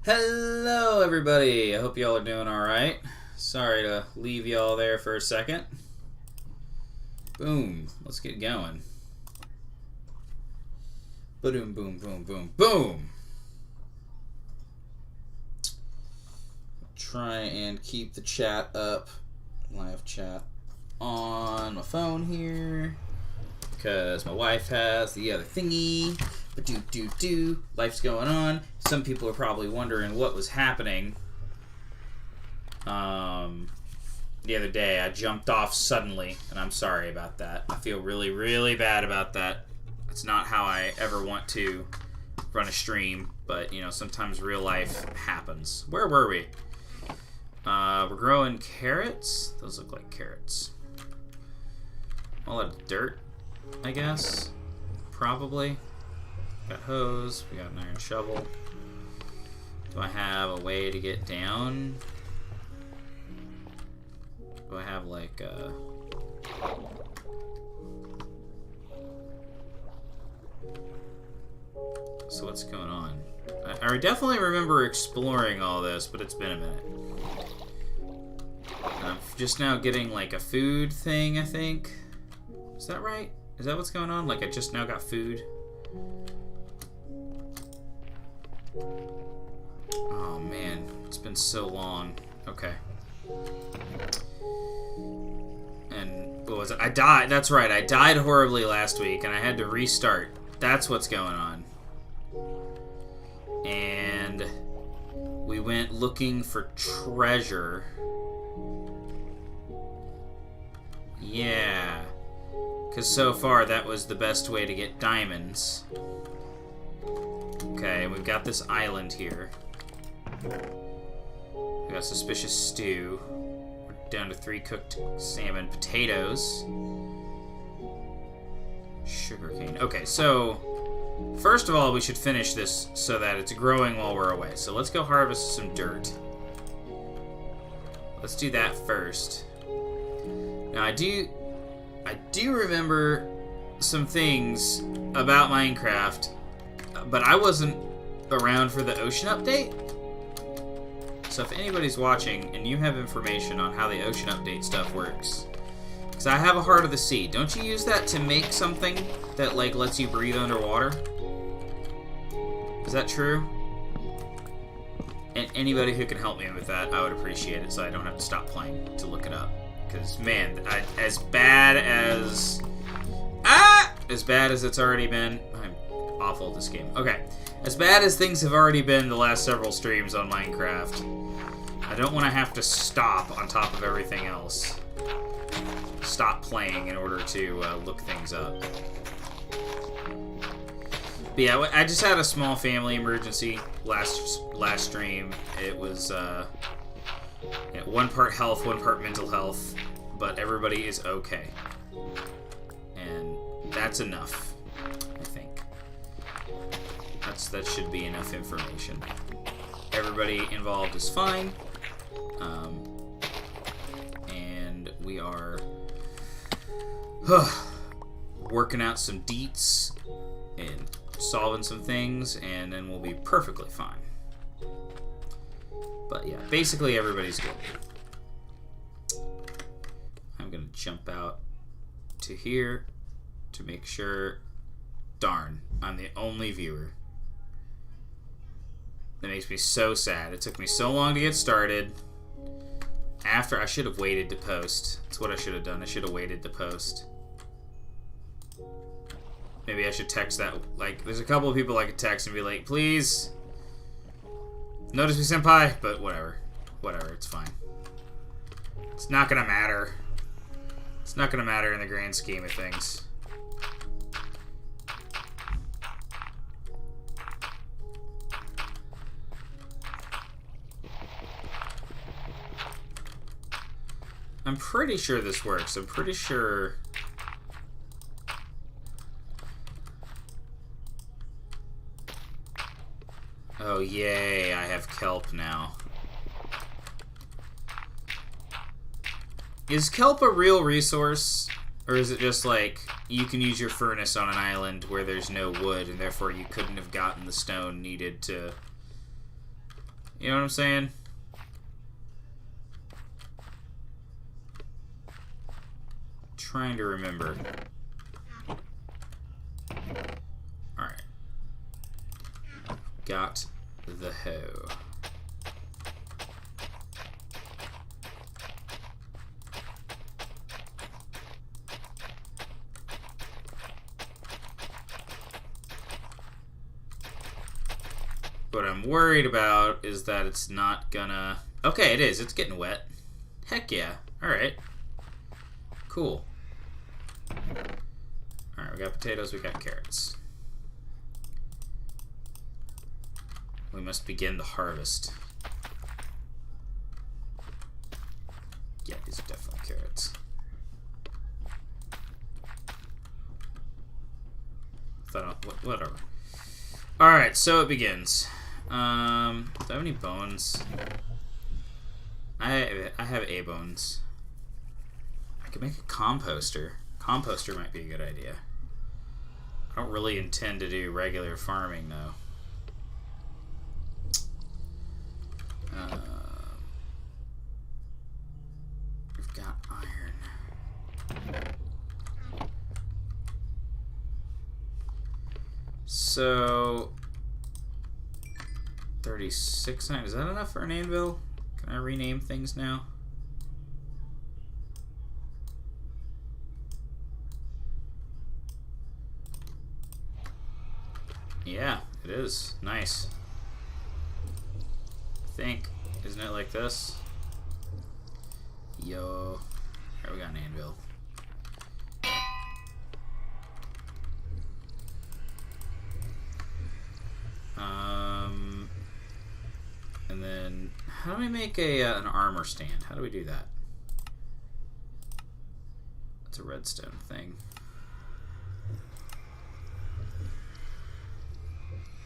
Hello, everybody. I hope y'all are doing alright. Sorry to leave y'all there for a second. Boom. Let's get going. Boom, boom, boom, boom, boom. Try and keep the chat up. Live chat on my phone here. Because my wife has the other thingy. Ba-do-do-do. Life's going on. Some people are probably wondering what was happening. The other day, I jumped off suddenly, and I'm sorry about that. I feel really, really bad about that. It's not how I ever want to run a stream, but, you know, sometimes real life happens. Where were we? We're growing carrots. Those look like carrots. A lot of dirt, I guess. Probably. Got hose. We got an iron shovel. Do I have a way to get down? Do I have like a... So what's going on? I definitely remember exploring all this, but it's been a minute. I'm just now getting like a food thing, I think. Is that right? Is that what's going on? Like I just now got food? Oh man, it's been so long. Okay. And what was it? I died. That's right. I died horribly last week and I had to restart. That's what's going on. And we went looking for treasure. Yeah. Because so far that was the best way to get diamonds. Okay, we've got this island here. We got suspicious stew. We're down to 3 cooked salmon, potatoes, sugarcane. Okay, so first of all, we should finish this so that it's growing while we're away. So let's go harvest some dirt. Let's do that first. Now I do remember some things about Minecraft, but I wasn't around for the ocean update. So if anybody's watching and you have information on how the ocean update stuff works, because I have a heart of the sea. Don't you use that to make something that like lets you breathe underwater? Is that true? And anybody who can help me with that, I would appreciate it so I don't have to stop playing to look it up. Because man, as bad as it's already been, I'm awful at this game. Okay, as bad as things have already been the last several streams on Minecraft, I don't want to have to stop on top of everything else. Stop playing in order to look things up. But yeah, I just had a small family emergency last stream. It was one part health, one part mental health, but everybody is okay. And that's enough, I think. That should be enough information. Everybody involved is fine. And we are working out some deets and solving some things, and then we'll be perfectly fine. But yeah, basically everybody's good. I'm gonna jump out to here to make sure. Darn, I'm the only viewer. That makes me so sad. It took me so long to get started. I should have waited to post. That's what I should have done. I should have waited to post. Maybe I should text that. Like, there's a couple of people I could text and be like, please, notice me, senpai. But whatever. Whatever, it's fine. It's not gonna matter. It's not gonna matter in the grand scheme of things. I'm pretty sure this works. I'm pretty sure... Oh, yay, I have kelp now. Is kelp a real resource? Or is it just like, you can use your furnace on an island where there's no wood, and therefore you couldn't have gotten the stone needed to You know what I'm saying? Trying to remember. Alright. Got the hoe. What I'm worried about is that it's not gonna... Okay, it is. It's getting wet. Heck yeah. Alright. Cool. Alright, we got potatoes, we got carrots. We must begin the harvest. Yeah, these are definitely carrots. Whatever. Alright, so it begins. Do I have any bones? I have A bones. I could make a composter. Composter might be a good idea. I don't really intend to do regular farming, though. We've got iron. So... 36 iron. Is that enough for an anvil? Can I rename things now? Yeah, it is. Nice. I think. Isn't it like this? Yo. Here we got an anvil. And then, how do we make an armor stand? How do we do that? That's a redstone thing.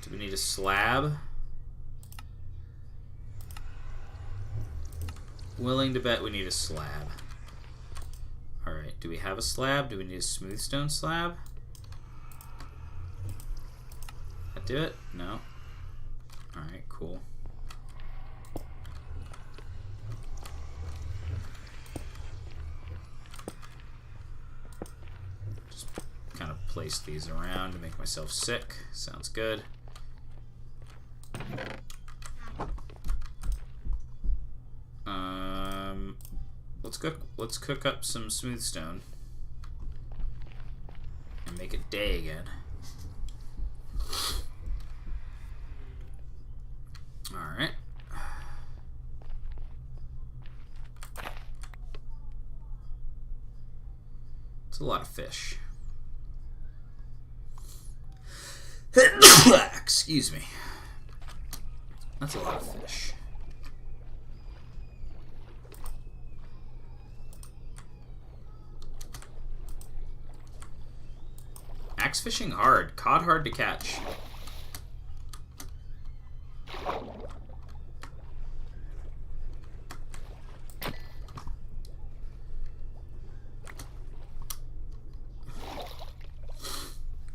Do we need a slab? Willing to bet we need a slab. Alright, do we have a slab? Do we need a smooth stone slab? That do it? No. Alright, cool. Just kind of place these around to make myself sick. Sounds good. Let's cook up some smooth stone and make it day again. Alright. It's a lot of fish. Excuse me. That's a lot of fish. Axe fishing hard. Cod hard to catch.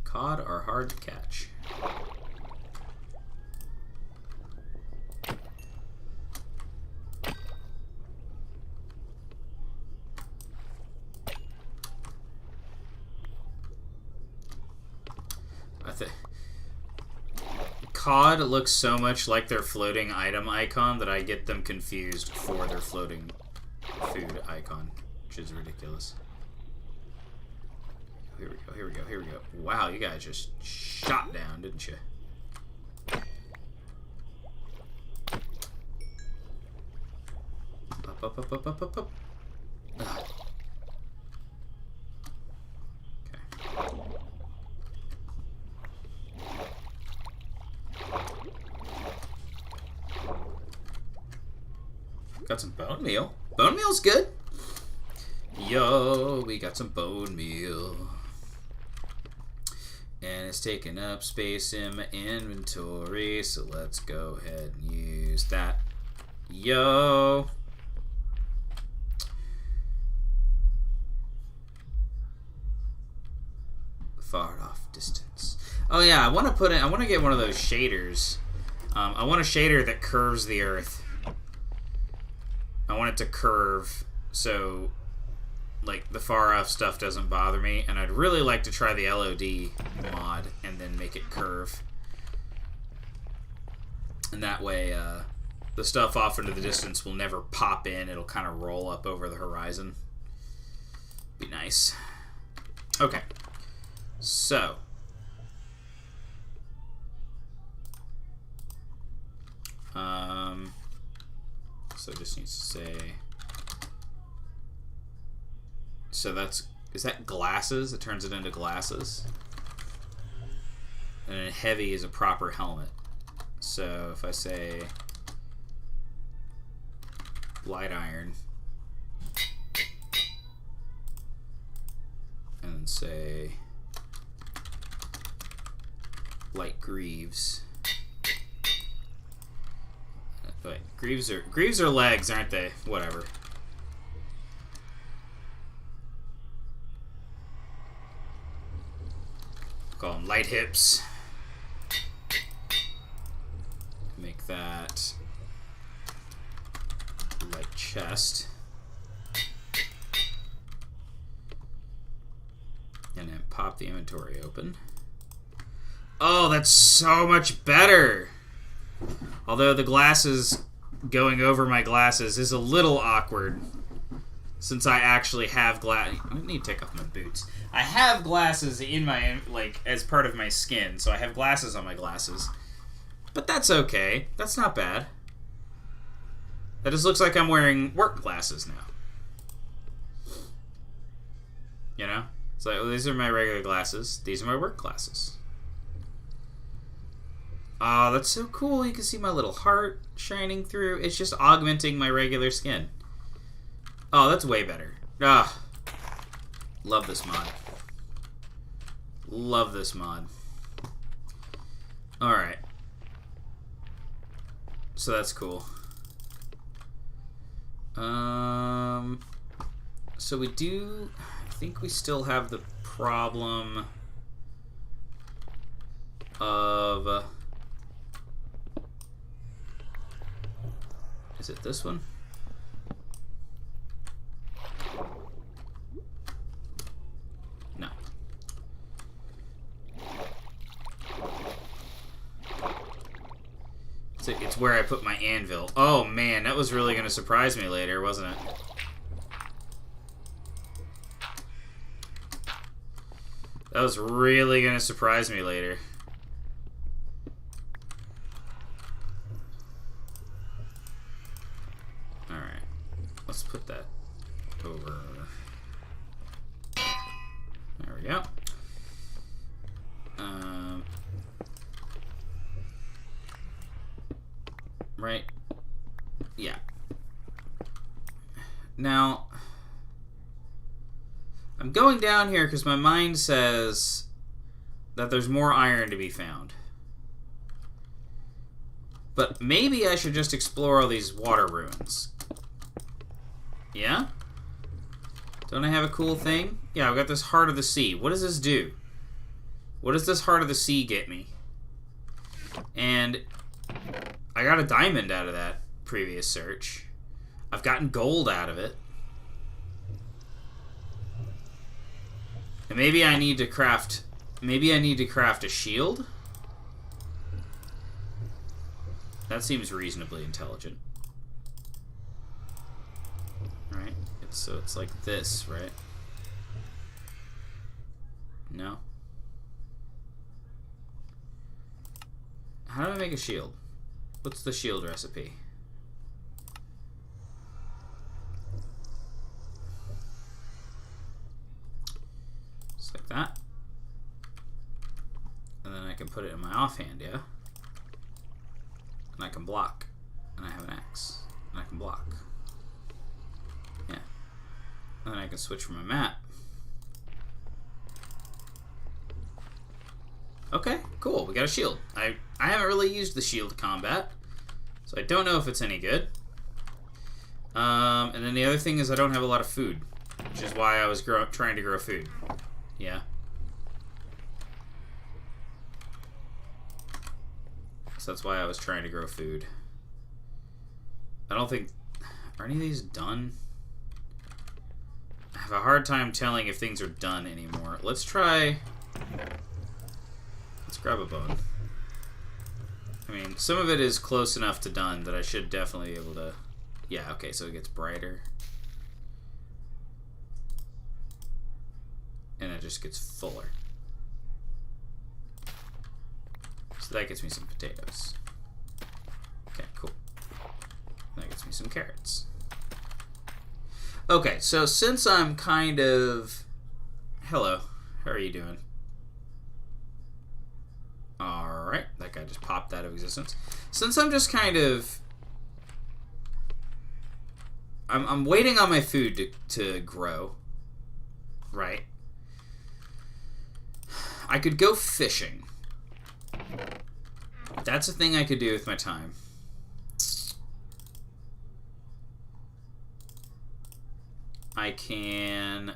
Cod are hard to catch. Cod looks so much like their floating item icon that I get them confused for their floating food icon, which is ridiculous. Here we go, here we go, here we go. Wow, you guys just shot down, didn't you? Up. Ugh. Got some bone meal. Bone meal's good. Yo, we got some bone meal. And it's taking up space in my inventory, so let's go ahead and use that. Yo. Far off distance. Oh yeah, I want to get one of those shaders I want a shader that curves the earth. I want it to curve so, like, the far off stuff doesn't bother me. And I'd really like to try the LOD mod and then make it curve. And that way, the stuff off into the distance will never pop in. It'll kind of roll up over the horizon. Be nice. Okay. So. So it just needs to say. So that's, is that glasses? It turns it into glasses. And then heavy is a proper helmet. So if I say light iron, and then say light greaves. Wait, greaves are legs, aren't they? Whatever. Call them light hips. Make that light chest. And then pop the inventory open. Oh, that's so much better! Although the glasses going over my glasses is a little awkward. Since I actually have I need to take off my boots. I have glasses in my, like, as part of my skin. So I have glasses on my glasses. But that's okay. That's not bad. That just looks like I'm wearing work glasses now. You know? It's like, well, these are my regular glasses. These are my work glasses. Oh, that's so cool. You can see my little heart shining through. It's just augmenting my regular skin. Oh, that's way better. Ah, love this mod. Love this mod. Alright. So that's cool. So we do... I think we still have the problem of... Is it this one? No. It's where I put my anvil. Oh man, that was really going to surprise me later, wasn't it? That was really going to surprise me later. Let's put that over. There we go. Right. Yeah. Now, I'm going down here because my mind says that there's more iron to be found. But maybe I should just explore all these water ruins. Yeah? Don't I have a cool thing? Yeah, I've got this Heart of the Sea. What does this do? What does this Heart of the Sea get me? And I got a diamond out of that previous search. I've gotten gold out of it. And maybe I need to craft... Maybe I need to craft a shield? That seems reasonably intelligent. Right? So it's like this, right? No. How do I make a shield? What's the shield recipe? Just like that. And then I can put it in my offhand, yeah? And I can block. And I have an axe. And I can block. Yeah. And then I can switch from my map. Okay, cool. We got a shield. I haven't really used the shield combat, so I don't know if it's any good. And then the other thing is I don't have a lot of food, which is why I was trying to grow food. Yeah. So that's why I was trying to grow food. I don't think... Are any of these done? I have a hard time telling if things are done anymore. Let's try... Let's grab a bone. I mean, some of it is close enough to done that I should definitely be able to... Yeah, okay, so it gets brighter. And it just gets fuller. So that gets me some potatoes. Okay, cool. That gets me some carrots. Okay, so since I'm kind of... Hello, how are you doing? Alright, that guy just popped out of existence. Since I'm just kind of... I'm waiting on my food to grow. Right? I could go fishing. That's a thing I could do with my time. I can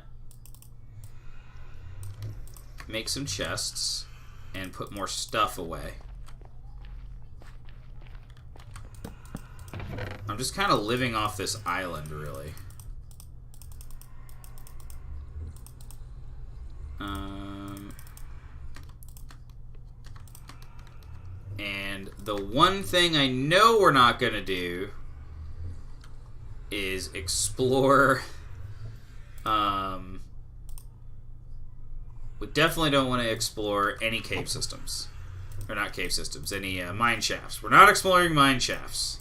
make some chests and put more stuff away. I'm just kind of living off this island, really. And the one thing I know we're not going to do is explore... we definitely don't want to explore any cave systems. Or not cave systems, any mine shafts. We're not exploring mine shafts.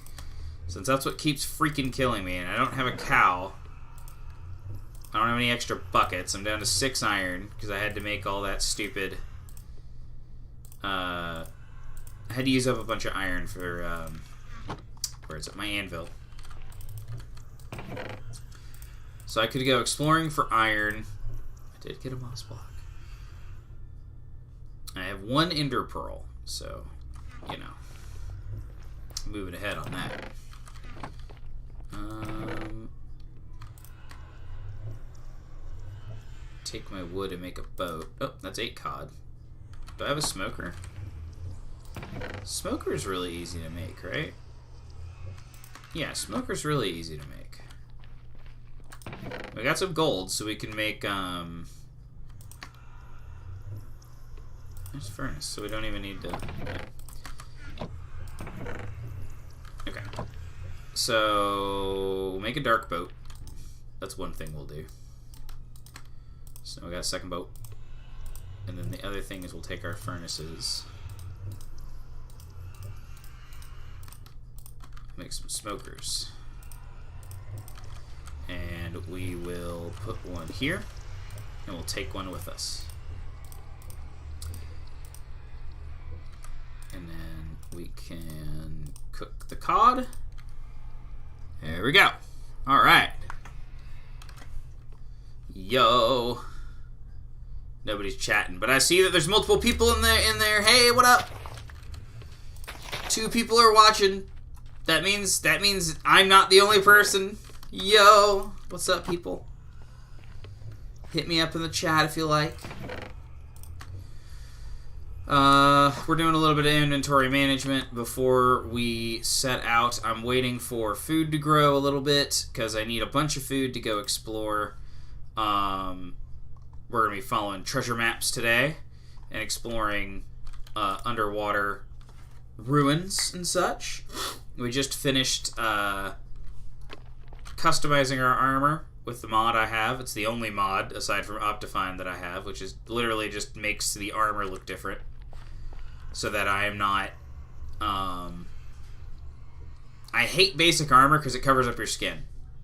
Since that's what keeps freaking killing me, and I don't have a cow. I don't have any extra buckets. I'm down to 6 iron, because I had to make all that stupid... I had to use up a bunch of iron for, where is it? My anvil. So I could go exploring for iron. I did get a moss block. I have 1 ender pearl, so, you know, moving ahead on that. Take my wood and make a boat. Oh, that's 8 cod. Do I have a smoker? Smoker's really easy to make, right? Yeah, smoker's really easy to make. We got some gold, so we can make, there's furnace, so we don't even need to... Yeah. Okay. So, we'll make a dark boat. That's one thing we'll do. So we got a second boat. And then the other thing is we'll take our furnaces. Make some smokers. And we will put one here. And we'll take one with us. And then we can cook the cod. There we go. Alright. Yo. Nobody's chatting, but I see that there's multiple people in there. Hey, what up? 2 people are watching. That means I'm not the only person. Yo, what's up, people? Hit me up in the chat if you like. We're doing a little bit of inventory management before we set out. I'm waiting for food to grow a little bit because I need a bunch of food to go explore. We're going to be following treasure maps today and exploring underwater ruins and such. We just finished customizing our armor with the mod I have. It's the only mod, aside from Optifine, that I have, which is literally just makes the armor look different. So that I am not... I hate basic armor because it covers up your skin.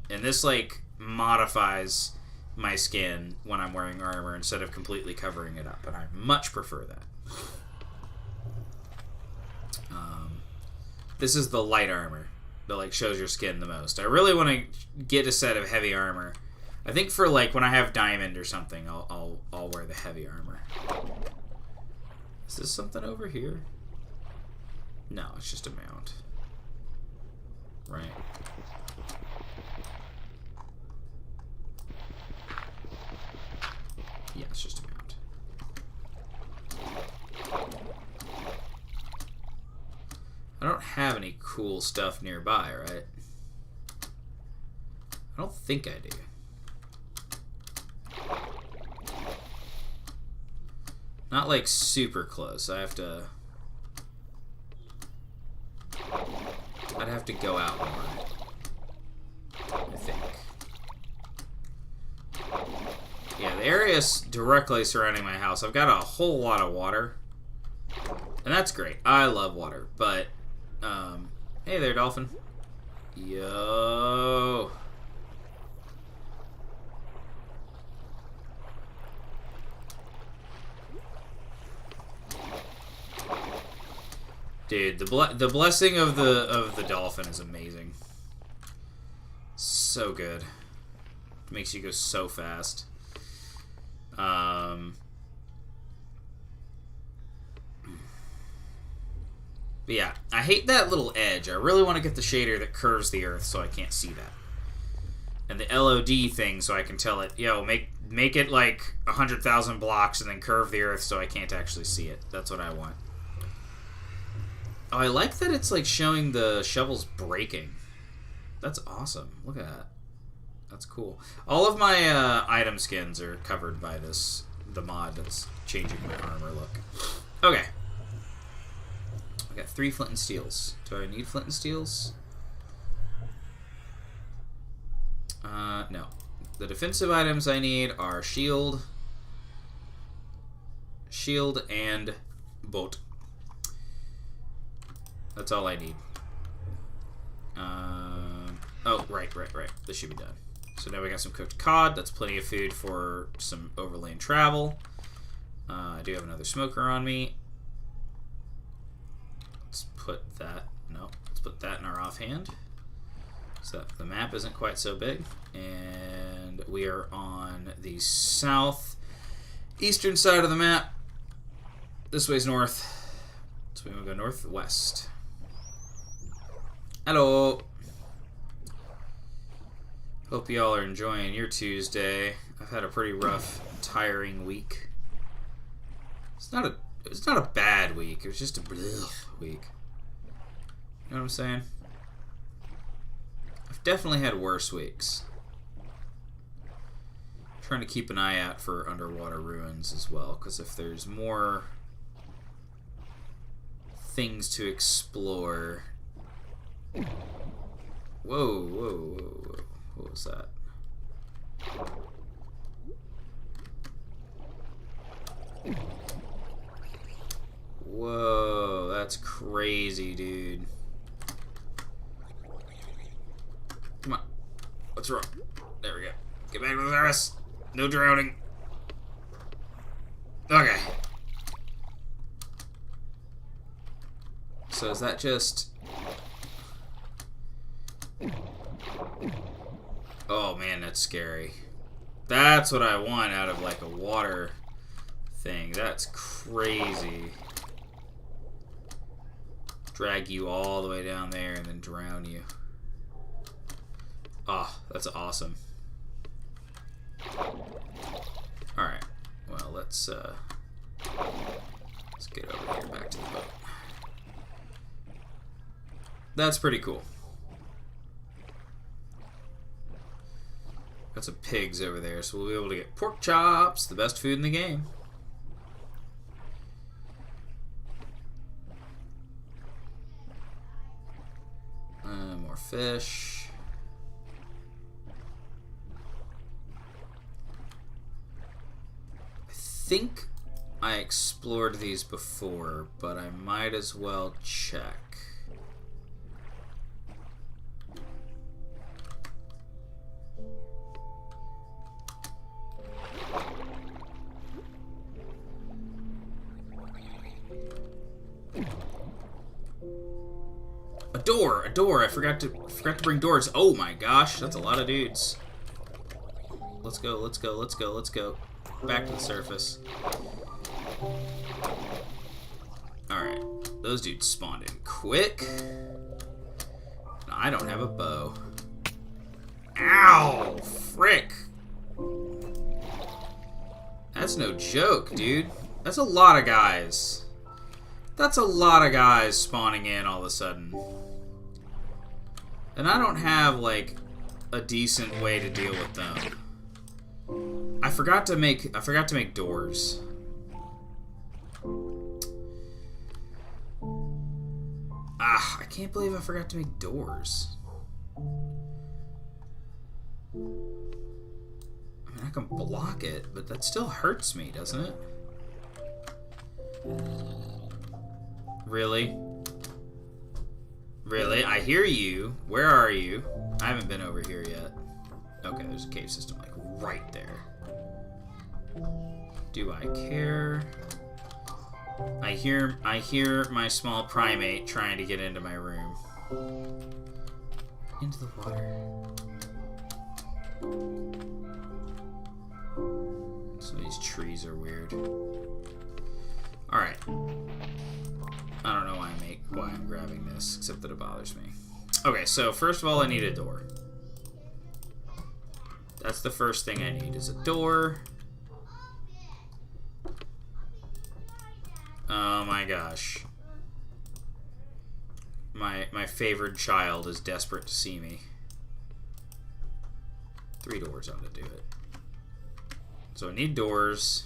And this, like, modifies my skin when I'm wearing armor instead of completely covering it up. And I much prefer that. This is the light armor that, like, shows your skin the most. I really want to get a set of heavy armor. I think for, like, when I have diamond or something, I'll wear the heavy armor. Is this something over here? No, it's just a mound. Right. Yeah, it's just a mound. any cool stuff nearby, right? I don't think I do. Not like super close. I'd have to go out more, I think. Yeah, the area directly surrounding my house, I've got a whole lot of water. And that's great. I love water. But, hey there, dolphin. Yo. Dude, the blessing of the dolphin is amazing. So good. It makes you go so fast. But yeah, I hate that little edge. I really want to get the shader that curves the earth so I can't see that. And the LOD thing so I can tell it, yo, make it like 100,000 blocks and then curve the earth so I can't actually see it. That's what I want. Oh, I like that it's like showing the shovels breaking. That's awesome. Look at that. That's cool. All of my item skins are covered by the mod that's changing my armor look. Okay. I got 3 flint and steels. Do I need flint and steels? No. The defensive items I need are shield, and boat. That's all I need. Oh, right. This should be done. So now we got some cooked cod. That's plenty of food for some overland travel. I do have another smoker on me. Let's put that... No, let's put that in our offhand. So that the map isn't quite so big. And we are on the southeastern side of the map. This way's north. So we're going to go northwest. Hello. Hope y'all are enjoying your Tuesday. I've had a pretty rough, tiring week. It's not a bad week. It was just a week. You know what I'm saying? I've definitely had worse weeks. I'm trying to keep an eye out for underwater ruins as well, because if there's more things to explore. Whoa. What was that? Whoa, that's crazy, dude. Come on. What's wrong? There we go. Get back to the surface. No drowning. Okay. So is that just... Oh man, that's scary. That's what I want out of like a water thing. That's crazy. Drag you all the way down there and then drown you. Oh, that's awesome. Alright. Well, let's get over here back to the boat. That's pretty cool. Got some pigs over there, so we'll be able to get pork chops, the best food in the game. More fish. I think I explored these before, but I might as well check. A door. I forgot to bring doors. Oh my gosh, that's a lot of dudes. Let's go. Back to the surface. Alright. Those dudes spawned in quick. No, I don't have a bow. Ow! Frick! That's no joke, dude. That's a lot of guys. That's a lot of guys spawning in all of a sudden. And I don't have, like, a decent way to deal with them. I forgot to make doors. Ah, I can't believe I forgot to make doors. I mean, I can block it, but that still hurts me, doesn't it? Really? Really? I hear you. Where are you? I haven't been over here yet. Okay, there's a cave system, like, right there. Do I care? I hear my small primate trying to get into my room. Into the water. Some of these trees are weird. Alright. I don't know why I'm grabbing this, except that it bothers me. Okay, so first of all I need a door. That's the first thing I need is a door. Oh my gosh. My favored child is desperate to see me. 3 doors ought to do it. So I need doors.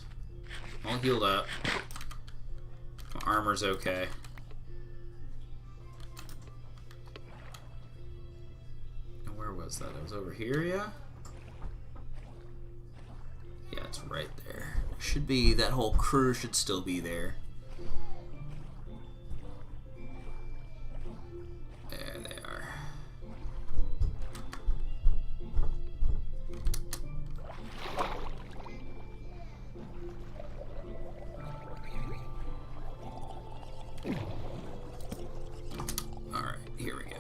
All healed up. My armor's okay. Where was that? It was over here, yeah? Yeah, it's right there. Should be, that whole crew should still be there. There they are. Alright, here we go.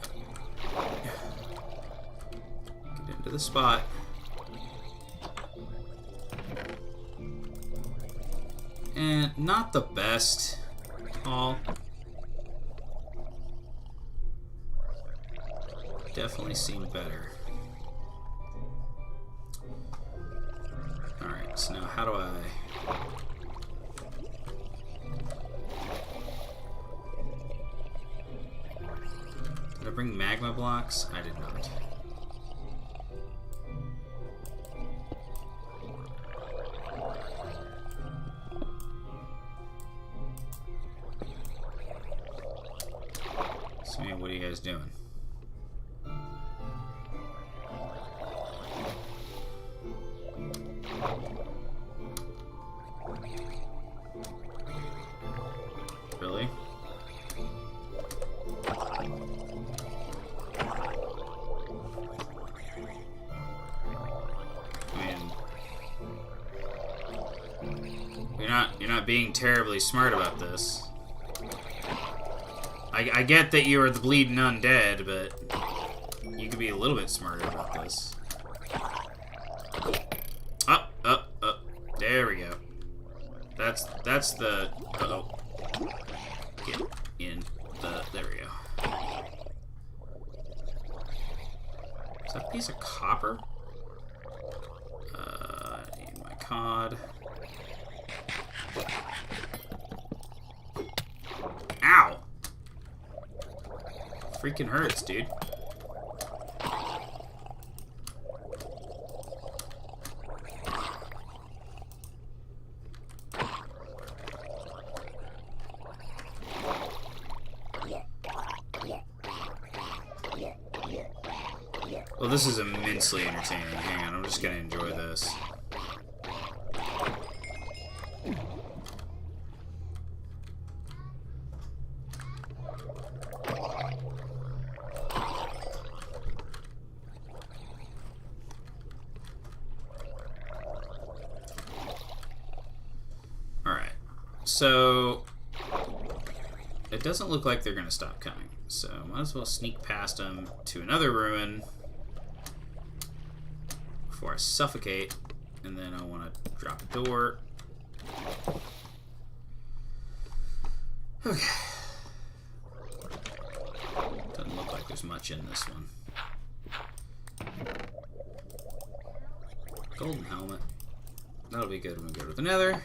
Get into the spot. And not the best haul. Definitely seen better. Alright, so now how do I... Did I bring magma blocks? I did not. So, what are you guys doing? Really? I mean, you're not being terribly smart about this. I get that you are the bleeding undead, but you could be a little bit smarter about this. Up, up, up. There we go. That's the... Uh-oh. Get in the... There we go. Is that a piece of copper? I need my cod. Ow! Freaking hurts, dude. Well, this is immensely entertaining. Hang on, I'm just gonna enjoy this. So, it doesn't look like they're going to stop coming. So, might as well sneak past them to another ruin before I suffocate. And then I want to drop a door. Okay. Doesn't look like there's much in this one. Golden helmet. That'll be good when we go to the nether.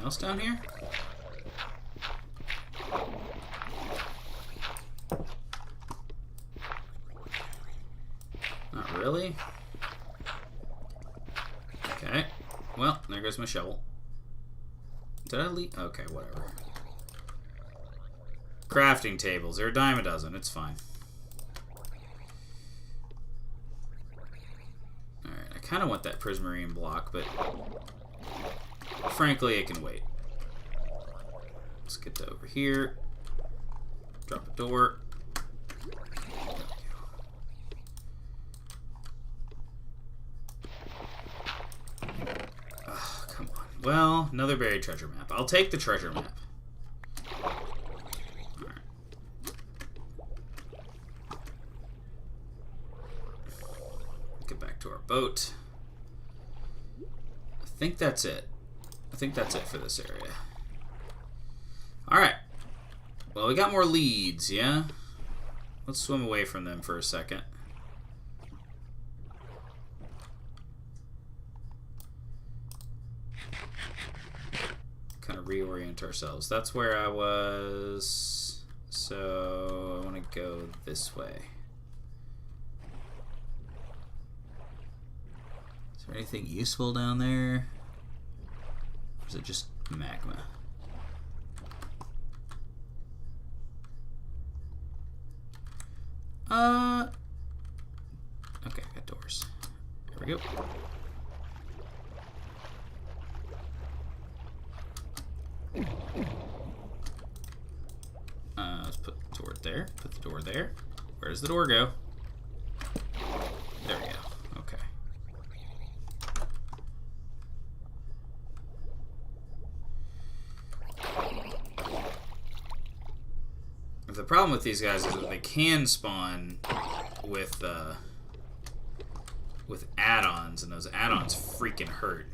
else down here? Not really. Okay. Well, there goes my shovel. Did I leave? Okay, whatever. Crafting tables. They're a dime a dozen. It's fine. Alright, I kind of want that prismarine block, but frankly, it can wait. Let's get to over here. Drop a door. Oh, come on. Well, another buried treasure map. I'll take the treasure map. Alright. Get back to our boat. I think that's it. I think that's it for this area. Alright. Well, we got more leads, yeah? Let's swim away from them for a second. Kind of reorient ourselves. That's where I was. So I want to go this way. Is there anything useful down there? Or is it just magma? Okay, got doors. There we go. Let's put the door there. Put the door there. Where does the door go? There we go. Okay. The problem with these guys is that they can spawn with add-ons, and those add-ons freaking hurt.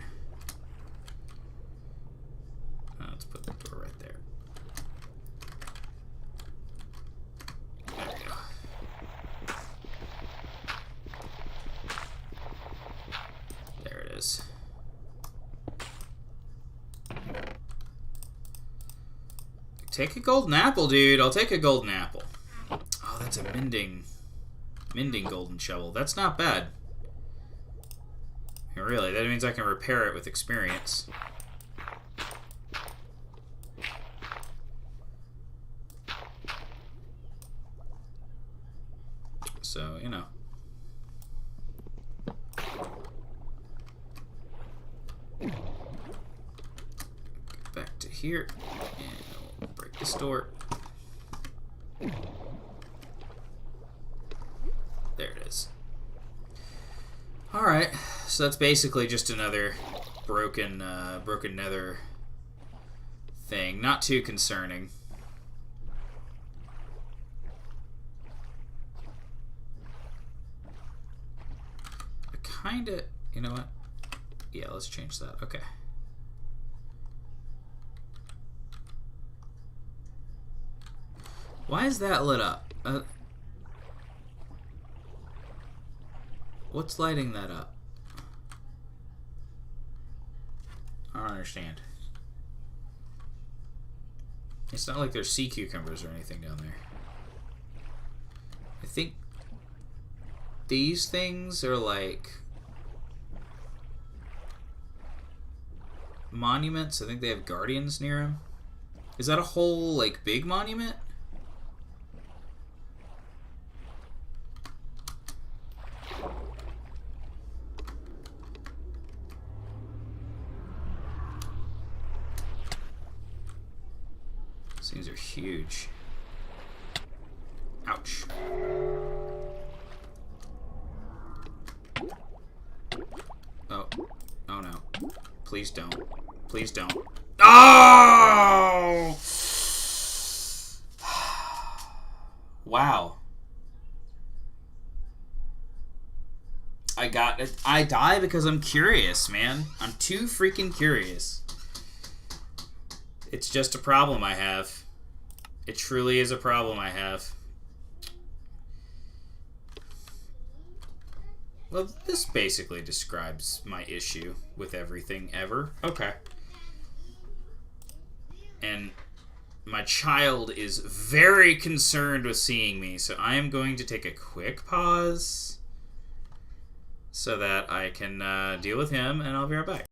Let's put the door right there. There we go. There it is. Take a golden apple, dude. I'll take a golden apple. Oh, that's a mending golden shovel. That's not bad. Really, that means I can repair it with experience. So, you know. Get back to here, and we'll break this door. There it is. Alright, so that's basically just another broken nether thing. Not too concerning. I kinda, you know what? Yeah, let's change that. Okay. Why is that lit up? What's lighting that up? I don't understand. It's not like there's sea cucumbers or anything down there. I think these things are like monuments. I think they have guardians near them. Is that a whole, like, big monument? These things are huge. Ouch. Oh. Oh no. Please don't. Please don't. Oh! Wow. I got it. I die because I'm curious, man. I'm too freaking curious. It's just a problem I have. It truly is a problem I have. Well, this basically describes my issue with everything ever. Okay. And my child is very concerned with seeing me, so I am going to take a quick pause so that I can deal with him, and I'll be right back.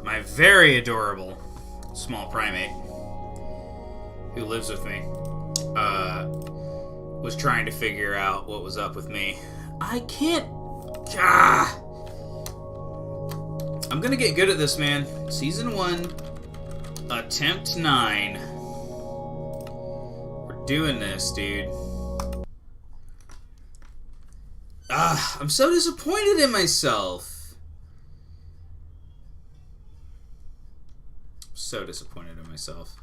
My very adorable small primate who lives with me was trying to figure out what was up with me. I can't... I'm gonna get good at this, man. Season 1, attempt 9. We're doing this, dude. I'm so disappointed in myself. So disappointed in myself.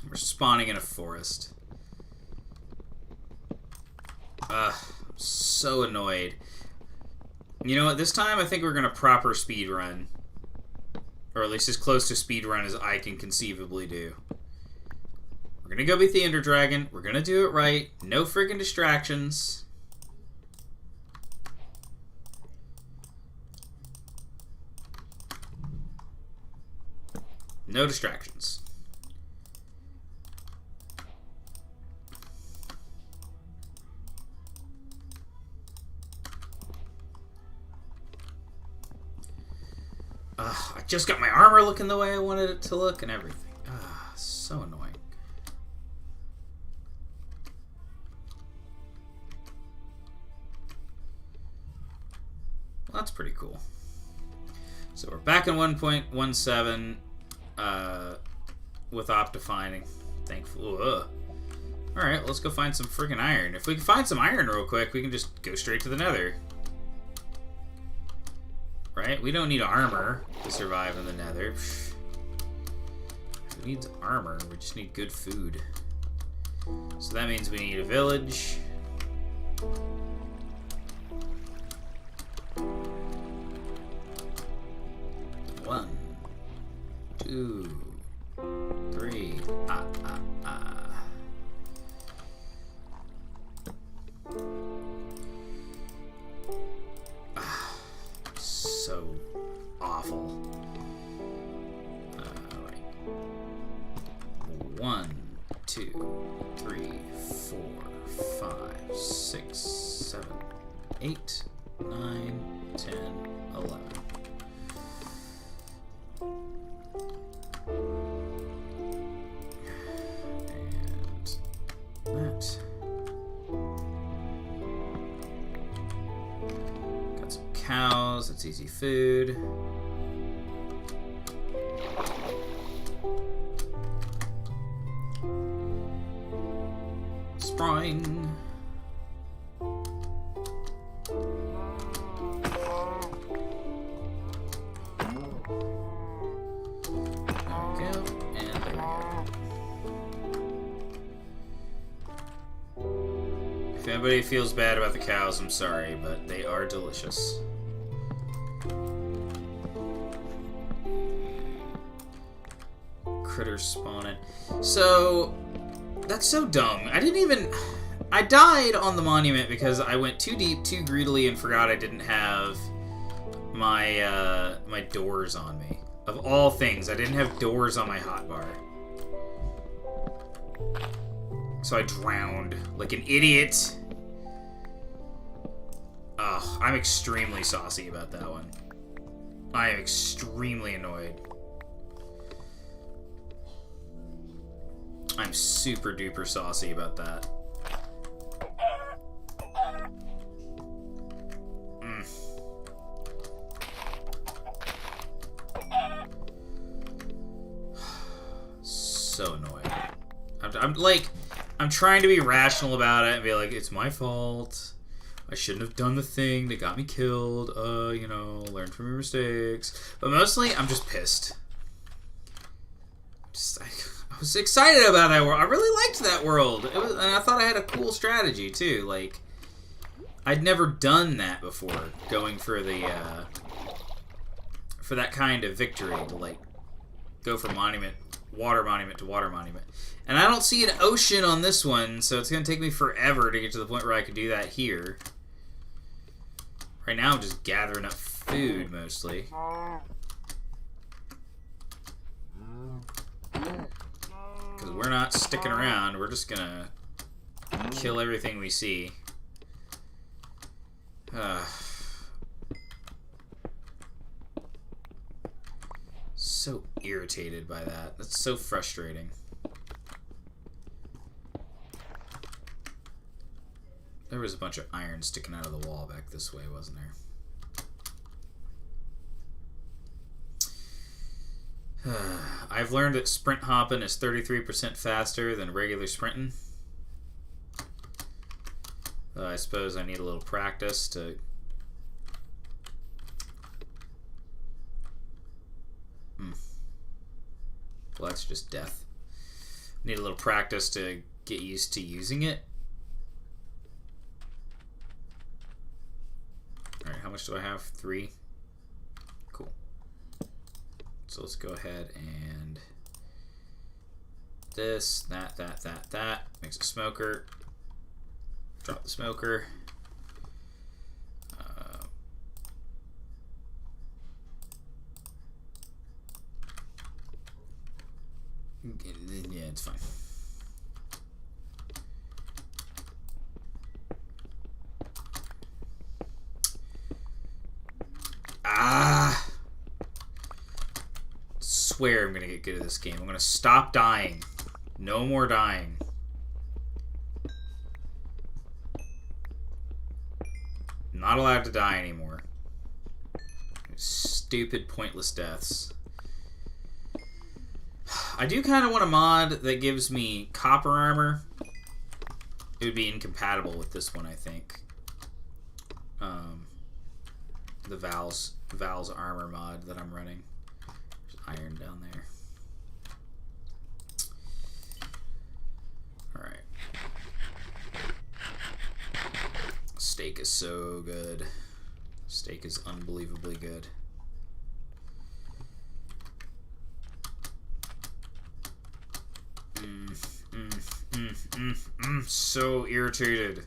We're spawning in a forest. I'm so annoyed. You know what? This time I think we're gonna proper speed run, or at least as close to speed run as I can conceivably do. We're gonna go beat the Ender Dragon. We're gonna do it right. No friggin' distractions. No distractions. I just got my armor looking the way I wanted it to look and everything. So annoying. Well, that's pretty cool. So we're back in 1.17 with Optifine. Thankfully. Alright, let's go find some freaking iron. If we can find some iron real quick, we can just go straight to the nether. Right? We don't need armor to survive in the nether. Who needs armor? We just need good food. So that means we need a village. One, two, three. So awful. Right. 1, 2, 3, 4, 5, 6, 7, 8, 9, 10, 11. And that. Got some cows, that's easy food. Spring. anybody feels bad about the cows, I'm sorry, but they are delicious. Critters spawning. So, that's so dumb. I died on the monument because I went too deep, too greedily, and forgot I didn't have my, my doors on me. Of all things, I didn't have doors on my hotbar. So I drowned like an idiot. Ugh, I'm extremely saucy about that one. I am extremely annoyed. I'm super duper saucy about that. So annoying. I'm trying to be rational about it and be like, it's my fault. I shouldn't have done the thing that got me killed. You know, learn from your mistakes. But mostly, I'm just pissed. I was excited about that world. I really liked that world. And I thought I had a cool strategy, too. Like, I'd never done that before, going for the, for that kind of victory, to, like, go from water monument to water monument. And I don't see an ocean on this one, so it's going to take me forever to get to the point where I can do that here. Right now I'm just gathering up food, mostly. Because we're not sticking around, we're just going to kill everything we see. So irritated by that. That's so frustrating. There was a bunch of iron sticking out of the wall back this way, wasn't there? I've learned that sprint hopping is 33% faster than regular sprinting. I suppose I need a little practice to... Well, that's just death. Need a little practice to get used to using it. Alright, how much do I have? 3? Cool. So let's go ahead and... This, that. Makes a smoker. Drop the smoker. Yeah, it's fine. Swear I'm gonna get good at this game. I'm gonna stop dying. No more dying. Not allowed to die anymore. Stupid, pointless deaths. I do kind of want a mod that gives me copper armor. It would be incompatible with this one, I think. The Val's armor mod that I'm running. There's iron down there. Alright. Steak is so good. Steak is unbelievably good. So irritated.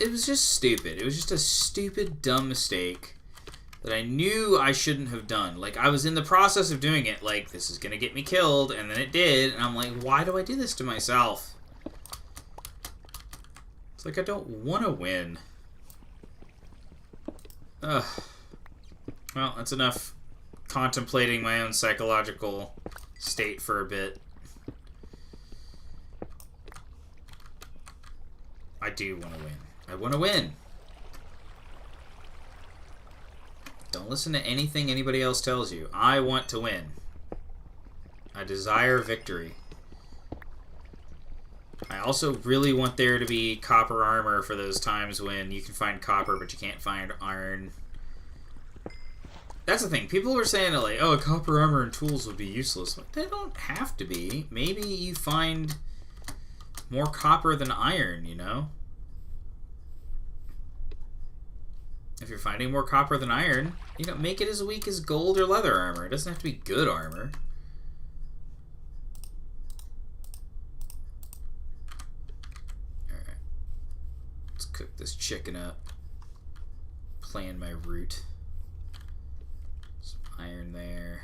It was just stupid. It was just a stupid, dumb mistake that I knew I shouldn't have done. Like, I was in the process of doing it, like, this is gonna get me killed, and then it did, and I'm like, why do I do this to myself? It's like I don't want to win. Ugh. Well, that's enough contemplating my own psychological state for a bit. I do want to win. I want to win. Don't listen to anything anybody else tells you. I want to win. I desire victory. I also really want there to be copper armor for those times when you can find copper but you can't find iron. That's the thing. People were saying that, like, oh, copper armor and tools would be useless. Like, they don't have to be. Maybe you find more copper than iron, you know? If you're finding more copper than iron, you know, make it as weak as gold or leather armor. It doesn't have to be good armor. Alright. Let's cook this chicken up. Plan my route. Some iron there.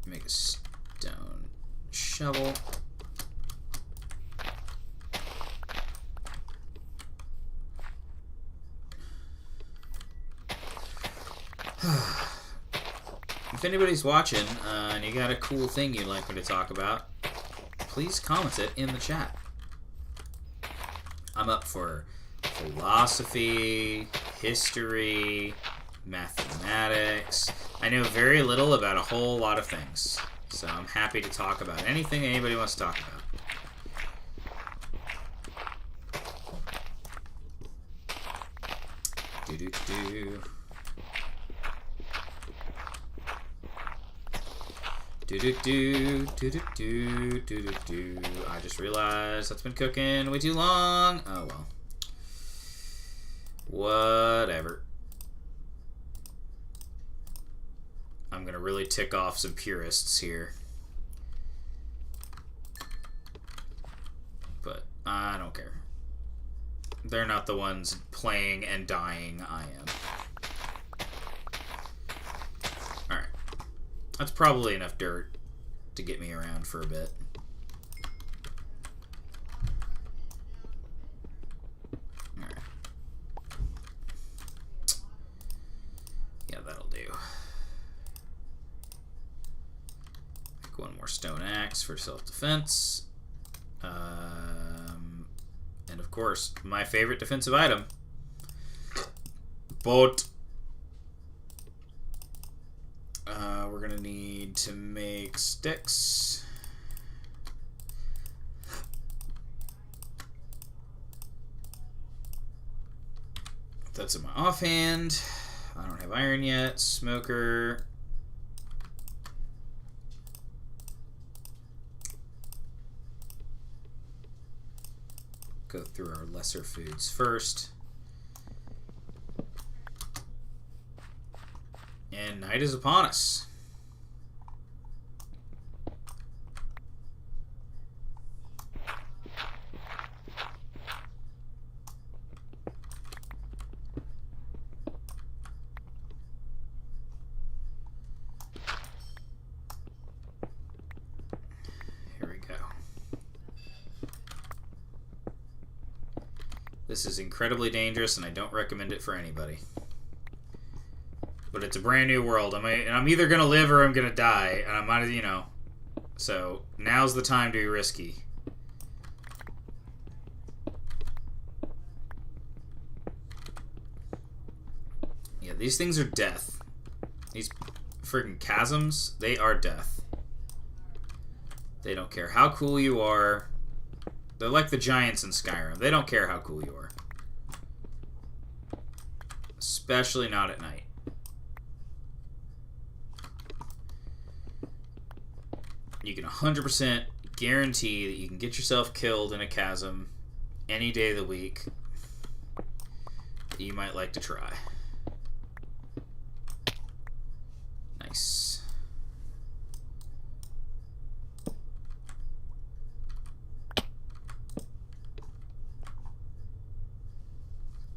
Make a stone shovel. If anybody's watching and you got a cool thing you'd like me to talk about, please comment it in the chat. I'm up for philosophy, history, mathematics. I know very little about a whole lot of things, so I'm happy to talk about anything anybody wants to talk about. Do-do-do. Do-do-do, do-do-do, do-do-do. I just realized that's been cooking way too long. Oh, well. Whatever. I'm going to really tick off some purists here. But I don't care. They're not the ones playing and dying. I am. Alright. That's probably enough dirt to get me around for a bit. Alright. Yeah, that'll do. Make one more stone axe for self-defense. And of course, my favorite defensive item. Boat. We're gonna need to make sticks. That's in my offhand. I don't have iron yet. Smoker. Go through our lesser foods first. And night is upon us. Here we go. This is incredibly dangerous, and I don't recommend it for anybody. But it's a brand new world. I'm either gonna live or I'm gonna die, and I might, you know. So now's the time to be risky. Yeah, these things are death. These friggin' chasms, they are death. They don't care how cool you are. They're like the giants in Skyrim. They don't care how cool you are. Especially not at night. You can 100% guarantee that you can get yourself killed in a chasm any day of the week that you might like to try. Nice.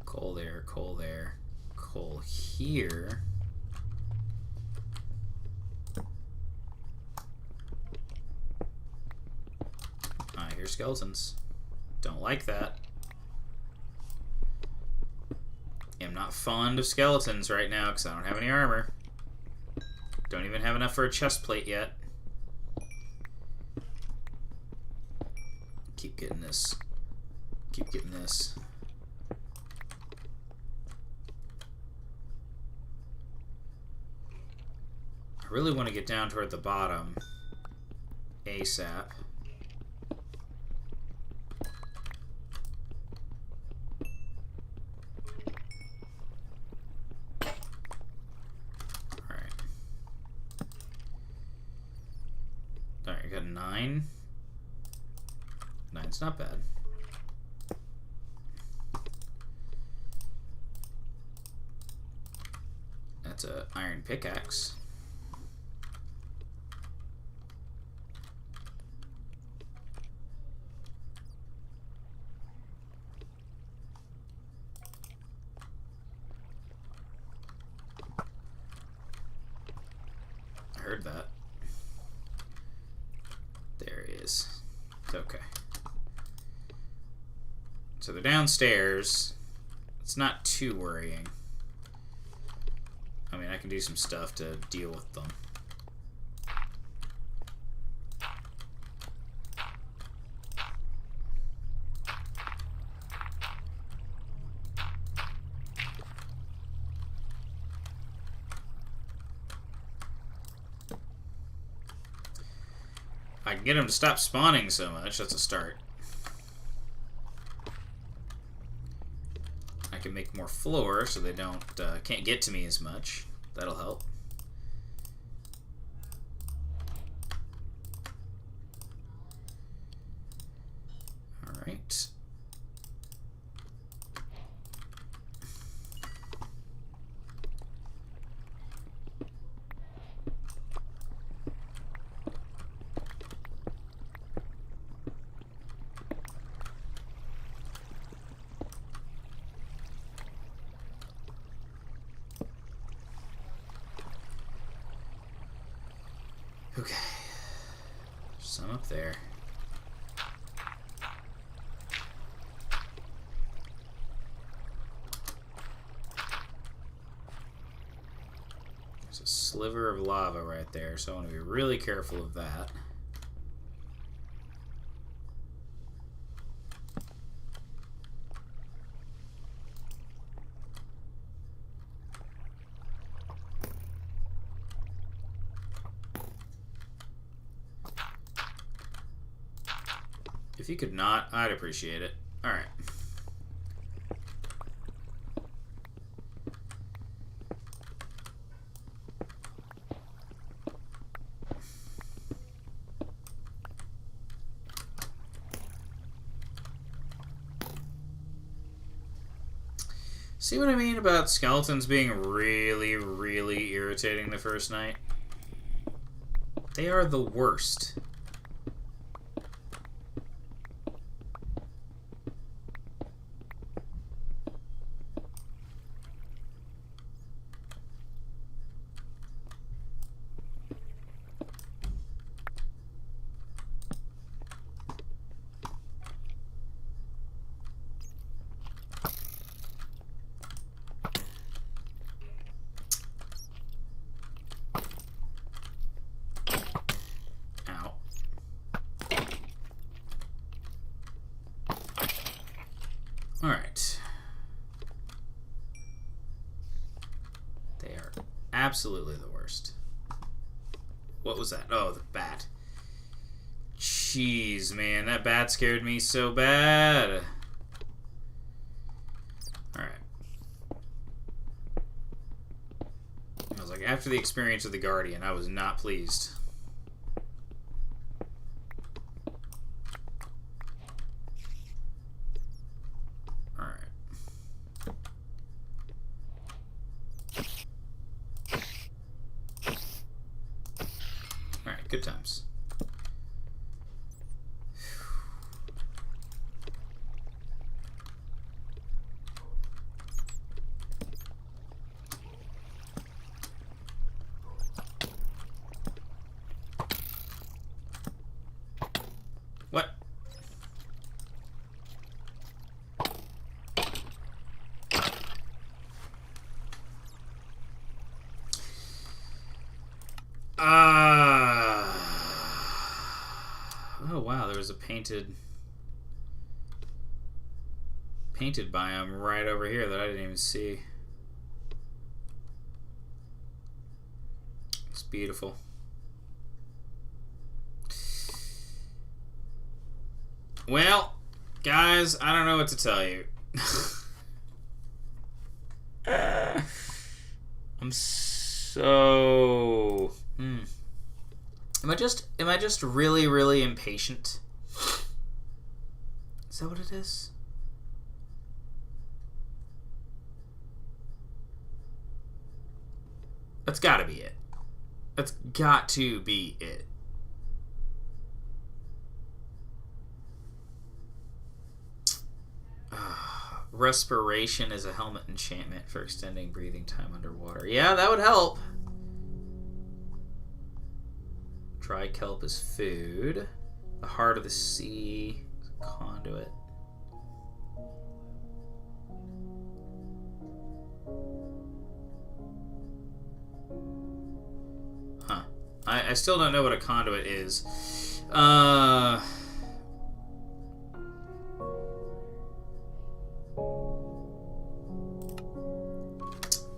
Coal there, coal there, coal here. I hear skeletons. Don't like that. I'm not fond of skeletons right now because I don't have any armor. Don't even have enough for a chest plate yet. Keep getting this. Keep getting this. I really want to get down toward the bottom ASAP. I got 9. 9's not bad. That's a iron pickaxe. I heard that. There he is. It's okay. So they're downstairs. It's not too worrying. I mean, I can do some stuff to deal with them. I can get them to stop spawning so much. That's a start. I can make more floor so they can't get to me as much. That'll help. All right. Okay, some up there. There's a sliver of lava right there, so I want to be really careful of that. If you could not, I'd appreciate it. Alright. See what I mean about skeletons being really, really irritating the first night? They are the worst. Alright. They are absolutely the worst. What was that? Oh, the bat. Jeez, man. That bat scared me so bad. Alright. I was like, after the experience of the Guardian, I was not pleased. Good times. What? Oh wow, there was a painted biome right over here that I didn't even see. It's beautiful. Well, guys, I don't know what to tell you. I'm so... I'm Am I just really, really impatient? Is that what it is? That's gotta be it. That's got to be it. Respiration is a helmet enchantment for extending breathing time underwater. Yeah, that would help. Dry kelp is food. The heart of the sea is a conduit. Huh. I still don't know what a conduit is.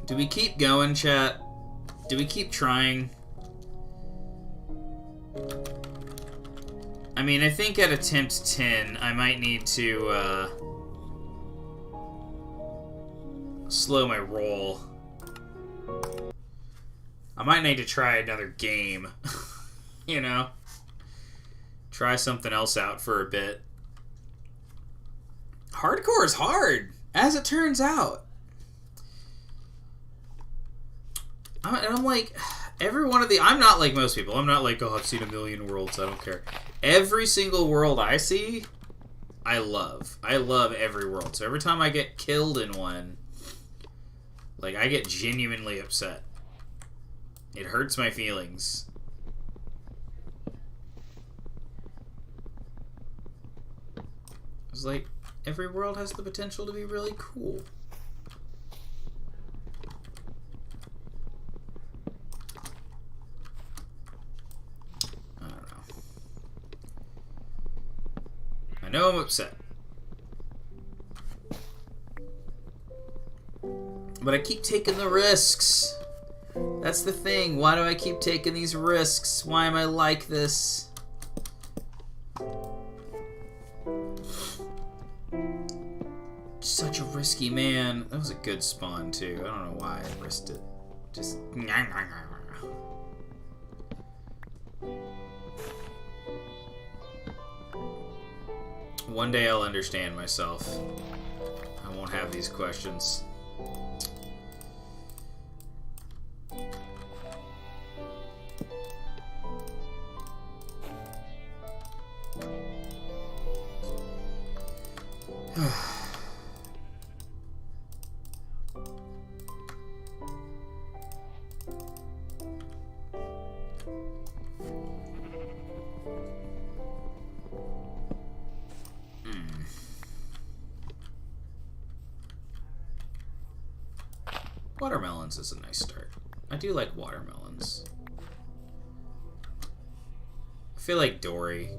Do we keep going, chat? Do we keep trying? I mean, I think at attempt 10, I might need to slow my roll. I might need to try another game. You know? Try something else out for a bit. Hardcore is hard, as it turns out. I'm like, every one of the... I'm not like most people. I'm not like, oh, I've seen a million worlds, I don't care. Every single world I see, I love. I love every world. So every time I get killed in one, like, I get genuinely upset. It hurts my feelings. It's like, every world has the potential to be really cool. I know I'm upset. But I keep taking the risks. That's the thing. Why do I keep taking these risks? Why am I like this? Such a risky man. That was a good spawn, too. I don't know why I risked it. Just... One day I'll understand myself. I won't have these questions. Watermelons is a nice start. I do like watermelons. I feel like Dory.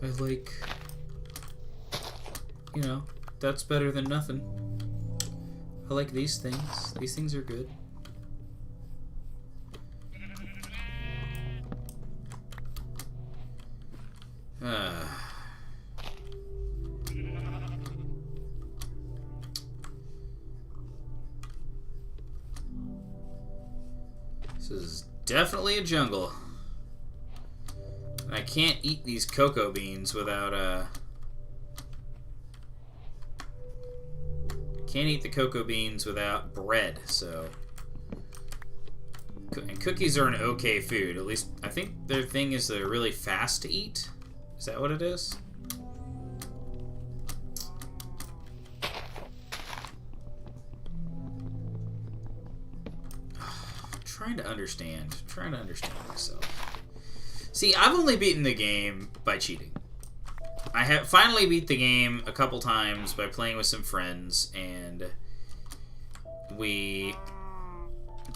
I like... You know, that's better than nothing. I like these things. These things are good. This is definitely a jungle. And I can't eat these cocoa beans without, can't eat the cocoa beans without bread, so... And cookies are an okay food. At least, I think their thing is they're really fast to eat. Is that what it is? Trying to understand myself. See, I've only beaten the game by cheating. I have finally beat the game a couple times by playing with some friends, and we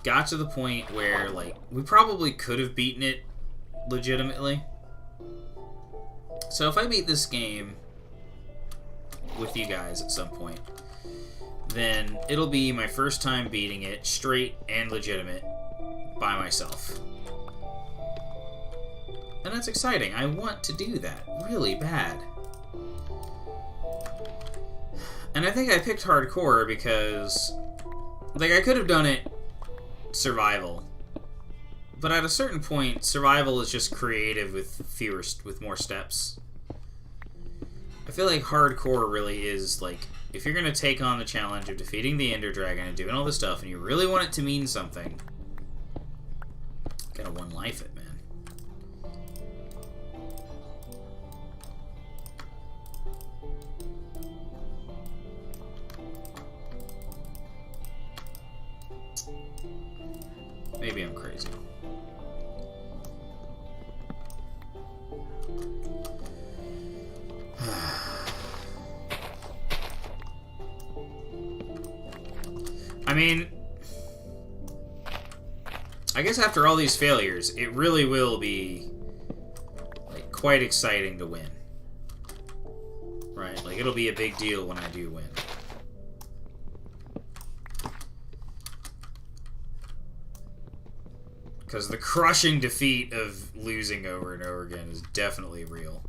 got to the point where, like, we probably could have beaten it legitimately. So if I beat this game with you guys at some point, then it'll be my first time beating it straight and legitimate by myself. And that's exciting. I want to do that really bad. And I think I picked hardcore because Like, I could have done it survival. But at a certain point, survival is just creative with more steps. I feel like hardcore really is, like, if you're going to take on the challenge of defeating the Ender Dragon and doing all this stuff, and you really want it to mean something, gotta one life it, man. Maybe I'm crazy. I mean, I guess after all these failures, it really will be, like, quite exciting to win. Right? Like, it'll be a big deal when I do win. Because the crushing defeat of losing over and over again is definitely real.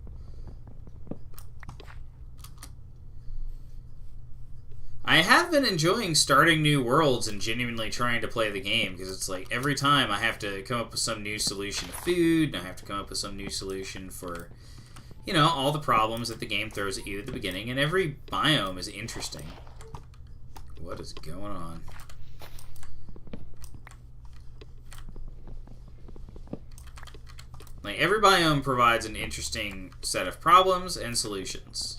I have been enjoying starting new worlds and genuinely trying to play the game, because it's like every time I have to come up with some new solution to food, and I have to come up with some new solution for, you know, all the problems that the game throws at you at the beginning, and every biome is interesting. What is going on? Like, every biome provides an interesting set of problems and solutions.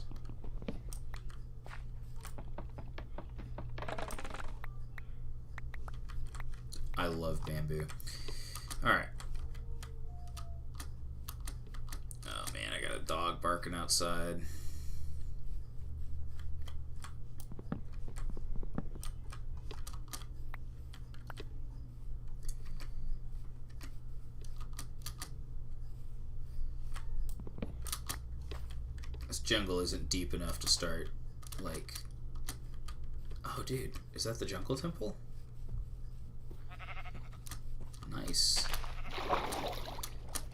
I love bamboo. Alright. Oh man, I got a dog barking outside. This jungle isn't deep enough to start, like... Oh dude, is that the jungle temple? Nice.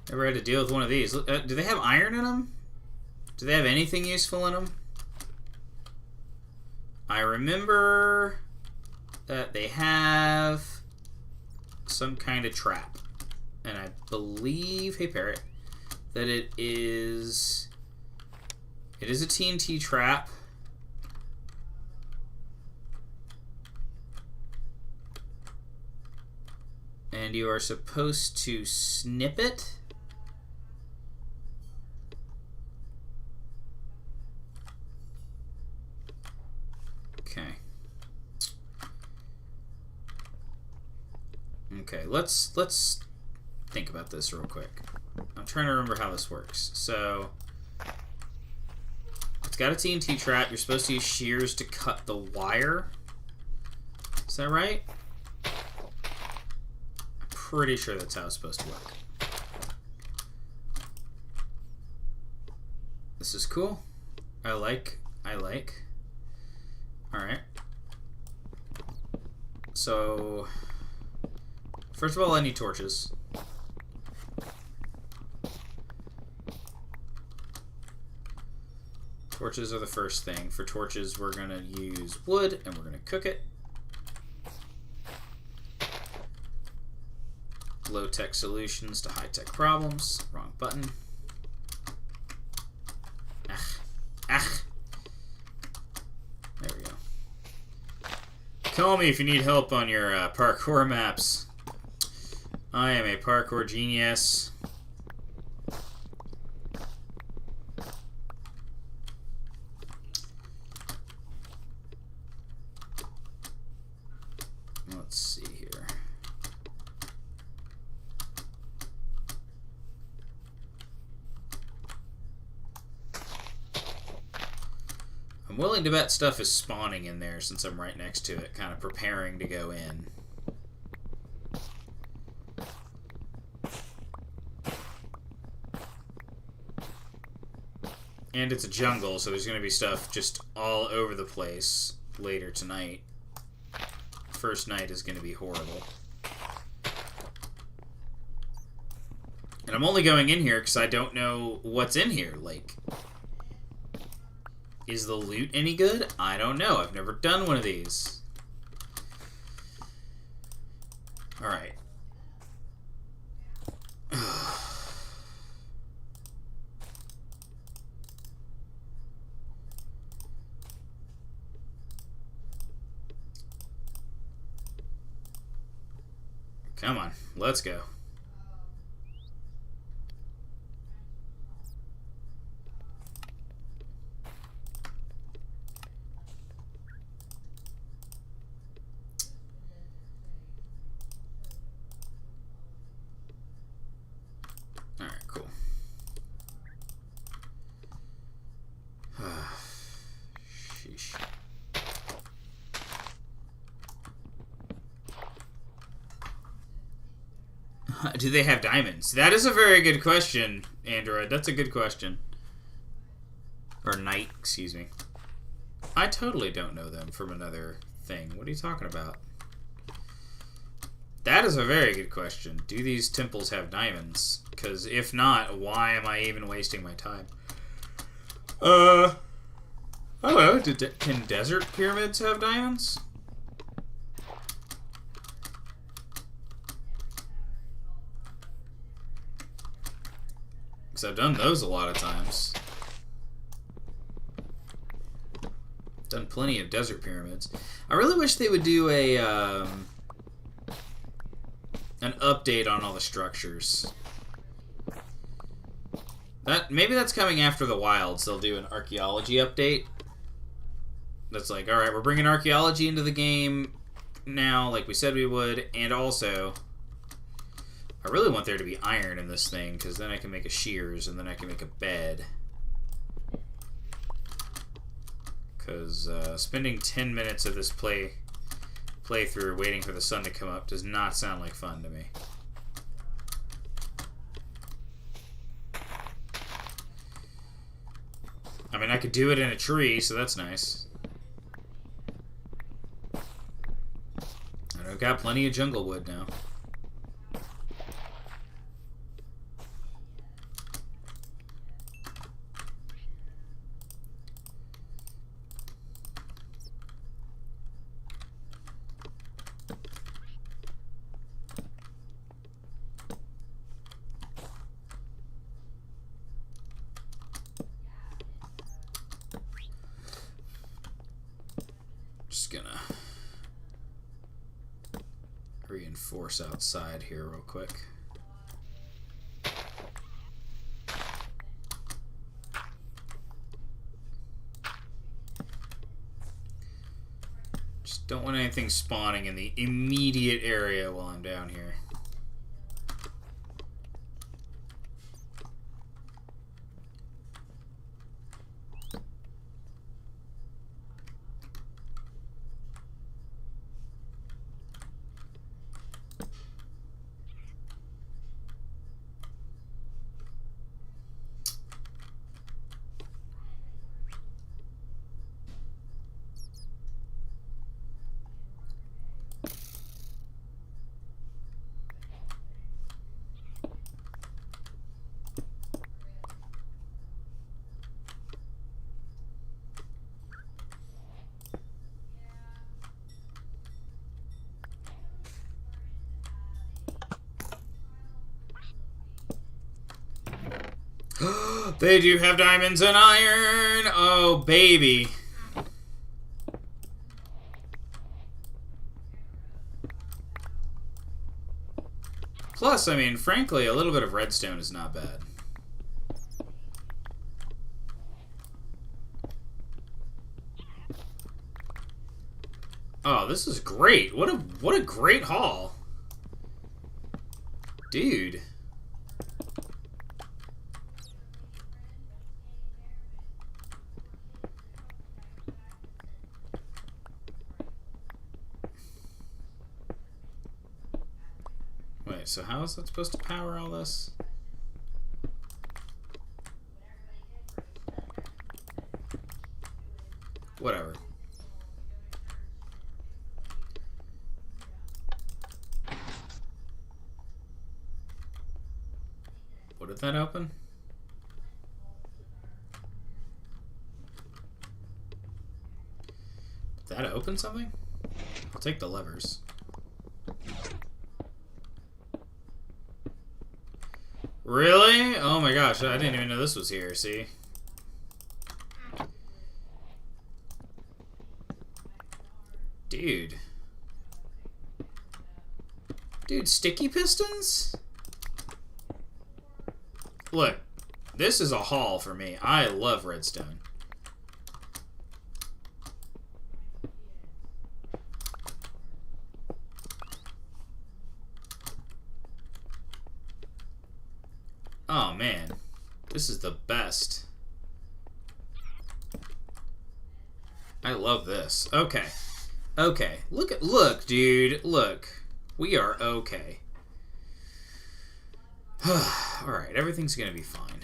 Never had to deal with one of these. Do they have iron in them? Do they have anything useful in them? I remember that they have some kind of trap. And I believe, hey parrot, that it is a TNT trap. And you are supposed to snip it. Okay. Okay, let's think about this real quick. I'm trying to remember how this works. So, it's got a TNT trap. You're supposed to use shears to cut the wire. Is that right? Pretty sure that's how it's supposed to work. This is cool. I like. Alright. So, first of all, I need torches. Torches are the first thing. For torches, we're going to use wood, and we're going to cook it. Low-tech solutions to high-tech problems. Wrong button. There we go. Call me if you need help on your parkour maps. I am a parkour genius. Let's see here. I'm willing to bet stuff is spawning in there since I'm right next to it, kind of preparing to go in. And it's a jungle, so there's going to be stuff just all over the place later tonight. First night is going to be horrible. And I'm only going in here because I don't know what's in here. Like, is the loot any good? I don't know. I've never done one of these. Alright. Come on, let's go. Alright, cool. Sheesh. Do they have diamonds? That is a very good question, Android. That's a good question. Or Knight, excuse me. I totally don't know them from another thing. What are you talking about? That is a very good question. Do these temples have diamonds? Because if not, why am I even wasting my time? Oh, can desert pyramids have diamonds? Because I've done those a lot of times. Done plenty of desert pyramids. I really wish they would do a an update on all the structures. Maybe that's coming after the wilds. They'll do an archaeology update. That's like, all right, we're bringing archaeology into the game now, like we said we would, and also, I really want there to be iron in this thing, because then I can make a shears, and then I can make a bed. Because spending 10 minutes of this playthrough waiting for the sun to come up does not sound like fun to me. I mean, I could do it in a tree, so that's nice. And I've got plenty of jungle wood now. Just gonna reinforce outside here real quick. Just don't want anything spawning in the immediate area while I'm down here. They do have diamonds and iron! Oh, baby. Plus, I mean, frankly, a little bit of redstone is not bad. Oh, this is great. What a great haul. Dude. Wait, so how is that supposed to power all this? Whatever. What did that open? Did that open something? I'll take the levers. Really? Oh my gosh, I didn't even know this was here, see? Dude. Dude, sticky pistons? Look, this is a haul for me. I love redstone. Oh man, this is the best. I love this. Okay. Okay. Look, dude. Look. We are okay. Alright, everything's gonna be fine.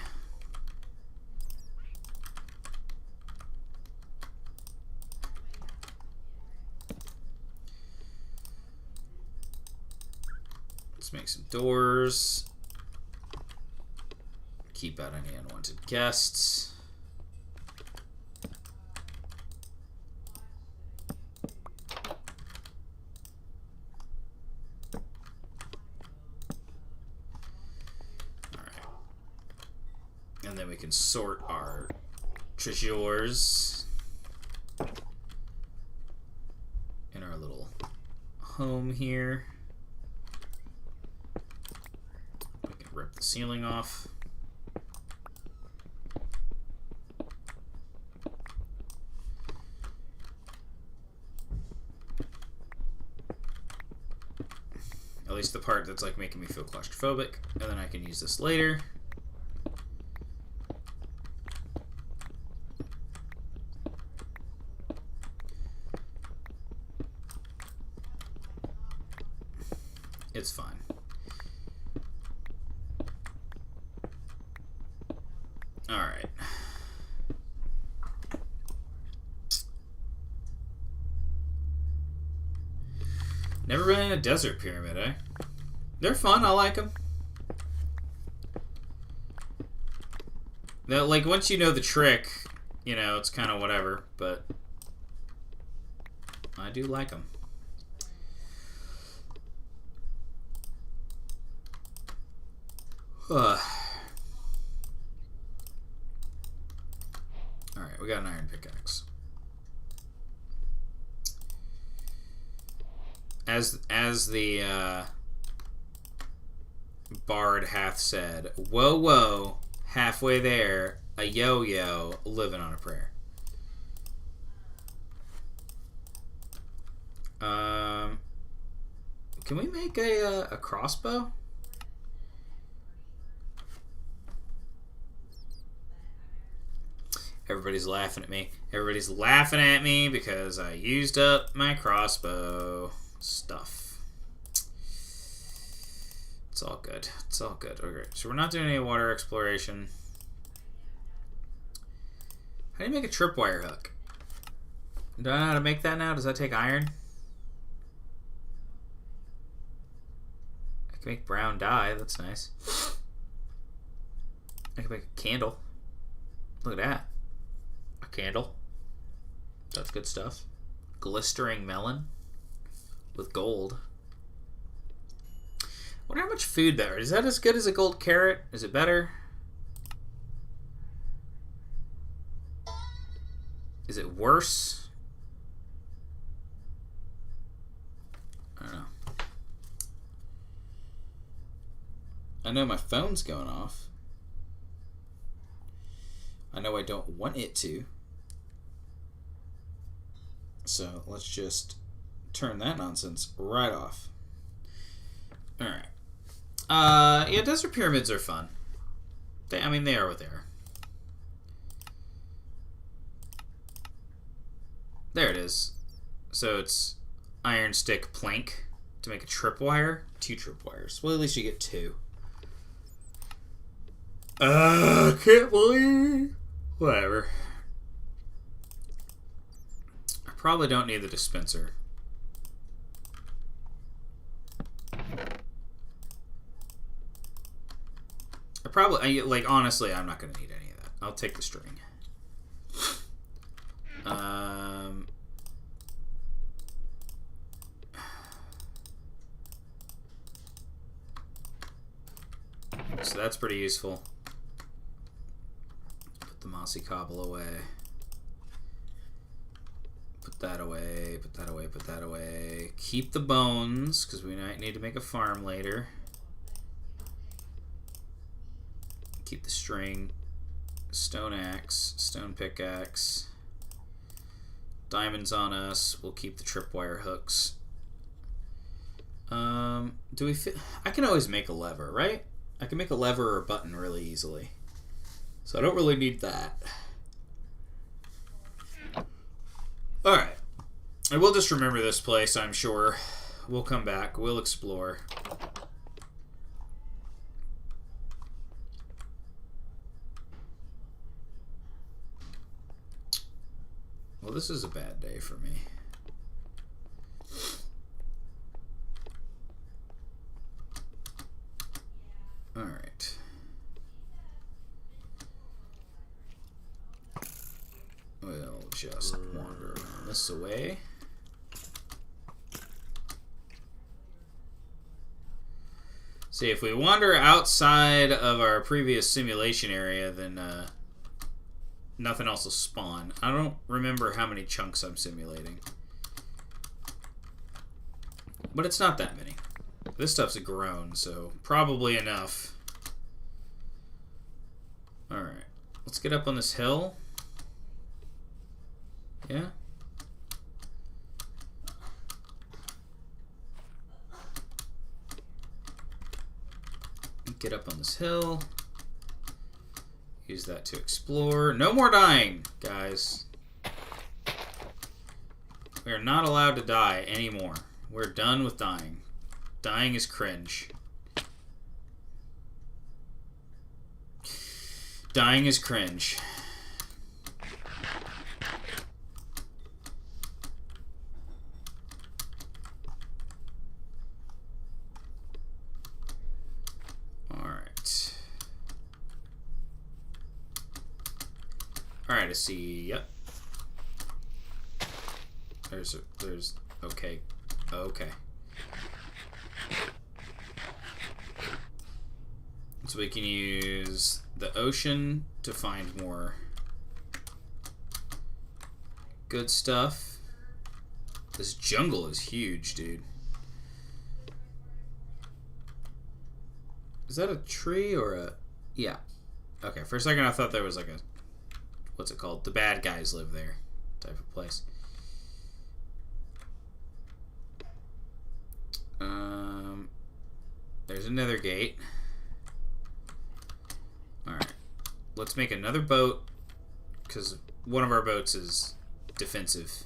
Let's make some doors. Keep out any unwanted guests. And then we can sort our treasures in our little home here. We can rip the ceiling off. At least the part that's like making me feel claustrophobic, and then I can use this later. It's fine. Alright. Never been in a desert pyramid, eh? They're fun, I like them. They're, like, once you know the trick, you know, it's kind of whatever, but I do like them. Alright, we got an iron pickaxe. As the bard hath said, whoa, whoa, halfway there, a yo-yo, living on a prayer. Can we make a crossbow? Everybody's laughing at me. Everybody's laughing at me because I used up my crossbow stuff. It's all good. It's all good. Okay, so we're not doing any water exploration. How do you make a tripwire hook? Do I know how to make that now? Does that take iron? I can make brown dye. That's nice. I can make a candle. Look at that. Candle. That's good stuff. Glistering melon with gold. I wonder how much food there is. Is that as good as a gold carrot? Is it better? Is it worse? I don't know. I know my phone's going off. I know I don't want it to. So let's just turn that nonsense right off. Alright. Yeah, desert pyramids are fun. I mean, they are what they are. There it is. So it's iron stick plank to make a tripwire. 2 tripwires. Well, at least you get 2. Can't believe. Whatever. Probably don't need the dispenser. Like, honestly, I'm not going to need any of that. I'll take the string. so that's pretty useful. Put the mossy cobble away. Put that away, put that away, put that away. Keep the bones, because we might need to make a farm later. Keep the string. Stone axe, stone pickaxe. Diamonds on us. We'll keep the tripwire hooks. Do we fit? I can always make a lever, right? I can make a lever or a button really easily. So I don't really need that. Alright. And we'll just remember this place, I'm sure. We'll come back. We'll explore. Well, this is a bad day for me. Alright. We'll just wander around this way. See, if we wander outside of our previous simulation area, then nothing else will spawn. I don't remember how many chunks I'm simulating. But it's not that many. This stuff's grown, so probably enough. Alright. Let's get up on this hill. Yeah? Get up on this hill. Use that to explore. No more dying, guys. We are not allowed to die anymore. We're done with dying. Dying is cringe. Dying is cringe. Alright, I see. Yep. There's okay. Okay. So we can use the ocean to find more good stuff. This jungle is huge, dude. Is that a tree or a... Yeah. Okay, for a second I thought there was like a... What's it called? The bad guys live there type of place. There's another gate. Alright. Let's make another boat, because one of our boats is defensive.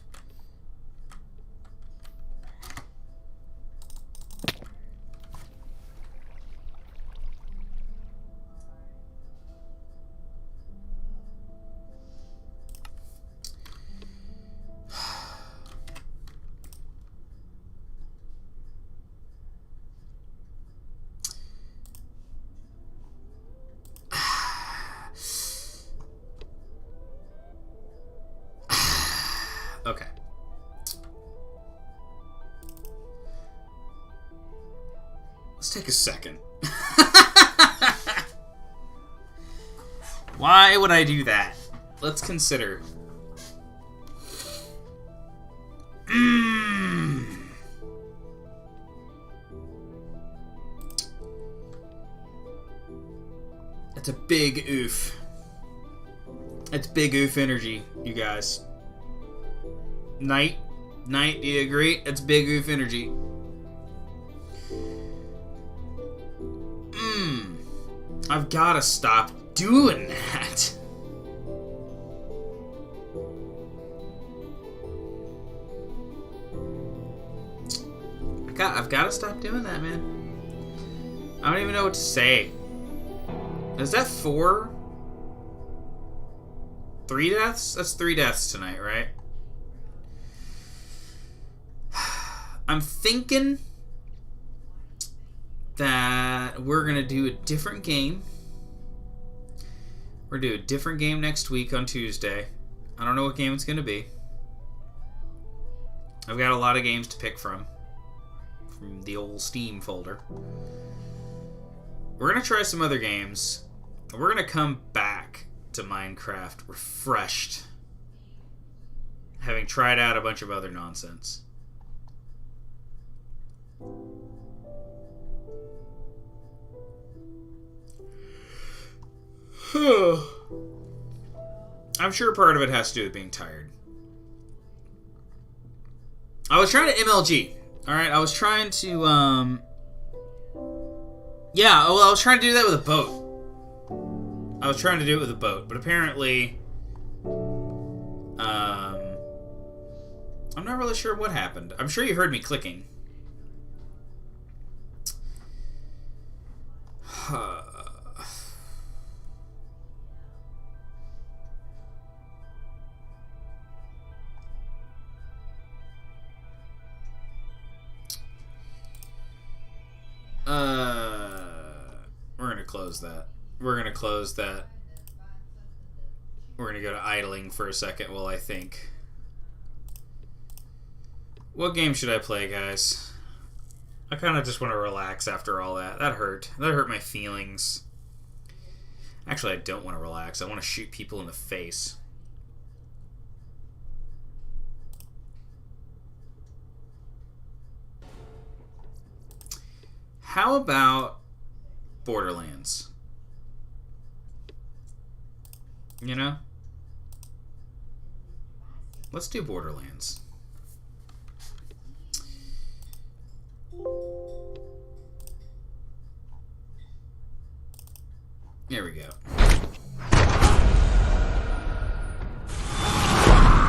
Okay. Let's take a second. Why would I do that? Let's consider. That's a big oof. That's big oof energy, you guys. Night, do you agree? That's big oof energy. I've gotta stop doing that. I've gotta stop doing that, man. I don't even know what to say. Is that 4? 3 deaths? That's 3 deaths tonight, right? I'm thinking that we're going to do a different game. We're going to do a different game next week on Tuesday. I don't know what game it's going to be. I've got a lot of games to pick from the old Steam folder. We're gonna try some other games. We're gonna come back to Minecraft refreshed, having tried out a bunch of other nonsense. I'm sure part of it has to do with being tired. I was trying to MLG. Alright, I was trying to, yeah, well, I was trying to do that with a boat. I was trying to do it with a boat, but apparently, I'm not really sure what happened. I'm sure you heard me clicking. We're gonna close that. We're gonna close that. We're gonna go to idling for a second while I think. What game should I play, guys? I kind of just want to relax after all that. That hurt. That hurt my feelings. Actually, I don't want to relax. I want to shoot people in the face. How about Borderlands? You know? Let's do Borderlands. There we go.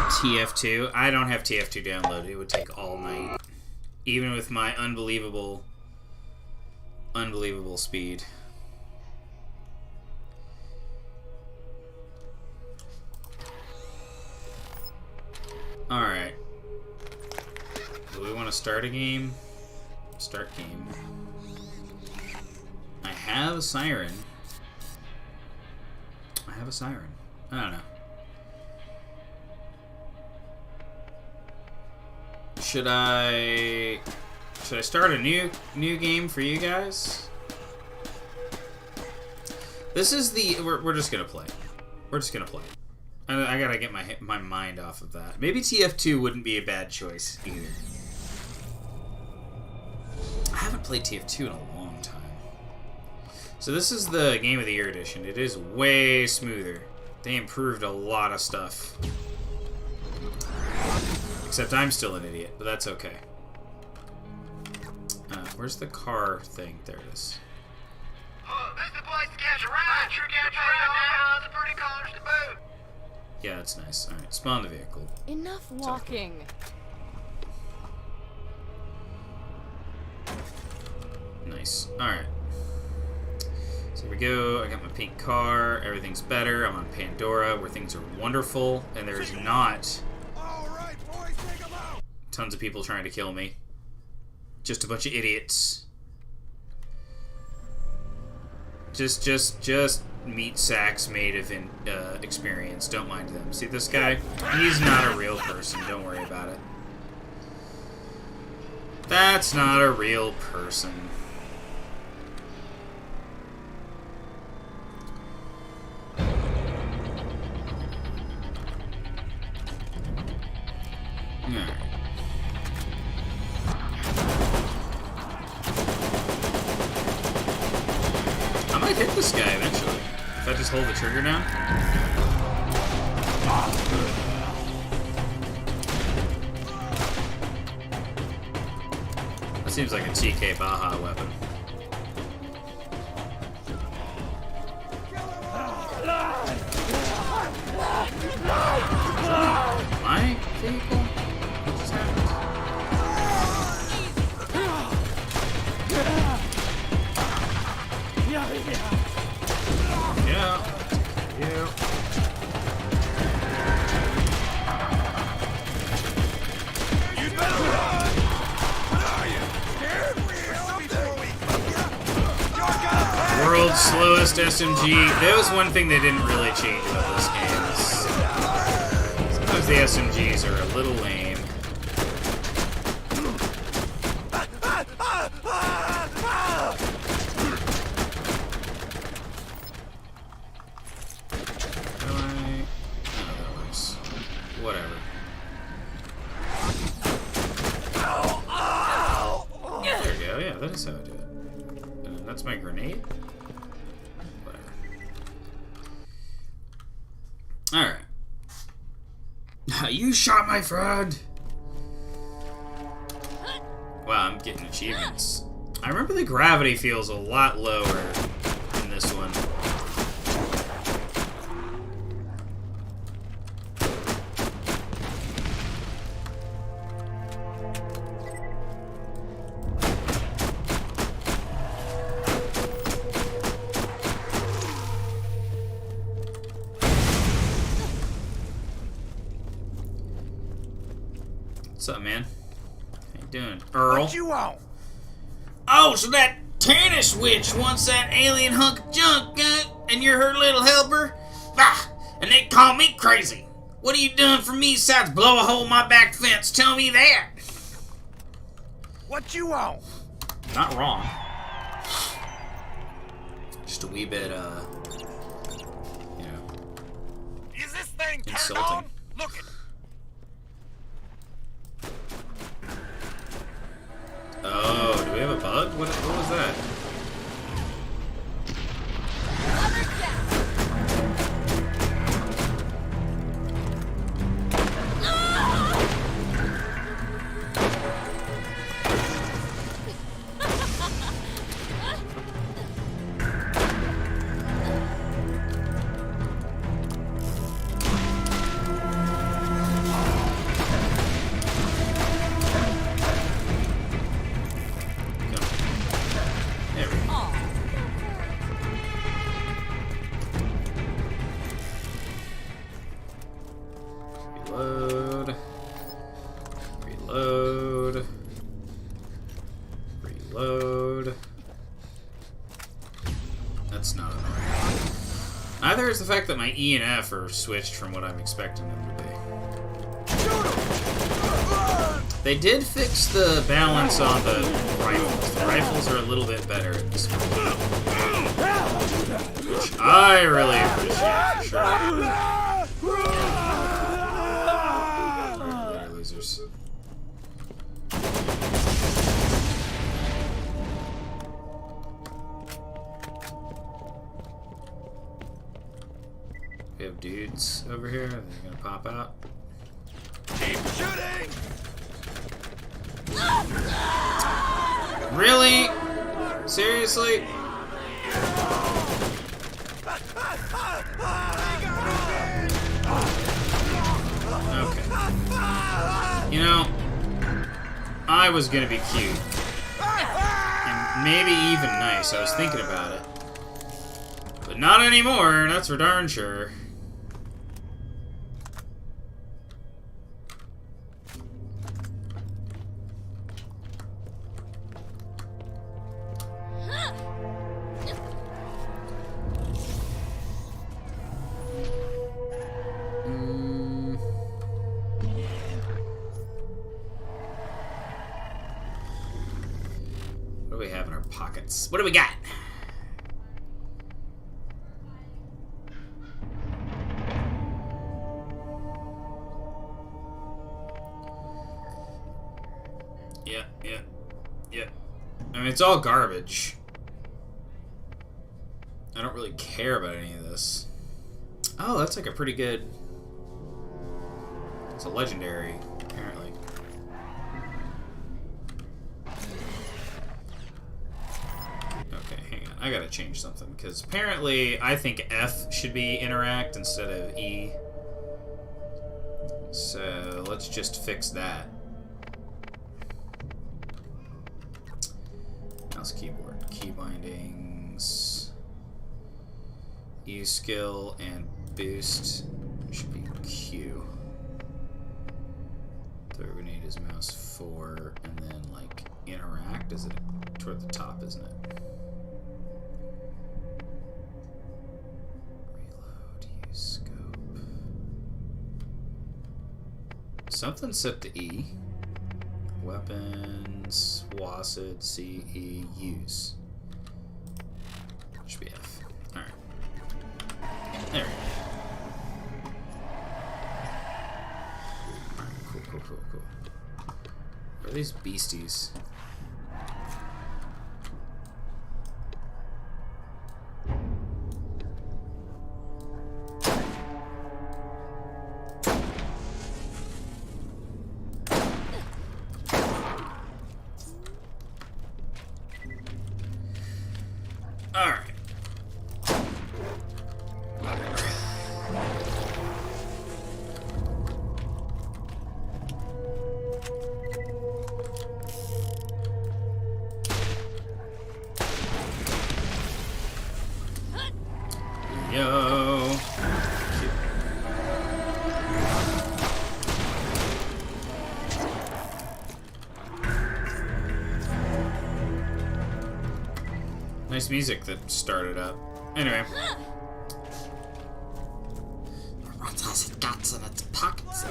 TF2. I don't have TF2 downloaded. It would take all night. Even with my unbelievable speed. Alright. Do we want to start a game? Start game. I have a siren. I have a siren. I don't know. Should I start a new game for you guys? This is the we're just gonna play. We're just gonna play. I gotta get my mind off of that. Maybe TF2 wouldn't be a bad choice either. I haven't played TF2 in a long time. So this is the Game of the Year edition. It is way smoother. They improved a lot of stuff. Except I'm still an idiot, but that's okay. Where's the car thing? There it is. Oh, this is the place to catch a ride. Sure catch a ride now. The pretty colors to boot. Yeah, that's nice. Alright, spawn the vehicle. Enough walking. Nice. Alright. So here we go. I got my pink car. Everything's better. I'm on Pandora, where things are wonderful. And there's not tons of people trying to kill me. Just a bunch of idiots. Just meat sacks made of experience. Don't mind them. See this guy? He's not a real person. Don't worry about it. That's not a real person. Alright. I might hit this guy eventually. If I just hold the trigger down. That seems like a TK Baja weapon. My vehicle? What just happened? Yeah. You better run! What are you? Scared? World's slowest SMG. That was one thing they didn't really change about this game. Sometimes the SMGs are a little lame. is how I do it. And that's my grenade? Whatever. Alright. You shot my friend! Wow, I'm getting achievements. I remember the gravity feels a lot lower in this one. What's up, man? How you doing, Earl? What you want? Oh, so that Tannis witch wants that alien hunk of junk, and you're her little helper? Bah! And they call me crazy. What are you doing for me besides blow a hole in my back fence? Tell me that. What you want? Not wrong. Just a wee bit, you know, Is this thing turned insulting. on? Look at Oh, do we have a bug? What was that? There we go. Reload. Reload. Reload. That's not annoying. Neither is the fact that my E and F are switched from what I'm expecting them to be. They did fix the balance on the rifles. The rifles are a little bit better in this one. Which I really appreciate, for sure. They're losers. We have dudes over here. They're gonna pop out. keep shooting! Really? Seriously? Okay. You know, I was gonna be cute. And maybe even nice. I was thinking about it. But not anymore, that's for darn sure. What do we have in our pockets? What do we got? Yeah. I mean, it's all garbage. I don't really care about any of this. Oh, that's like a pretty good... It's a legendary, apparently. Okay, hang on. I gotta change something, because apparently I think F should be interact instead of E. So, let's just fix that. Mouse keyboard. Key bindings. Use skill and boost should be Q. Throw grenade is mouse 4, and then like interact is it toward the top, isn't it? Reload, use scope. Something set to E. Weapons, WASD, C, E, use. Should be F. Alright. There we go. Alright, cool. Where are these beasties? Alright. Yo. Nice music that started up. Anyway. What has it got in its pockets?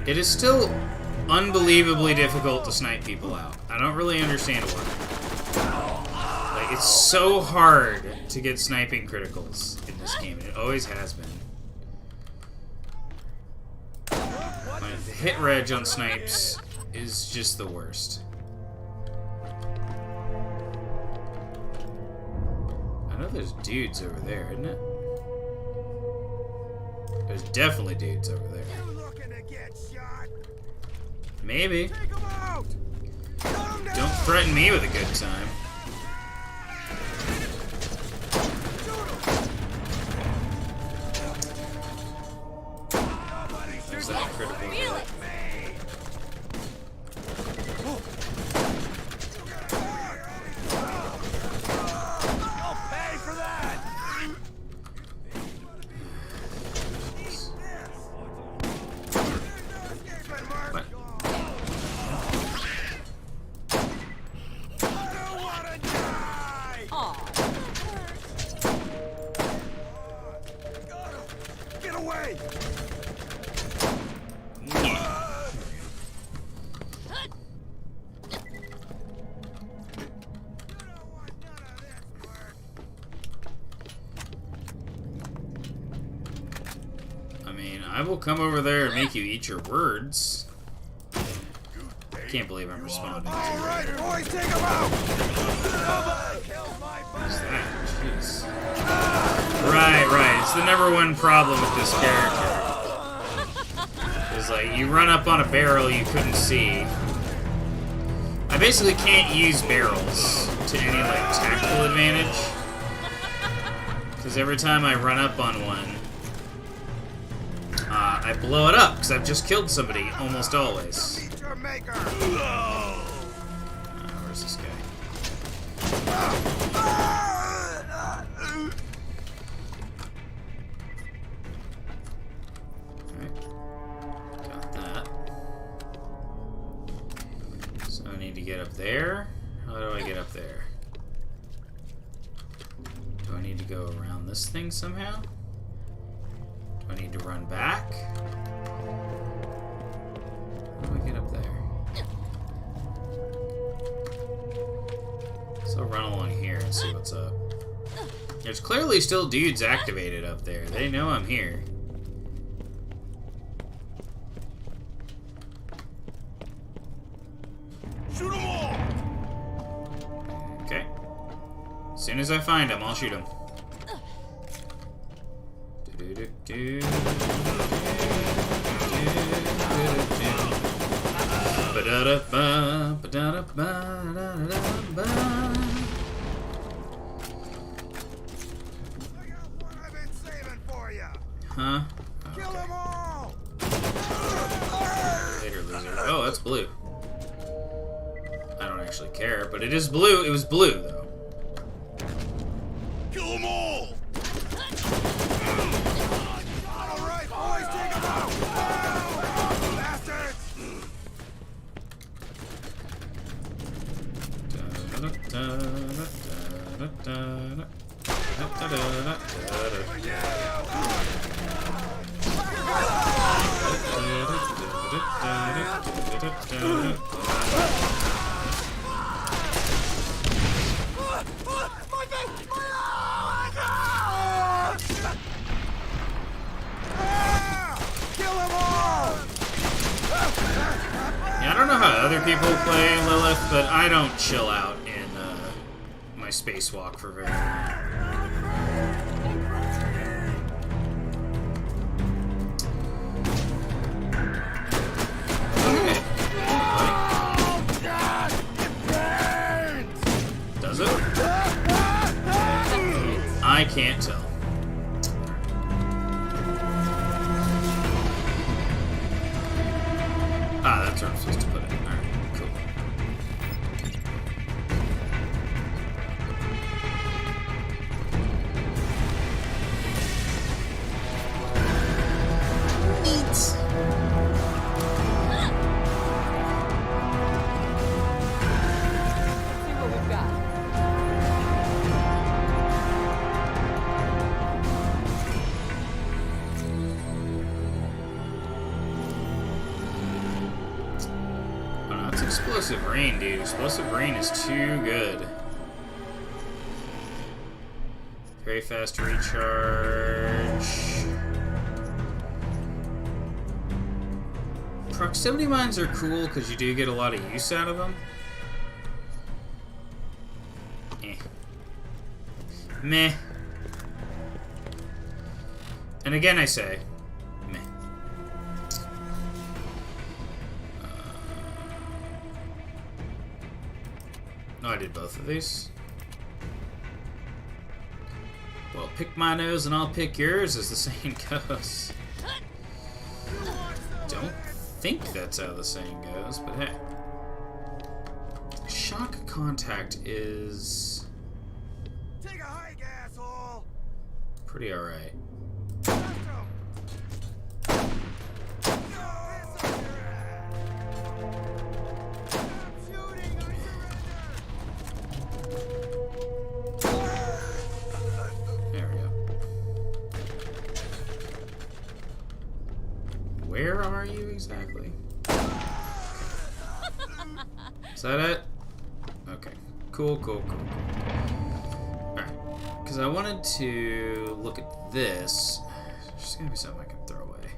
It is still unbelievably difficult to snipe people out. I don't really understand why. Like, it's so hard to get sniping criticals in this game. It always has been. Like, the hit reg on snipes is just the worst. I know there's dudes over there, isn't it? There's definitely dudes over there. Maybe. Don't threaten me with a good time. There's that critical hit. I will come over there and make you eat your words. I can't believe I'm responding to you. Alright, boys, take him out! What's that? Jeez. Right. It's the #1 problem with this character. It's like, you run up on a barrel you couldn't see. I basically can't use barrels to any, like, tactical advantage. Because every time I run up on one, I blow it up, because I've just killed somebody, almost always. Where's this guy? Alright. Got that. So I need to get up there. How do I get up there? Do I need to go around this thing somehow? I need to run back. How do I get up there? So I'll run along here and see what's up. There's clearly still dudes activated up there. They know I'm here. Shoot them all! Okay. As soon as I find them, I'll shoot them. Huh? Kill them all! Later, loser. Oh, that's blue. I don't actually care, but it is blue. It was blue, though. Kill them all! Alright, boys, take them out! Bastards! Kill him people play Lilith, but I don't chill out in my spacewalk for very long. Okay. Does it? I can't tell. Ah, that's where I'm supposed to put it. Alright, cool. Neat. See what we've got. Oh no, it's Explosive Rain, dude. Explosive Rain is too good. Very fast recharge. Proximity mines are cool because you do get a lot of use out of them. Eh. Meh. And again I say, meh. No, I did both of these. Well, pick my nose and I'll pick yours, as the saying goes. Don't think that's how the saying goes, but hey. Shock contact is Take a hike, asshole. pretty alright. There we go. Where are you exactly? Is that it? Okay. Cool, cool, cool, cool. Alright. Because I wanted to look at this. There's just gonna be something I can throw away.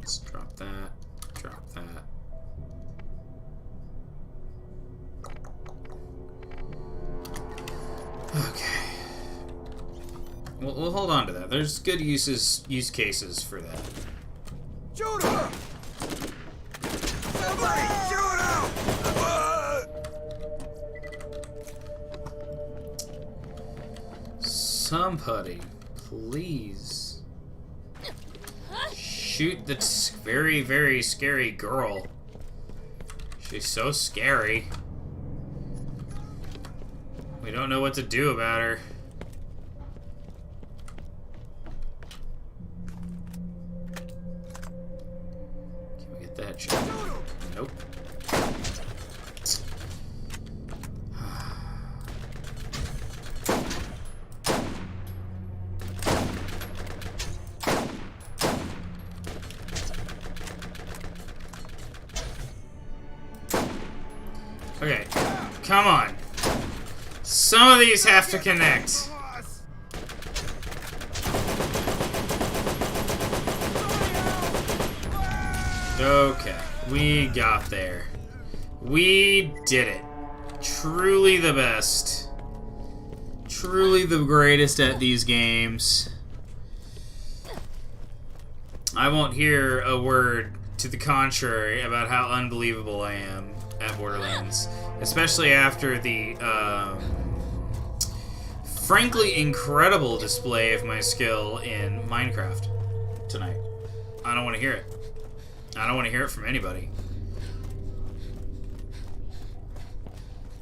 Let's drop that. Drop that. Okay. We'll hold on to that. There's good use cases for that. Shoot him! Somebody shoot him! Somebody, please. Shoot this very, very scary girl. She's so scary. We don't know what to do about her. Can we get that shot? Nope. Okay, come on. Some of these have to connect. Okay, we got there. We did it. Truly the best. Truly the greatest at these games. I won't hear a word to the contrary about how unbelievable I am at Borderlands. Especially after the, frankly incredible display of my skill in Minecraft tonight. I don't want to hear it. I don't want to hear it from anybody.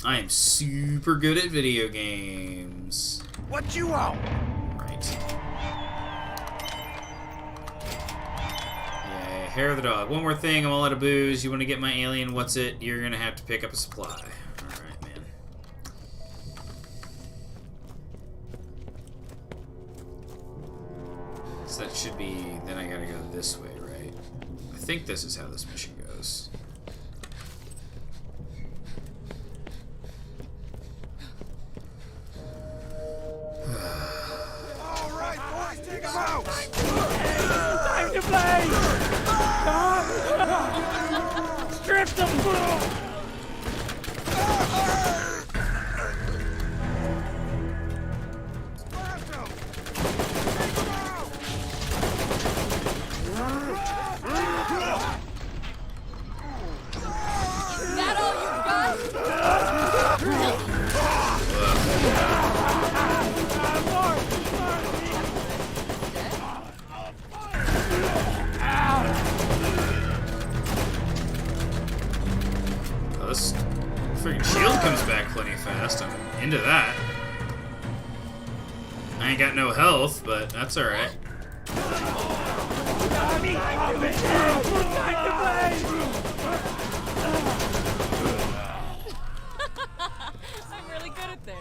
I am super good at video games. What you want? Right. Yeah, hair of the dog. One more thing, I'm all out of booze. You want to get my alien, what's it? You're going to have to pick up a supply. Alright, man. So that should be... Then I gotta go this way, right? I think this is how this mission goes. All right, boys, take him out. Time to play! That all you got? Oh, this freaking shield comes back plenty fast. I'm into that. I ain't got no health, but that's alright. I'm really good at this.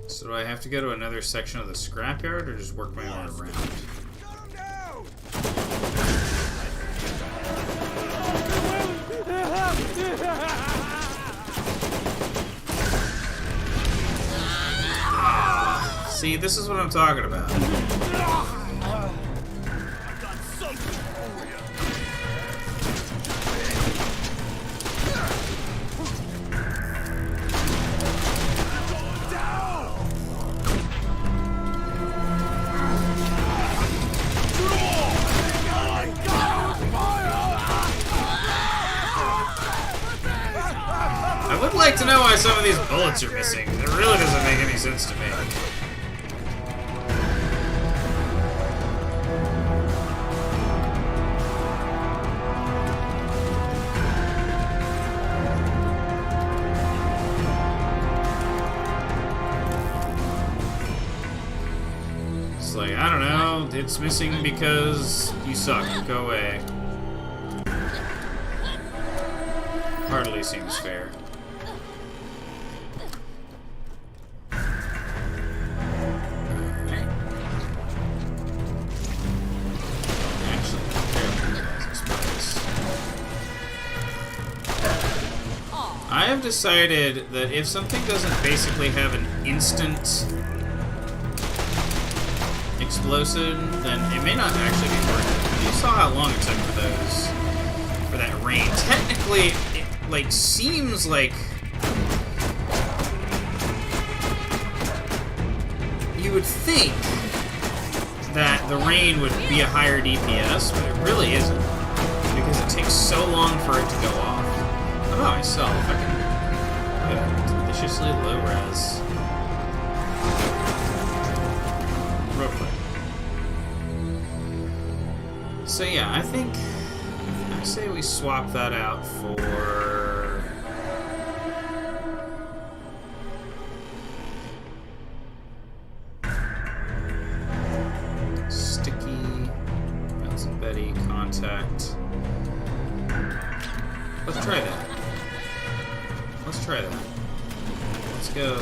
So do I have to go to another section of the scrapyard or just work my way around? Shut him down! See, this is what I'm talking about. I would like to know why some of these bullets are missing. It really doesn't make any sense to me. It's like, I don't know, it's missing because you suck. Go away. Hardly seems fair. I have decided that if something doesn't basically have an instant explosive, then it may not actually be worth it. You saw how long it took for that rain. Technically, it like seems like you would think that the rain would be a higher DPS, but it really isn't because it takes so long for it to go off. How about myself? I can deliciously low res. Real quick. So yeah, I think I say we swap that out for sticky. That's Betty contact. Let's try that. Let's try that. Let's go.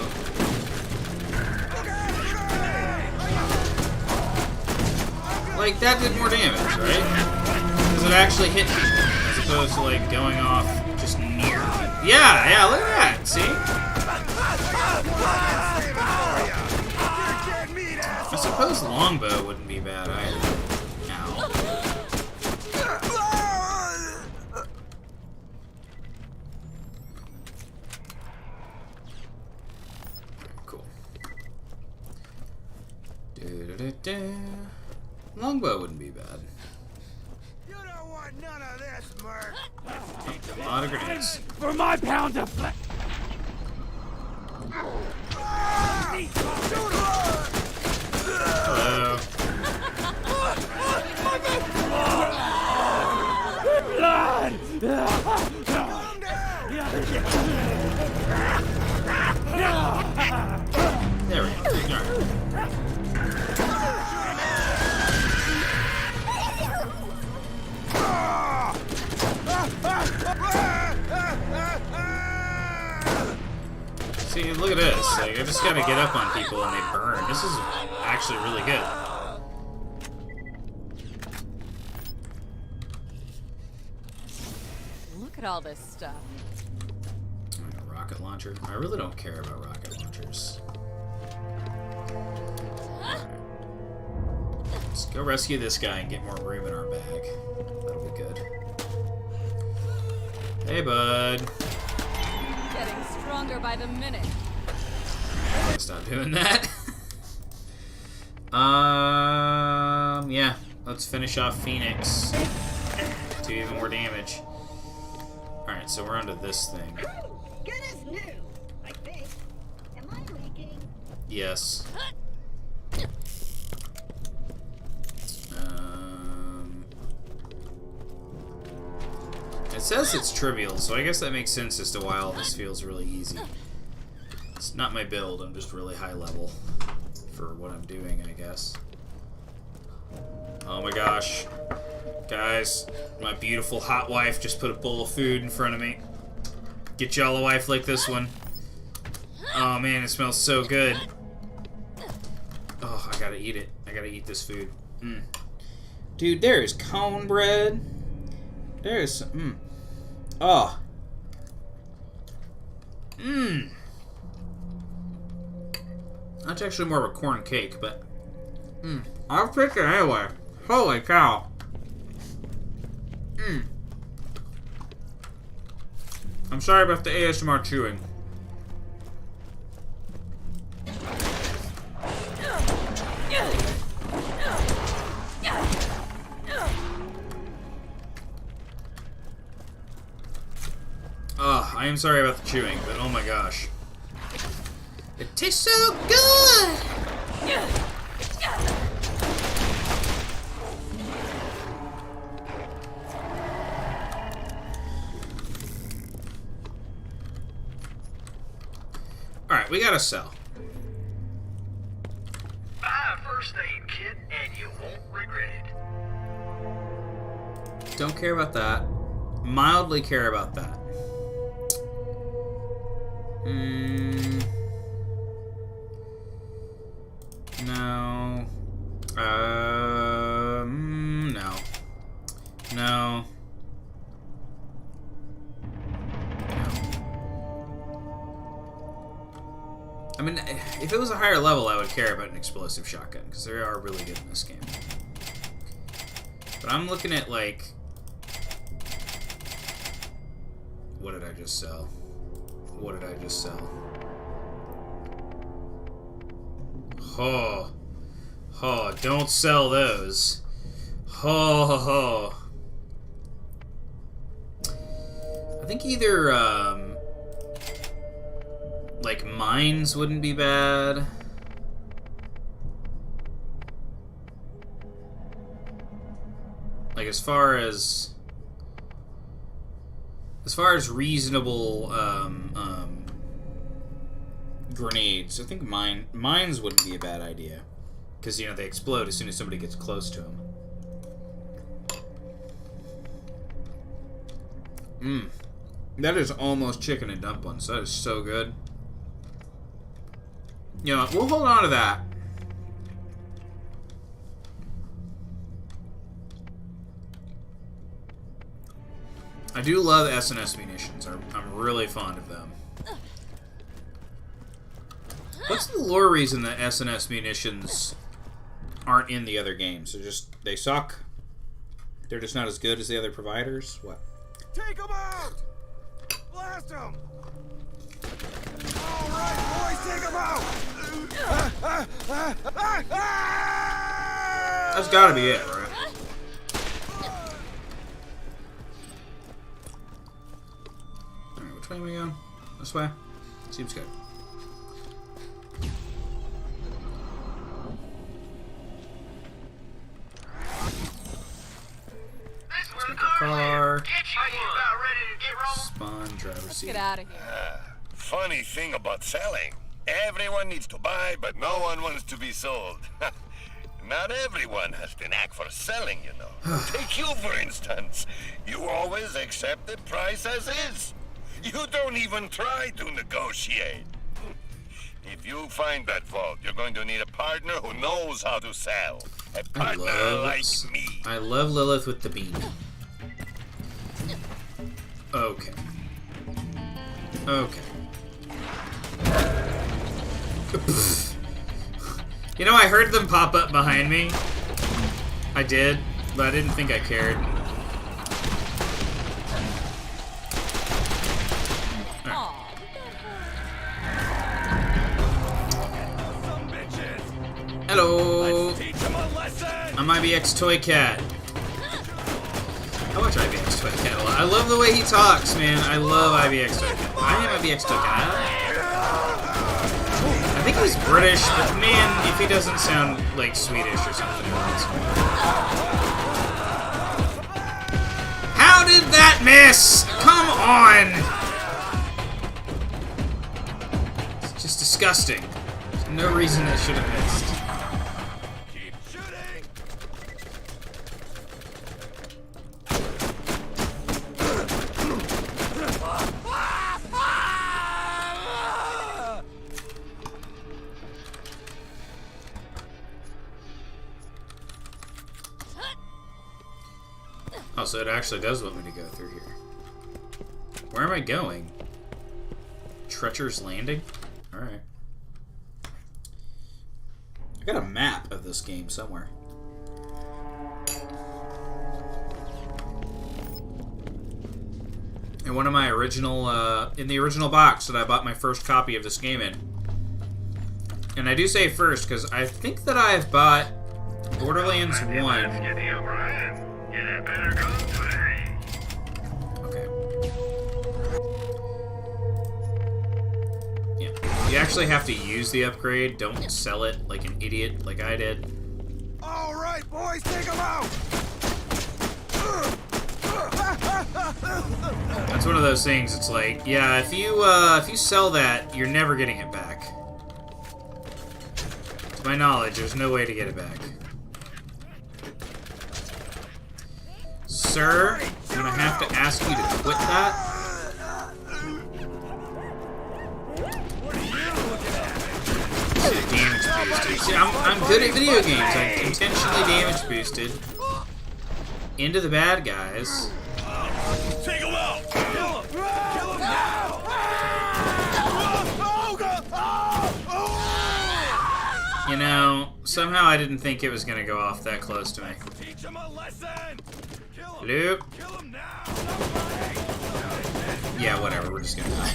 Like, that did more damage, right? Because it actually hit people, as opposed to, like, going off just near. Yeah, look at that, see? I suppose longbow wouldn't be bad either. Ow. Cool. Longbow wouldn't be bad. You don't want none of this, Merc. A lot of grenades. For my pound of flesh. Hello. Blood! There we go. Alright. See, look at this. Like, I just gotta get up on people and they burn. This is actually really good. Look Look at all this stuff. A rocket launcher. I really don't care about rocket launchers. Let's go rescue this guy and get more room in our bag. That'll be good. Hey, bud. Getting stronger by the minute. Stop doing that. Yeah. Let's finish off Phoenix. Do even more damage. Alright, so we're onto this thing. Good as new, I think. Am I leaking? Yes. It says it's trivial, so I guess that makes sense as to why all this feels really easy. It's not my build, I'm just really high level for what I'm doing, I guess. Oh my gosh. Guys, my beautiful hot wife just put a bowl of food in front of me. Get y'all a wife like this one. Oh man, it smells so good. Oh, I gotta eat it. I gotta eat this food. Dude, there is cornbread. There is some, Oh. That's actually more of a corn cake, but I'll pick it anyway. Holy cow. I'm sorry about the ASMR chewing. I am sorry about the chewing, but oh my gosh. It tastes so good! Alright, we gotta sell. Buy a first aid kit and you won't regret it. Don't care about that. Mildly care about that. No. No. No. I mean, if it was a higher level, I would care about an explosive shotgun, because they are really good in this game. But I'm looking at, like... What did I just sell? What did I just sell? Oh, don't sell those. I think either, like, mines wouldn't be bad. Like, as far as reasonable, grenades, I think mines wouldn't be a bad idea. Because, you know, they explode as soon as somebody gets close to them. That is almost chicken and dumplings. That is so good. You know, we'll hold on to that. I do love S&S munitions. I'm really fond of them. What's the lore reason that S&S munitions aren't in the other games? They suck? They're just not as good as the other providers? What? Take them out! Blast them! All right, boys, take them out! That's gotta be it, right? Alright, which way am I going? This way? Seems good. Car. Spawn, driver's seat. Get out of here. Funny thing about selling. Everyone needs to buy, but no one wants to be sold. Not everyone has the knack for selling, you know. Take you, for instance. You always accept the price as is. You don't even try to negotiate. If you find that vault, you're going to need a partner who knows how to sell. A partner like me. I love Lilith with the bean. Okay. Okay. You know, I heard them pop up behind me. I did, but I didn't think I cared. Hello! I'm IBX Toy Cat. I watch IBX Toy Cat a lot. I love the way he talks, man. I love IBX Toy Cat. I am IBX Toy Cat. I think he's British, but man, if he doesn't sound like Swedish or something else. How did that miss? Come on! It's just disgusting. There's no reason that should have missed. Oh, so it actually does want me to go through here. Where am I going? Treacher's Landing? Alright. I got a map of this game somewhere. In one of my original, in the original box that I bought my first copy of this game in. And I do say first, because I think that I've bought Borderlands 1. Okay. Yeah. You actually have to use the upgrade. Don't sell it like an idiot like I did. All right, boys, take them out. That's one of those things. It's like, yeah, if you sell that, you're never getting it back. To my knowledge, there's no way to get it back. Sir, I'm gonna have to ask you to quit that. Damage boosted. See, I'm good at video games. I intentionally damage boosted into the bad guys. Take him out! Kill him! Kill him now! You know, somehow I didn't think it was gonna go off that close to me. Teach him a lesson. Hello? Kill him now! Yeah, whatever. We're just gonna die.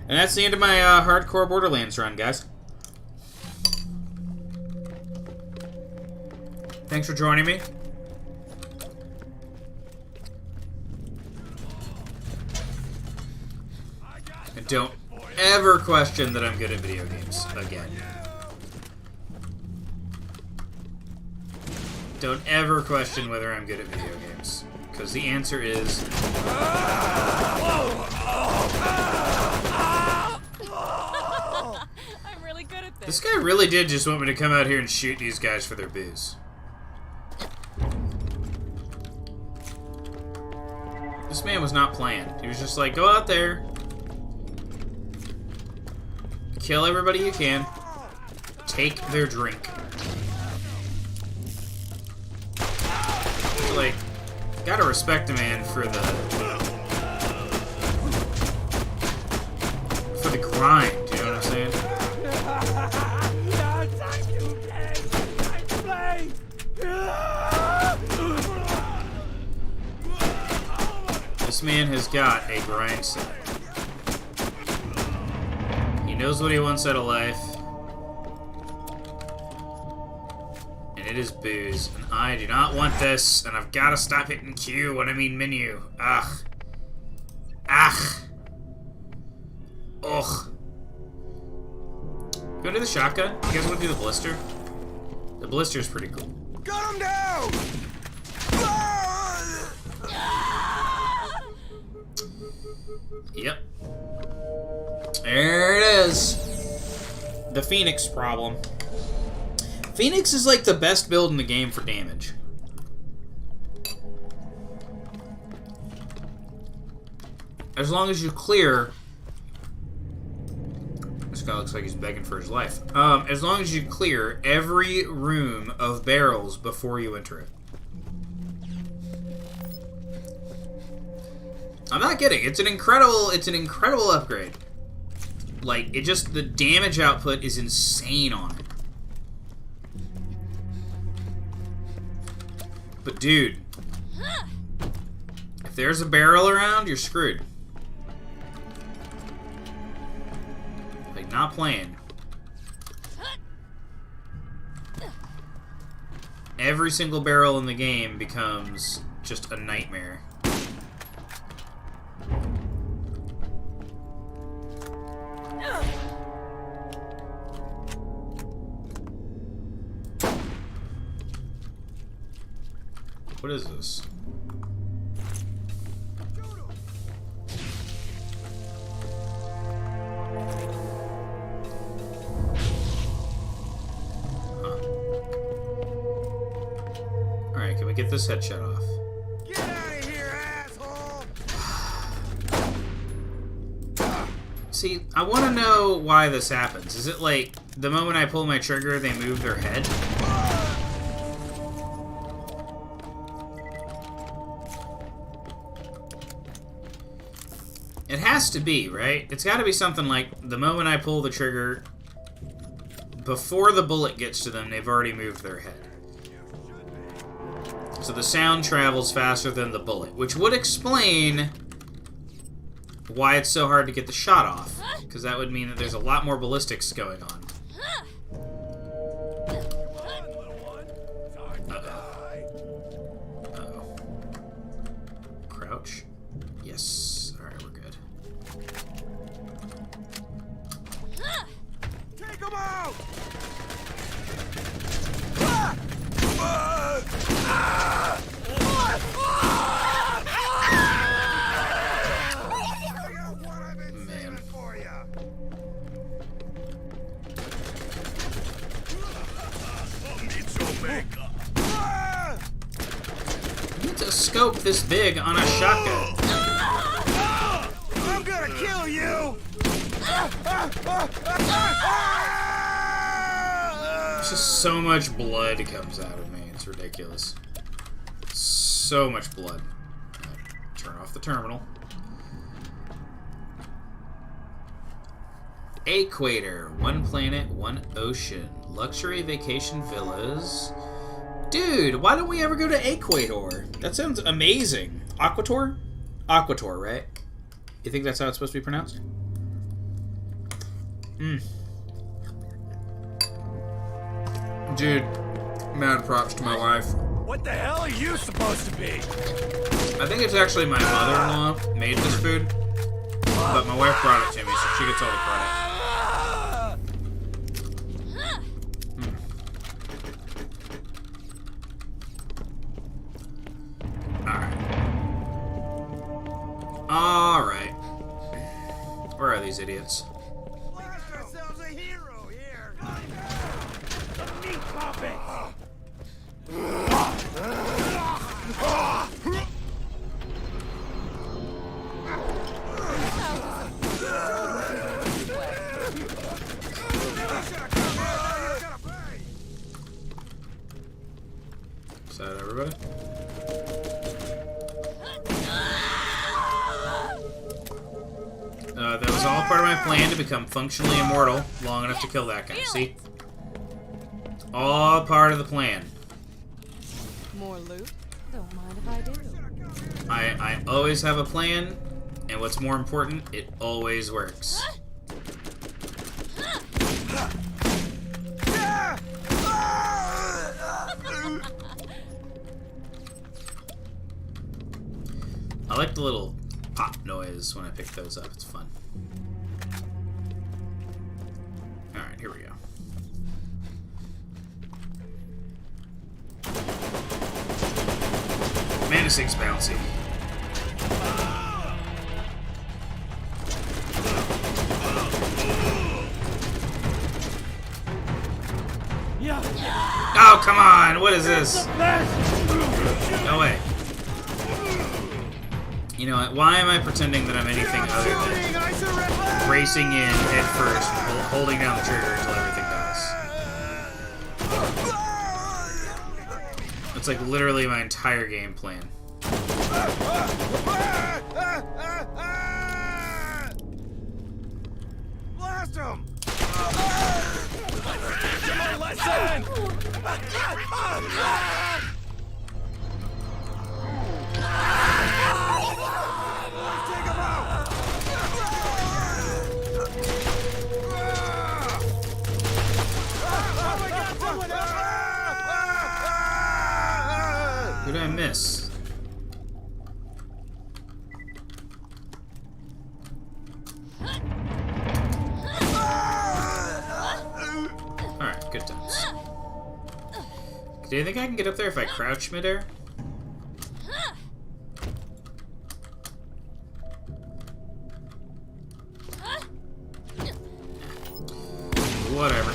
And that's the end of my hardcore Borderlands run, guys. Thanks for joining me. And don't ever question that I'm good at video games again. Don't ever question whether I'm good at video games. Because the answer is... I'm really good at This guy really did just want me to come out here and shoot these guys for their booze. This man was not playing. He was just like, go out there. Kill everybody you can. Take their drink. So, like, gotta respect a man for the grind, you know what I'm saying? This man has got a grind set. He knows what he wants out of life. And it is booze. And I do not want this. And I've got to stop hitting Q when I mean menu. Ugh. Ugh. Ugh. You want to do the shotgun? You guys want to do the blister? The blister's pretty cool. Got him down! Yep. There it is. The Phoenix problem. Phoenix is like the best build in the game for damage. As long as you clear... This guy looks like he's begging for his life. As long as you clear every room of barrels before you enter it. I'm not kidding. It's an incredible upgrade. Like, the damage output is insane on it. But dude, if there's a barrel around, you're screwed. Like, not playing. Every single barrel in the game becomes just a nightmare. What is this? Alright, can we get this head shut off? Get out of here, asshole! See, I want to know why this happens. Is it like, the moment I pull my trigger, they move their head? It has to be, right? It's got to be something like, the moment I pull the trigger, before the bullet gets to them, they've already moved their head. So the sound travels faster than the bullet, which would explain why it's so hard to get the shot off. Because that would mean that there's a lot more ballistics going on. Uh-oh. Crouch. Yes. Alright, we're good. Take him out! Man. You need to scope this big on a shotgun. I'm gonna kill you! There's just so much blood comes out of me. It's ridiculous. So much blood. Right, turn off the terminal. Equator. One planet, one ocean. Luxury vacation villas. Dude, why don't we ever go to Equator? That sounds amazing. Aquator? Aquator, right? You think that's how it's supposed to be pronounced? Dude, mad props to my wife. What the hell are you supposed to be? I think it's actually my mother-in-law made this food, but my wife brought it to me, so she gets all the credit. Alright. Where are these idiots? Blast ourselves a hero here! Meat puppet! Is that everybody? That was all part of my plan to become functionally immortal long enough to kill that guy. See? All part of the plan. More loot? Don't mind if I do. I always have a plan, and what's more important, it always works. I like the little pop noise when I pick those up. It's fun. Alright, here we go. Man, this thing's bouncy. Yeah. Oh, come on! What is this? No way. You know what? Why am I pretending that I'm anything other than racing in head first, holding down the trigger until everything dies? It's like literally my entire game plan. Listen! Who did I miss? Alright, good times. Do you think I can get up there if I crouch midair? Whatever.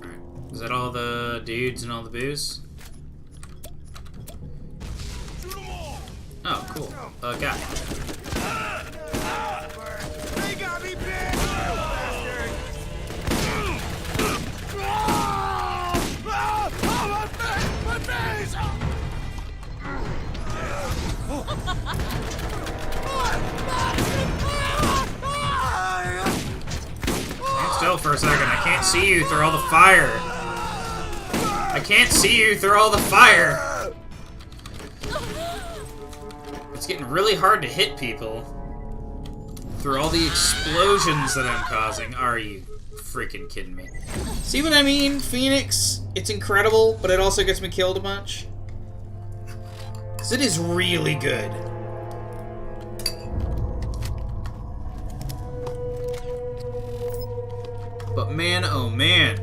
Alright. Is that all the dudes and all the booze? Oh, cool. Guy. They got me big, you bastard! My face! Stand still for a second. I can't see you through all the fire. I can't see you through all the fire. It's getting really hard to hit people through all the explosions that I'm causing. Are you freaking kidding me? See what I mean, Phoenix? It's incredible, but it also gets me killed a bunch. 'Cause it is really good. But man, oh man.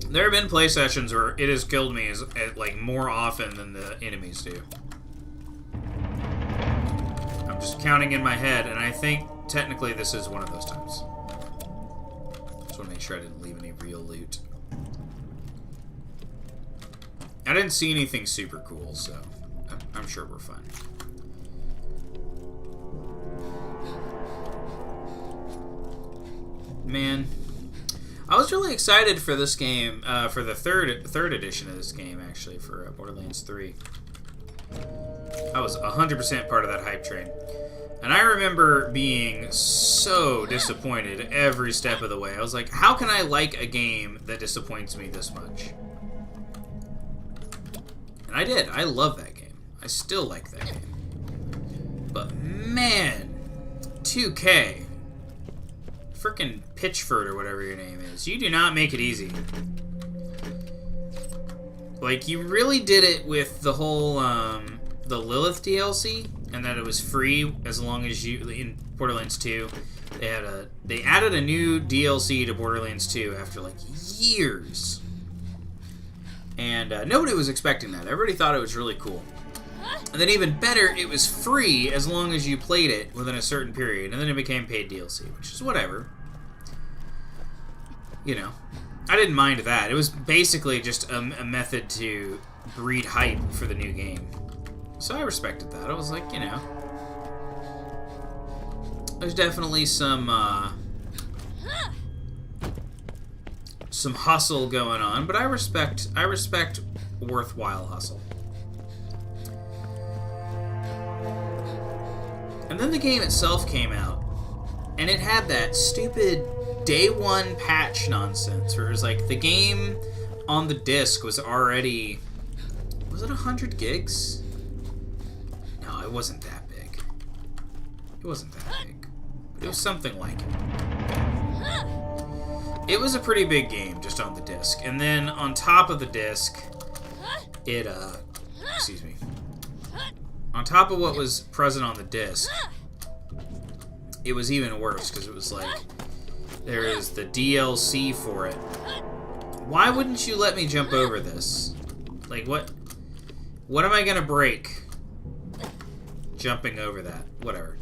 There have been play sessions where it has killed me like more often than the enemies do. I'm just counting in my head, and I think technically this is one of those times. Just want to make sure I didn't leave any real loot. I didn't see anything super cool, so I'm sure we're fine. Man, I was really excited for this game, for the third edition of this game, actually, for Borderlands 3. I was 100% part of that hype train. And I remember being so disappointed every step of the way. I was like, how can I like a game that disappoints me this much? And I did. I love that game. I still like that game. But man, 2K, frickin' Pitchford or whatever your name is, you do not make it easy. Like, you really did it with the whole, the Lilith DLC, and that it was free as long as you, in Borderlands 2, they added a new DLC to Borderlands 2 after, like, years. And nobody was expecting that. Everybody thought it was really cool. And then even better, it was free as long as you played it within a certain period, and then it became paid DLC, which is whatever. You know, I didn't mind that. It was basically just a method to breed hype for the new game. So I respected that. I was like, you know, there's definitely some hustle going on, but I respect worthwhile hustle. And then the game itself came out, and it had that stupid day one patch nonsense where it was like the game on the disc was already, was it 100 gigs? No, it wasn't that big. It wasn't that big. But it was something like it. It was a pretty big game just on the disc. And then on top of the disc, it, excuse me. On top of what was present on the disc, it was even worse because it was like, there is the DLC for it. Why wouldn't you let me jump over this? Like, what am I gonna break? Jumping over that. Whatever.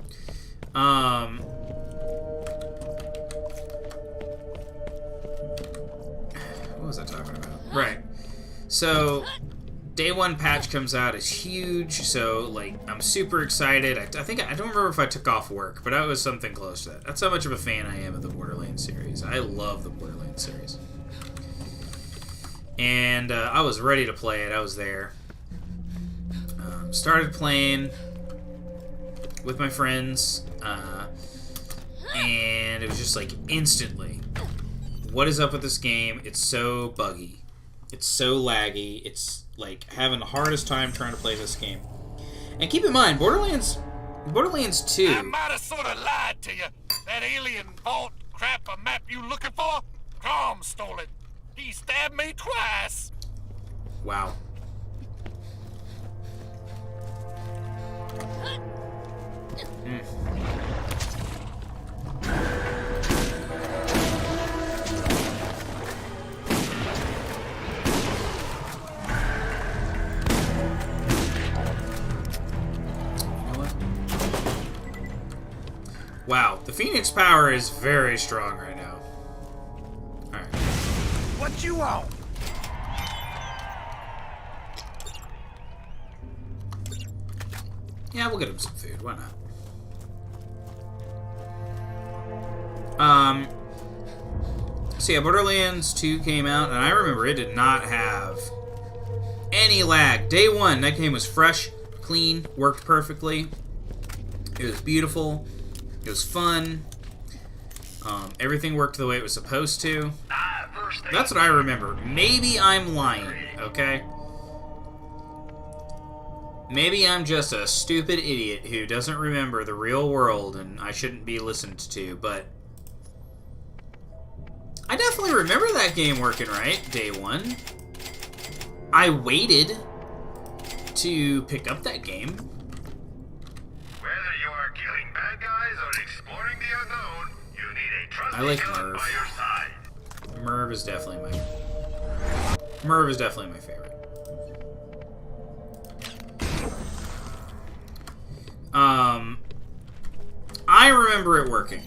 What was I talking about? Right. So, day one patch comes out, it's huge, so, like, I'm super excited. I don't remember if I took off work, but I was something close to that. That's how much of a fan I am of the Borderlands series. I love the Borderlands series. And I was ready to play it. I was there. Started playing. with my friends, and it was just like instantly, what is up with this game? It's so buggy. It's so laggy. It's like having the hardest time trying to play this game. And keep in mind, Borderlands 2... I might have sort of lied to you. That alien vault crap a map you looking for? Tom stole it. He stabbed me twice. Wow. Wow, the Phoenix power is very strong right now. Alright. What you want? Yeah, we'll get him some food. Why not? So yeah, Borderlands 2 came out, and I remember it did not have any lag. Day one, that game was fresh, clean, worked perfectly. It was beautiful. It was fun. Everything worked the way it was supposed to. That's what I remember. Maybe I'm lying, okay? Maybe I'm just a stupid idiot who doesn't remember the real world and I shouldn't be listened to, but I definitely remember that game working right, day one. I waited to pick up that game. Whether you are killing bad guys or exploring the unknown, you need a trusty I like gun Merv. by your side. Merv is definitely my favorite. I remember it working.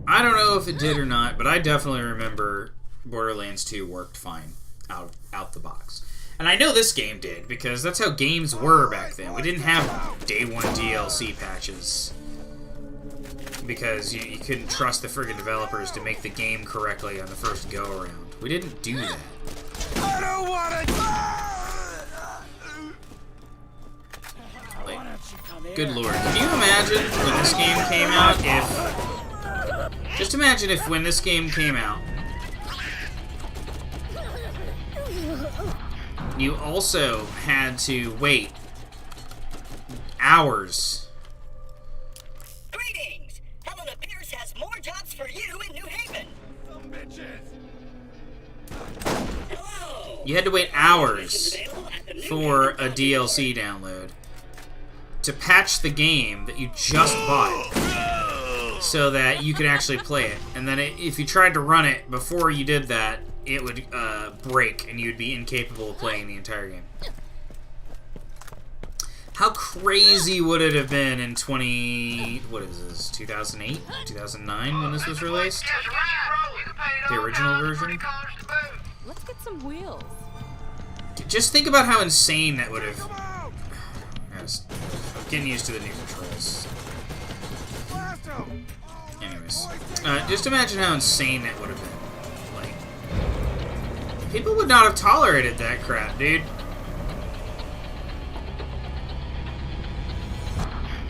I don't know if it did or not, but I definitely remember Borderlands 2 worked fine out the box. And I know this game did, because that's how games were back then. We didn't have day one DLC patches. Because you couldn't trust the friggin' developers to make the game correctly on the first go-around. We didn't do that. I don't want to. Like, good lord. Can you imagine when this game came out if... Just imagine if when this game came out, you also had to wait hours. Greetings! Helena Pierce has more jobs for you in New Haven. Some bitches. Hello! You had to wait hours for a DLC download to patch the game that you just bought so that you could actually play it. And then if you tried to run it before you did that, it would break and you'd be incapable of playing the entire game. How crazy would it have been in 2008, 2009 when this was released? The original version? Let's get some wheels. Just think about how insane that would have... I'm getting used to the new controls. Anyways, just imagine how insane that would have been. Like, people would not have tolerated that crap, dude.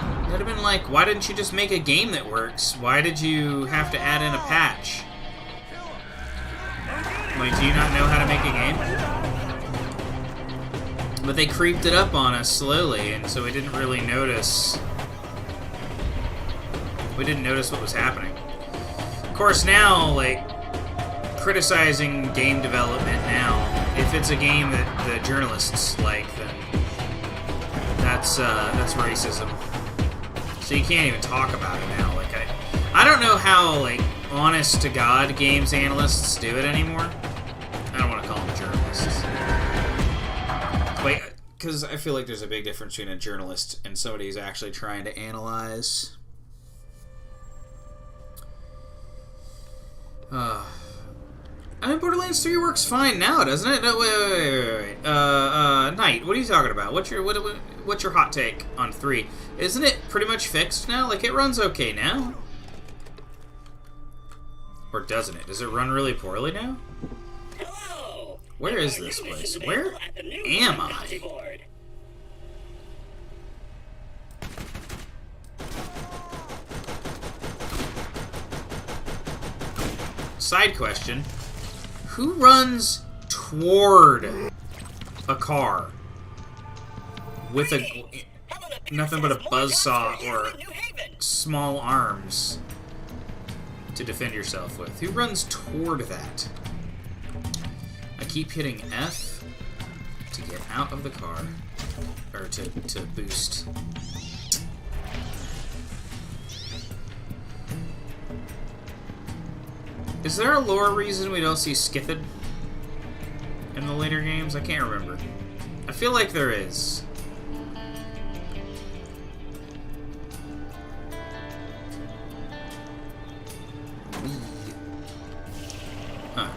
It would have been like, why didn't you just make a game that works? Why did you have to add in a patch? Like, do you not know how to make a game? But they creeped it up on us slowly, and so we didn't really notice. We didn't notice what was happening. Of course, now, like, criticizing game development now, if it's a game that the journalists like, then that's racism. So you can't even talk about it now. Like, I don't know how, like, honest to God games analysts do it anymore. I don't want to call them journalists. Wait, because I feel like there's a big difference between a journalist and somebody who's actually trying to analyze. I mean, Borderlands 3 works fine now, doesn't it? No, wait. Knight, what are you talking about? What's your hot take on 3? Isn't it pretty much fixed now? Like, it runs okay now? Or doesn't it? Does it run really poorly now? Hello! Where is this place? Where am I? Side question. Who runs toward a car with nothing but a buzzsaw or small arms to defend yourself with? Who runs toward that? I keep hitting F to get out of the car, or to boost. Is there a lore reason we don't see Skithid in the later games? I can't remember. I feel like there is. Huh.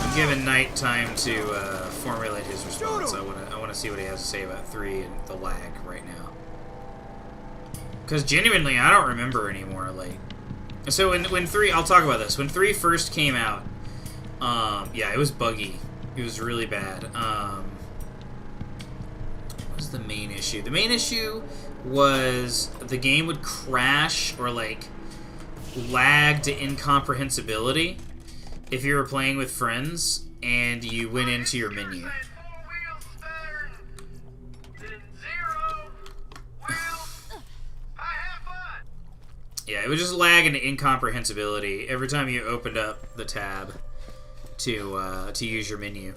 I'm giving Knight time to formulate his response. I want to see what he has to say about 3 and the lag right now. Because genuinely, I don't remember anymore. Like, so when 3, I'll talk about this. When 3 first came out, yeah, it was buggy. It was really bad. What was the main issue? The main issue was the game would crash or like lag to incomprehensibility if you were playing with friends and you went into your menu. Yeah, it would just lag into incomprehensibility every time you opened up the tab to use your menu.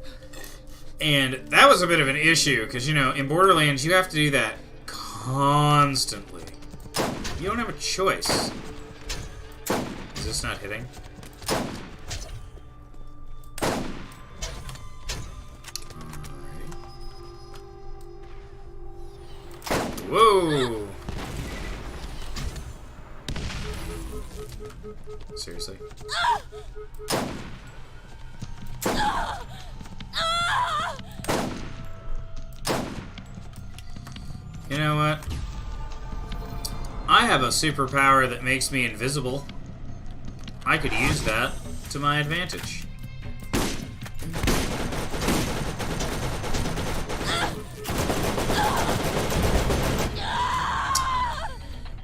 And that was a bit of an issue, because, you know, in Borderlands, you have to do that constantly. You don't have a choice. Is this not hitting? Alright. Whoa! Seriously? You know what? I have a superpower that makes me invisible. I could use that to my advantage.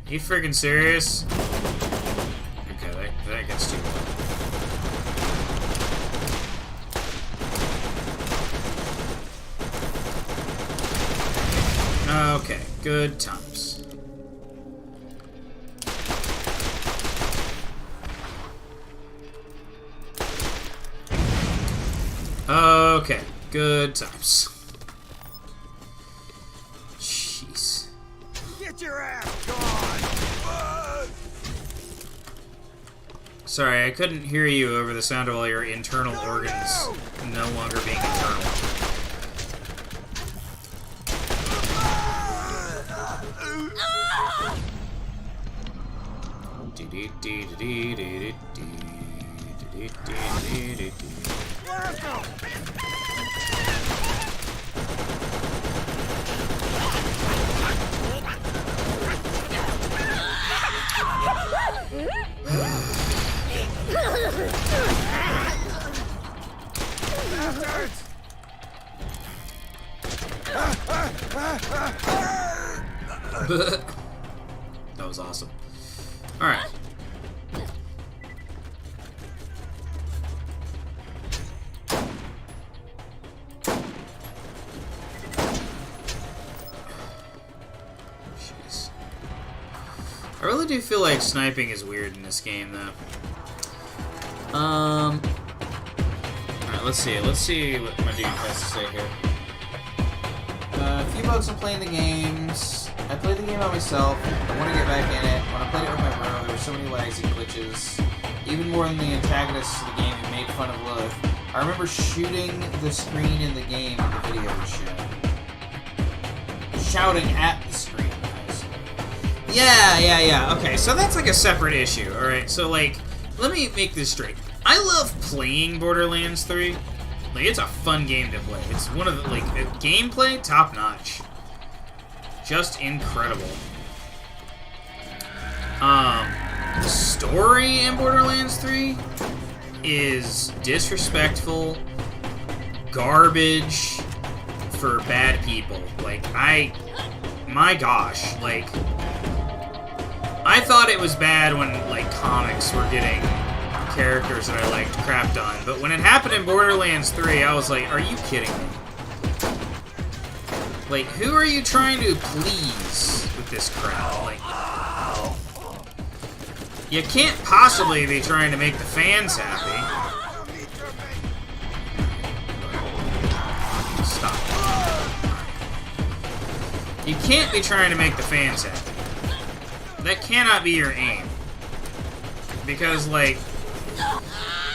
You freaking serious? Okay, that gets too low. Okay, good times. Okay, good times. Jeez. Get your ass gone! Sorry, I couldn't hear you over the sound of all your internal organs no longer being internal. That was awesome. Alright. Jeez. I really do feel like sniping is weird in this game, though. Alright, let's see. Let's see what my dude has to say here. A few bugs in playing the games. I played the game by myself. I want to get back in it. When I played it with my bro, there were so many lags and glitches. Even more than the antagonists of the game who made fun of Lilith. I remember shooting the screen in the game when the video was shown. Shouting at the screen. Yeah. Okay, so that's like a separate issue, alright? So, like, let me make this straight. I love playing Borderlands 3. Like, it's a fun game to play. It's one of the, like, gameplay, top-notch. Just incredible. The story in Borderlands 3 is disrespectful garbage for bad people. Like, my gosh, like, I thought it was bad when, like, comics were getting characters that I liked crapped on, but when it happened in Borderlands 3, I was like, are you kidding me? Like, who are you trying to please with this crap? Like, you can't possibly be trying to make the fans happy. Stop. You can't be trying to make the fans happy. That cannot be your aim. Because, like,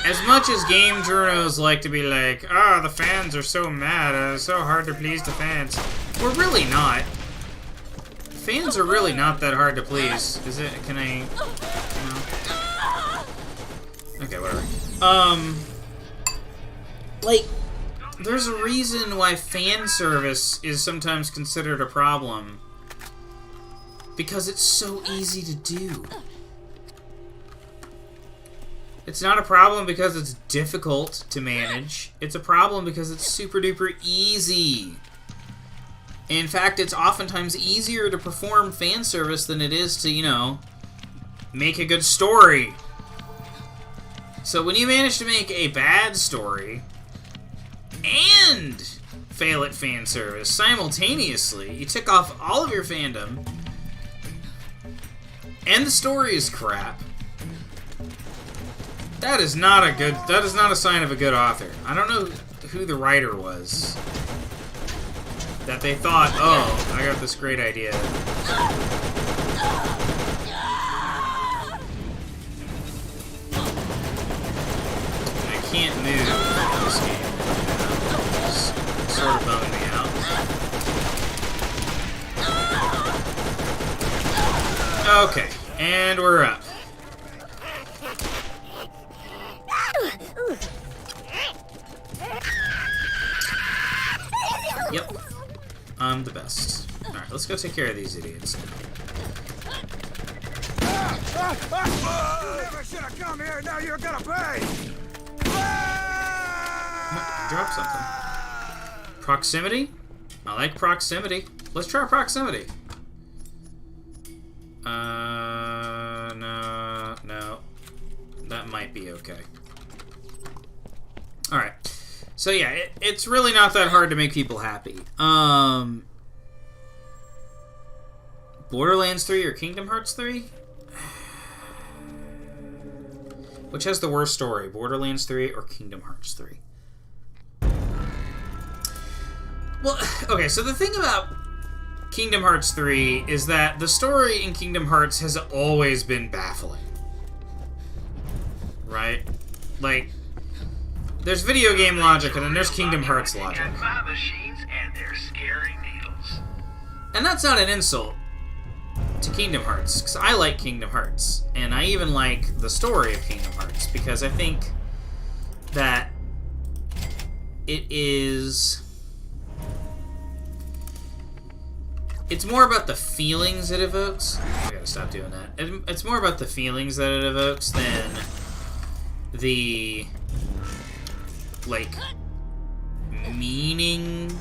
as much as game journos like to be like, oh, the fans are so mad, it's so hard to please the fans. We're really not. Fans are really not that hard to please. Is it? Can I? No. Okay, whatever. Like, there's a reason why fan service is sometimes considered a problem. Because it's so easy to do. It's not a problem because it's difficult to manage. It's a problem because it's super duper easy. In fact, it's oftentimes easier to perform fan service than it is to, you know, make a good story. So when you manage to make a bad story and fail at fan service simultaneously, you tick off all of your fandom, and the story is crap. That is not a sign of a good author. I don't know who the writer was. That they thought, oh, I got this great idea. I can't move in this game. It's sort of bumming me out. Okay, and we're up. Yep. I'm the best. Alright, let's go take care of these idiots. You never should have come here, now you're gonna pay! Drop something. Proximity? I like proximity. Let's try proximity. No. That might be okay. Alright. So yeah, it's really not that hard to make people happy. Borderlands 3 or Kingdom Hearts 3? Which has the worst story, Borderlands 3 or Kingdom Hearts 3? Well, okay, so the thing about Kingdom Hearts 3 is that the story in Kingdom Hearts has always been baffling. Right? Like, there's video game logic, and then there's Kingdom Hearts logic. And that's not an insult to Kingdom Hearts, because I like Kingdom Hearts, and I even like the story of Kingdom Hearts, because I think that it is... It's more about the feelings it evokes. I gotta stop doing that. It's more about the feelings that it evokes than the... like, meaning,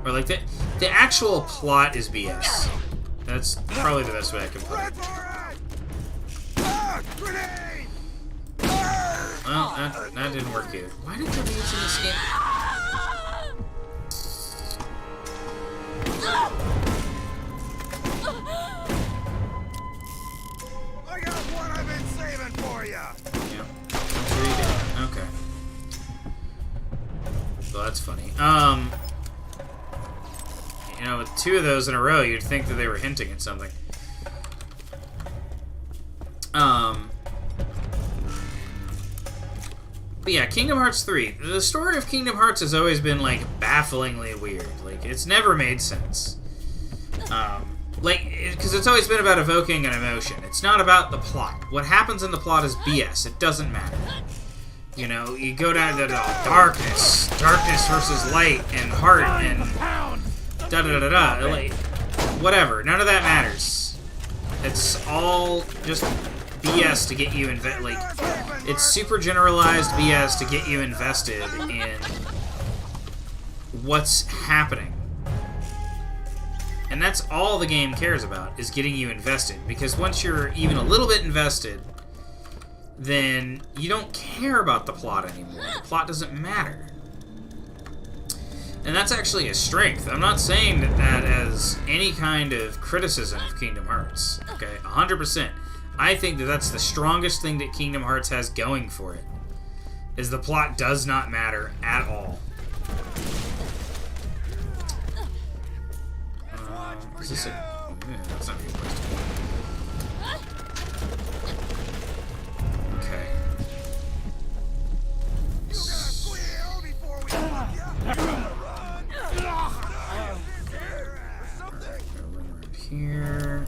or like the actual plot is BS. That's probably the best way I can put it. Well, that didn't work either. Why did there be in this game? I got one I've been saving for you. Yeah, I'm sure you did. Okay. Well, that's funny. You know, with two of those in a row, you'd think that they were hinting at something. But yeah, Kingdom Hearts 3. The story of Kingdom Hearts has always been, like, bafflingly weird. Like, it's never made sense. Because it's always been about evoking an emotion. It's not about the plot. What happens in the plot is BS. It doesn't matter. You know, you go down to darkness versus light and heart and da-da-da-da-da. Like, whatever. None of that matters. It's all just BS to get you it's super generalized BS to get you invested in what's happening. And that's all the game cares about, is getting you invested. Because once you're even a little bit invested, then you don't care about the plot anymore. The plot doesn't matter. And that's actually a strength. I'm not saying that as any kind of criticism of Kingdom Hearts. Okay, 100%. I think that that's the strongest thing that Kingdom Hearts has going for it. Is the plot does not matter at all. Is this a... Yeah, that's not a good place to go. Okay. Here.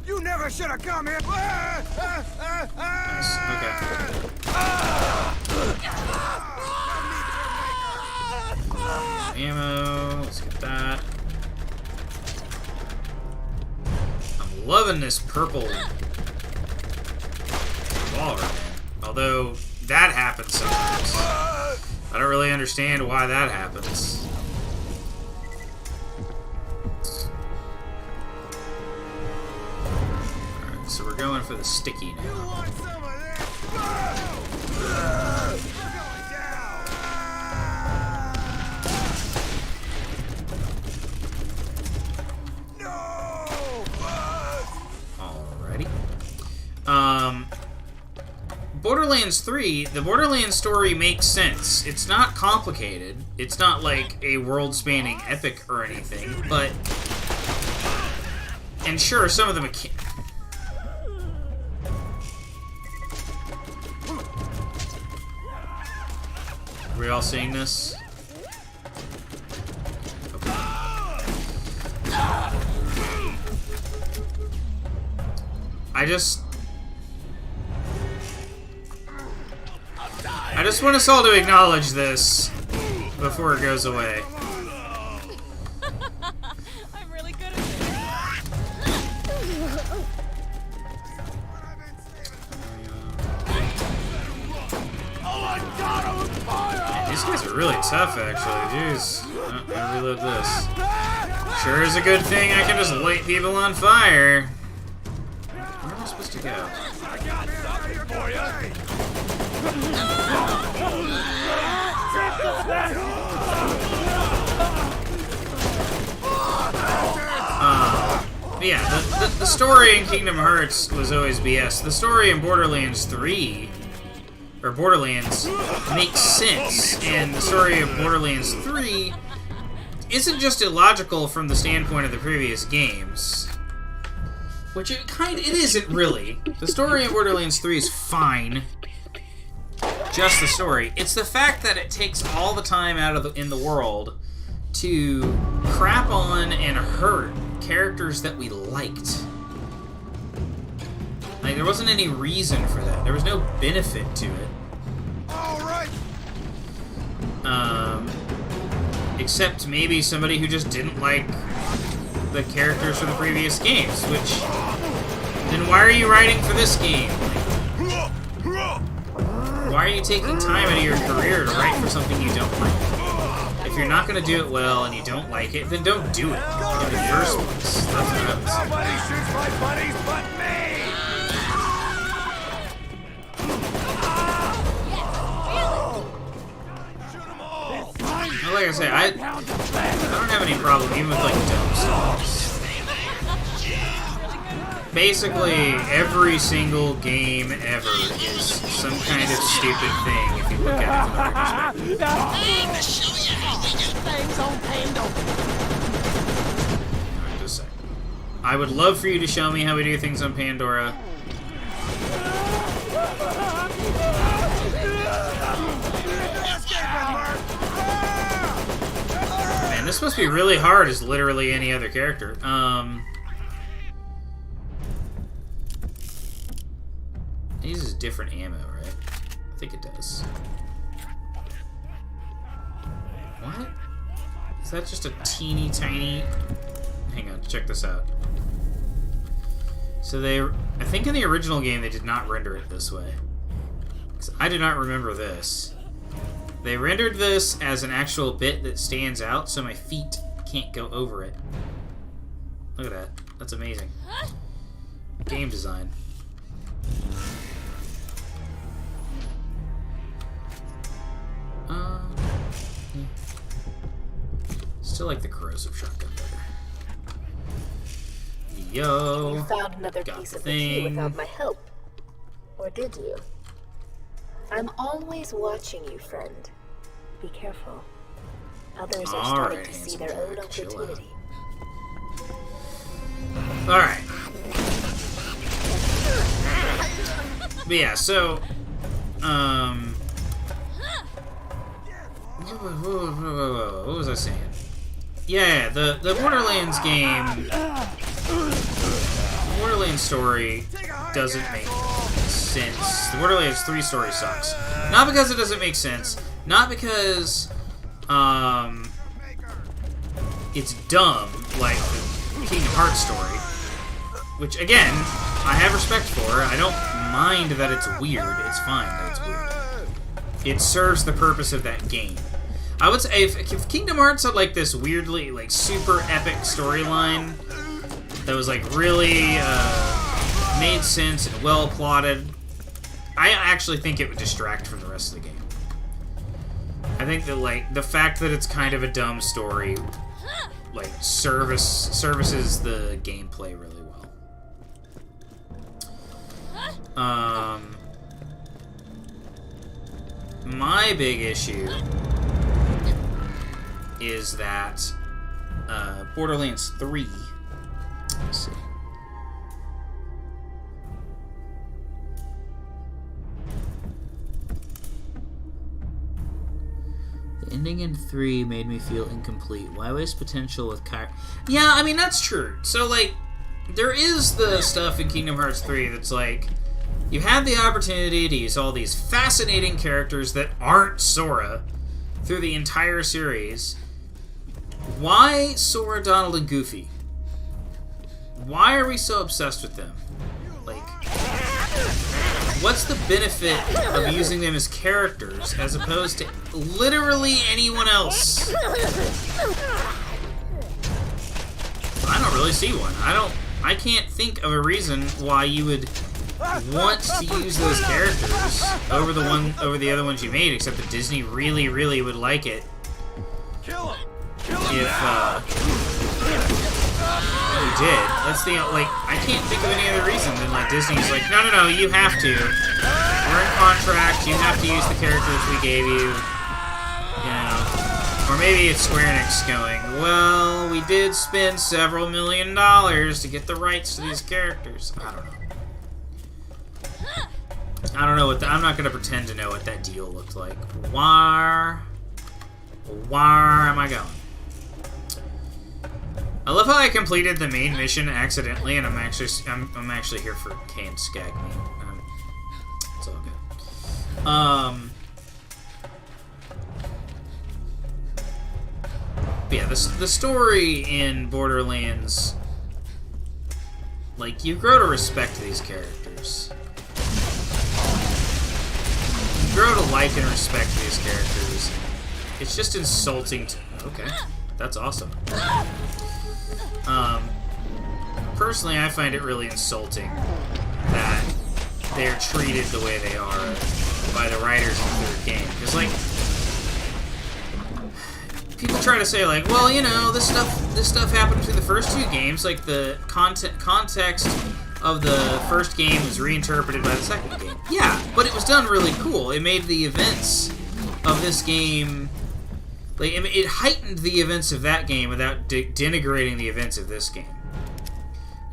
You never should have come here. Nice. Okay. Ammo. Let's get that. I'm loving this purple revolver, man. Although that happens sometimes. I don't really understand why that happens. Alright, so we're going for the sticky now. Want some of this? Alrighty. Borderlands 3, the Borderlands story makes sense. It's not complicated. It's not like a world-spanning epic or anything, but... And sure, some of the Are we all seeing this? Okay. I just want us all to acknowledge this before it goes away. I'm really good at this. Man, these guys are really tough, actually. Jeez. Oh, I'm gonna reload this. Sure is a good thing I can just light people on fire. Where am I supposed to go? I got something for you. Yeah, the story in Kingdom Hearts was always BS. The story in Borderlands 3, or Borderlands, makes sense, and the story of Borderlands 3 isn't just illogical from the standpoint of the previous games. Which it isn't really. The story in Borderlands 3 is fine. Just the story. It's the fact that it takes all the time out of in the world to crap on and hurt characters that we liked. Like, there wasn't any reason for that. There was no benefit to it. All right. Except maybe somebody who just didn't like the characters from the previous games, which... Then why are you writing for this game? Why are you taking time out of your career to write for something you don't like? If you're not going to do it well and you don't like it, then don't do it in the first place. That's what I would say. Nobody shoots my buddies but me. Shoot them all. Well, like I say, I don't have any problem even with like dumb stuff. Basically, every single game ever is some kind of stupid thing if you look at it from my perspective. I'm just saying. I would love for you to show me how we do things on Pandora. Man, this must be really hard as literally any other character. It uses different ammo, right? I think it does. What? Is that just a teeny tiny... Hang on, check this out. So I think in the original game they did not render it this way. 'Cause I do not remember this. They rendered this as an actual bit that stands out, so my feet can't go over it. Look at that. That's amazing. Game design. Still like the corrosive shotgun better. Yo. You found another got piece the of the key thing. without my help. Or did you? I'm always watching you, friend. Be careful. Others are starting Alright, to see handsome their own Jack, chill out. opportunity. Alright. But yeah, so, what was I saying? Yeah, the Borderlands game, the Borderlands story doesn't make sense. The Borderlands 3 story sucks. Not because it doesn't make sense, not because, it's dumb, like the Kingdom Hearts story, which, again, I have respect for. I don't mind that it's weird. It's fine that it's weird. It serves the purpose of that game. I would say if Kingdom Hearts had like this weirdly like super epic storyline that was like really made sense and well plotted, I actually think it would distract from the rest of the game. I think that like the fact that it's kind of a dumb story like services the gameplay really well. My big issue is that Borderlands 3. Let's see. The ending in 3 made me feel incomplete. Why waste potential with Kyra? Yeah, I mean, that's true. So, like, there is the stuff in Kingdom Hearts 3 that's like, you had the opportunity to use all these fascinating characters that aren't Sora through the entire series. Why Sora, Donald, and Goofy? Why are we so obsessed with them? Like, what's the benefit of using them as characters as opposed to literally anyone else? I don't really see one. I can't think of a reason why you would want to use those characters over the other ones you made, except that Disney really, really would like it if you did. That's the like I can't think of any other reason than like Disney's like, no, you have to. We're in contract. You have to use the characters we gave you. You know, or maybe it's Square Enix going, well, we did spend several $1 million to get the rights to these characters. I don't know. I don't know what I'm not going to pretend to know what that deal looked like. Where am I going? I love how I completed the main mission accidentally, and I'm actually here for canned skag meat. It's all good. But yeah, the story in Borderlands, like, you grow to respect these characters. You grow to like and respect these characters. It's just insulting to... Okay, that's awesome. Personally, I find it really insulting that they're treated the way they are by the writers of the third game. Because, like, people try to say, like, well, you know, this stuff happened between the first two games. Like, the context of the first game was reinterpreted by the second game. Yeah, but it was done really cool. It made the events of this game... Like, it heightened the events of that game without denigrating the events of this game.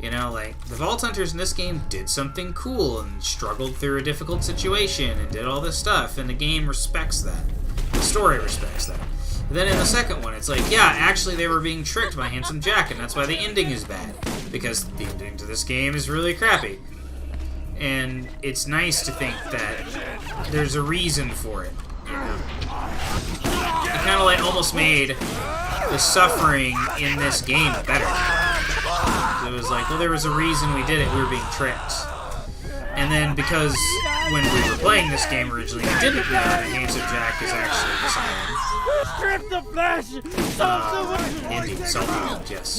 You know, like, the Vault Hunters in this game did something cool and struggled through a difficult situation and did all this stuff, and the game respects that. The story respects that. And then in the second one, it's like, yeah, actually they were being tricked by Handsome Jack, and that's why the ending is bad. Because the ending to this game is really crappy. And it's nice to think that there's a reason for it, you know? It kind of like almost made the suffering in this game better. It was like, well, there was a reason we did it. We were being tricked. And then because when we were playing this game originally, we didn't know that Hands of Jack is actually the same. Strip the flesh! Indeed, self-healed, yes.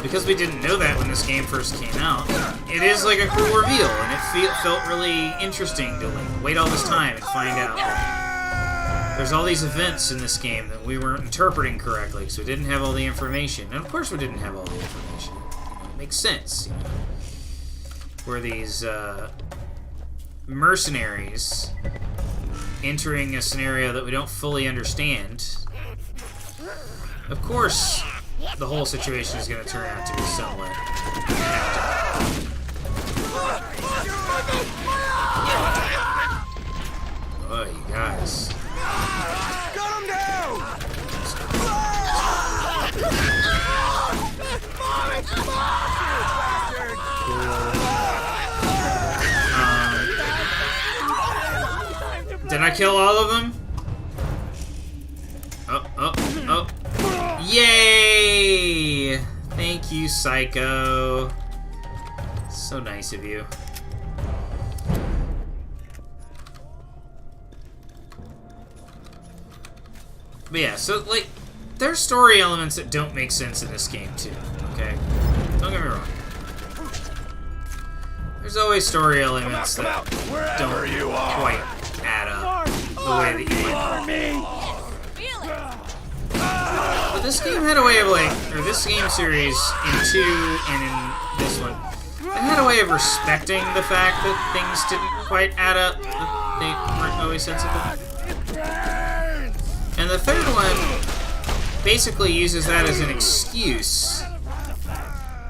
Because we didn't know that when this game first came out, it is like a cool reveal, and it felt really interesting to like wait all this time and find out there's all these events in this game that we weren't interpreting correctly because we didn't have all the information. And of course we didn't have all the information. It makes sense, you know. We're these mercenaries entering a scenario that we don't fully understand. Of course, the whole situation is going to turn out to be somewhat hectic. Oh, you guys. Got him down! Did I kill all of them? Oh. Yay! Thank you, Psycho. So nice of you. But yeah, so, like, there's story elements that don't make sense in this game, too, okay? Don't get me wrong. There's always story elements that don't quite add up the way that you want. But this game had a way of, like, or this game series in 2 and in this one, it had a way of respecting the fact that things didn't quite add up, that they weren't always sensible. And the third one basically uses that as an excuse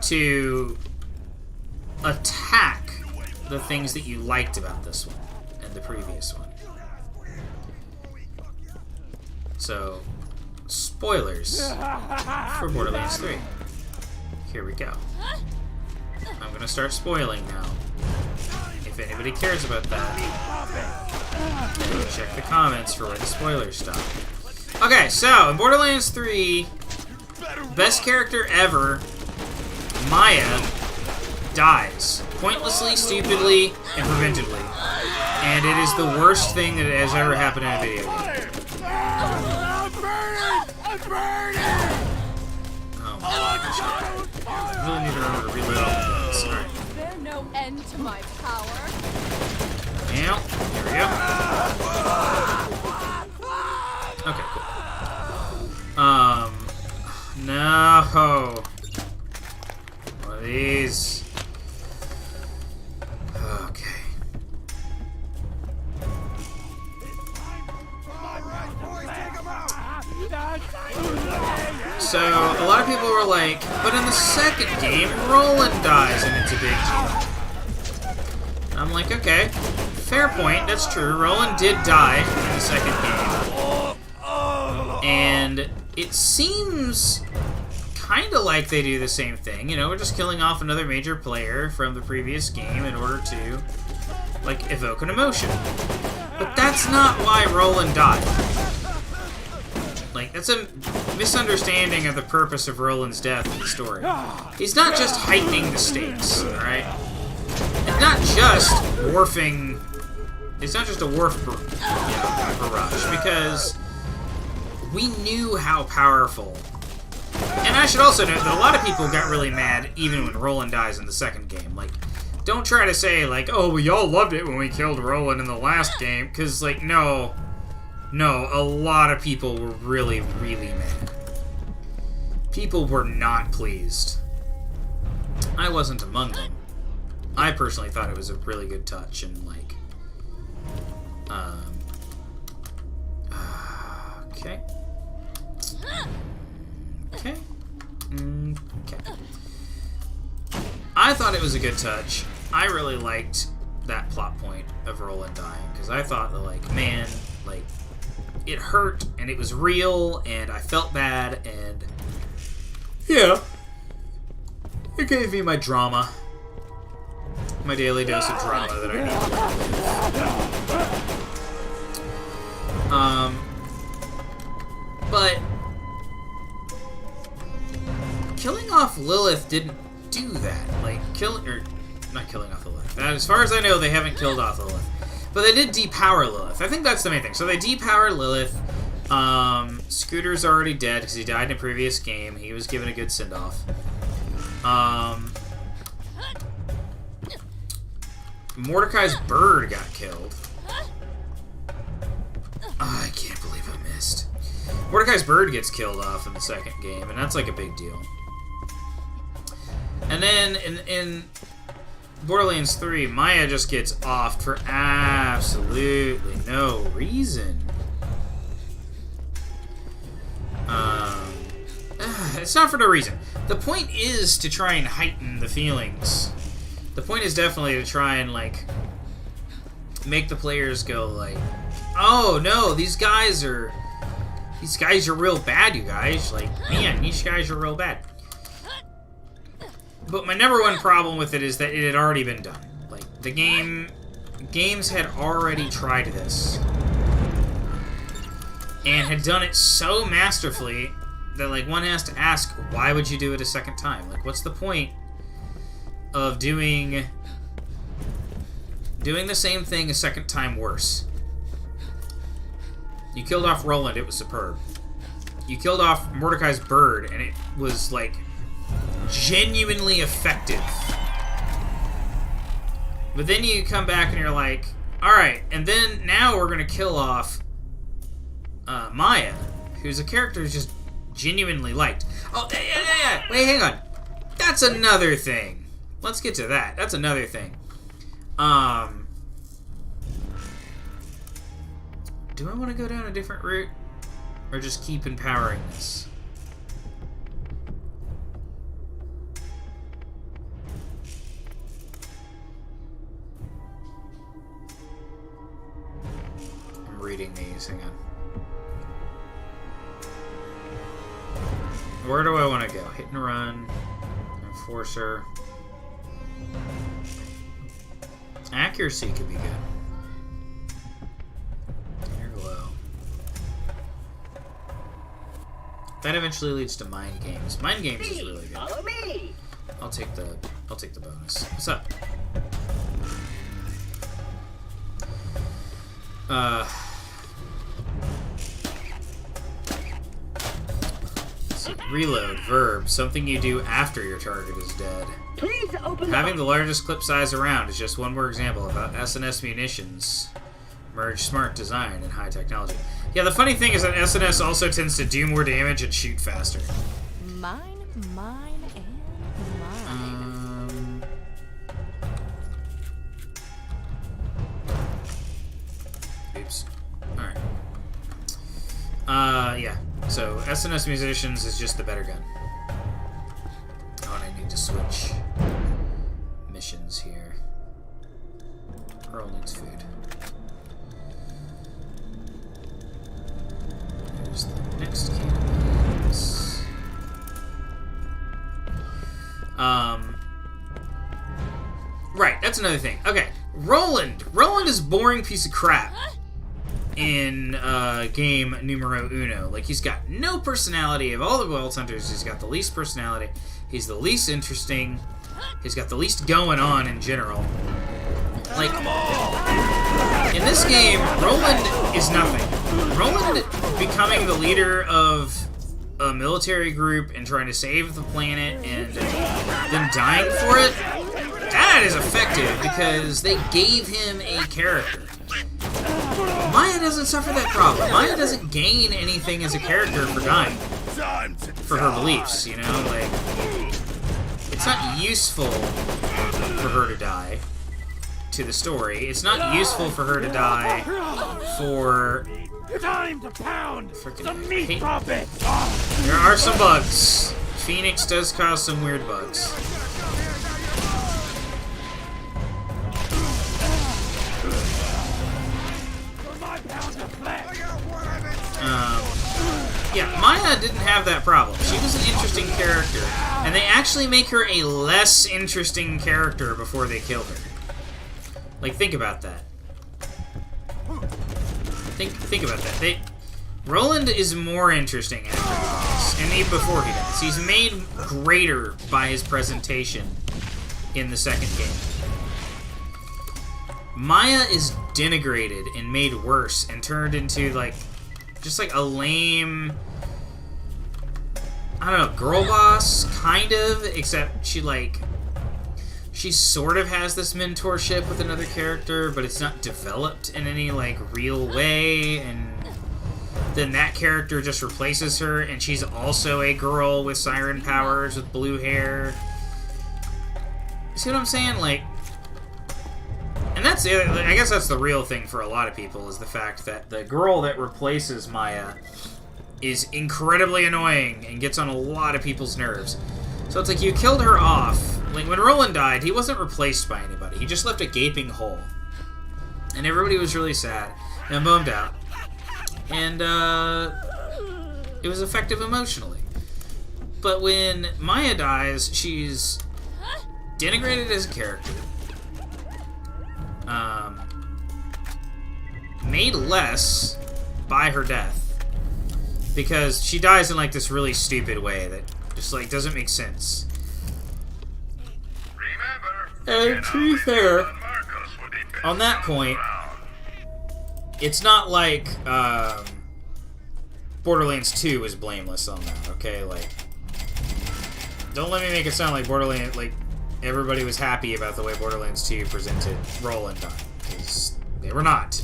to attack the things that you liked about this one and the previous one. So, spoilers for Borderlands 3. Here we go. I'm gonna start spoiling now. If anybody cares about that, check the comments for where the spoilers stop. Okay, so in Borderlands 3, best character ever, Maya, dies. Pointlessly, stupidly, and preventedly. And it is the worst thing that has ever happened in a video game. Oh my gosh. I really need to remember to reload all the guns. Alright. Is there no end to my power? Yeah, here we go. Okay, cool. No. One of these. Okay. So, a lot of people were like, but in the second game, Roland dies and it's a big deal. I'm like, okay, fair point, that's true. Roland did die in the second game. And it seems kind of like they do the same thing. You know, we're just killing off another major player from the previous game in order to, like, evoke an emotion. But that's not why Roland died. Like, that's a misunderstanding of the purpose of Roland's death in the story. He's not just heightening the stakes, alright? It's not just wharfing... It's not just a wharf barrage, because we knew how powerful... And I should also note that a lot of people got really mad even when Roland dies in the second game. Like, don't try to say, like, oh, we all loved it when we killed Roland in the last game, because, like, no, a lot of people were really, really mad. People were not pleased. I wasn't among them. I personally thought it was a really good touch, and, like, okay. Okay. I thought it was a good touch. I really liked that plot point of Roland dying, because I thought that, like, man, like, it hurt, and it was real, and I felt bad, and yeah, it gave me my drama. My daily dose of drama that I need. But killing off Lilith didn't do that. Like, not killing off Lilith. As far as I know, they haven't killed off Lilith. But they did depower Lilith. I think that's the main thing. So they depowered Lilith. Scooter's already dead because he died in a previous game. He was given a good send-off. Mordecai's bird got killed. Oh, I can't believe I missed. Mordecai's bird gets killed off in the second game, and that's like a big deal. And then in Borderlands 3, Maya just gets offed for absolutely no reason. It's not for no reason. The point is to try and heighten the feelings. The point is definitely to try and, like, make the players go, like, oh, no, these guys are real bad, you guys. Like, man, these guys are real bad. But my number one problem with it is that it had already been done. Like, games had already tried this. And had done it so masterfully that, like, one has to ask, why would you do it a second time? Like, what's the point of doing the same thing a second time worse? You killed off Roland, it was superb. You killed off Mordecai's bird, and it was, like, genuinely effective. But then you come back and you're like, alright, and then now we're gonna kill off Maya, who's a character who's just genuinely liked. Oh, yeah. Wait, hang on. That's another thing. Let's get to that. That's another thing. Do I want to go down a different route? Or just keep empowering this? I'm reading these. Hang on. Where do I want to go? Hit and run. Enforcer. Accuracy could be good. Inner glow. That eventually leads to mind games. Mind games is really good. Follow me. I'll take the bonus. What's up? Reload, verb, something you do after your target is dead. Please open Having the largest clip size around is just one more example of how SNS munitions merge smart design and high technology. Yeah, the funny thing is that SNS also tends to do more damage and shoot faster. Mine, and mine. Oops. Alright. Yeah. So, SNS Musicians is just the better gun. Oh, and I need to switch missions here. Earl needs food. There's the next cannons. Right, that's another thing. Okay, Roland. Roland is a boring piece of crap in game numero uno. Like, he's got no personality. Of all the Wild Hunters, he's got the least personality. He's the least interesting. He's got the least going on in general. Like, in this game, Roland is nothing. Roland becoming the leader of a military group and trying to save the planet and then dying for it, that is effective because they gave him a character. Maya doesn't suffer that problem. Maya doesn't gain anything as a character for dying. For her beliefs, you know? Like, it's not useful for her to die to the story. It's not useful for her to die for... Time to pound Frickin' some meat puppets. There are some bugs. Phoenix does cause some weird bugs. Yeah, Maya didn't have that problem. She was an interesting character, and they actually make her a less interesting character before they kill her. Like, think about that. Think about that. Roland is more interesting after this, and even before he does. He's made greater by his presentation in the second game. Maya is denigrated and made worse and turned into, like, just like a lame, I don't know, girl boss, kind of, except she sort of has this mentorship with another character, but it's not developed in any, like, real way, and then that character just replaces her, and she's also a girl with siren powers with blue hair. See what I'm saying? Like, and that's the other, I guess that's the real thing for a lot of people, is the fact that the girl that replaces Maya is incredibly annoying and gets on a lot of people's nerves. So it's like, you killed her off. Like, when Roland died, he wasn't replaced by anybody. He just left a gaping hole. And everybody was really sad and bummed out. And, it was effective emotionally. But when Maya dies, she's denigrated as a character. Made less by her death. Because she dies in, like, this really stupid way that just, like, doesn't make sense. And to be fair, on that point, it's not like Borderlands 2 was blameless on that, okay? Like, don't let me make it sound like Borderlands, like, everybody was happy about the way Borderlands 2 presented Roland dying, because they were not.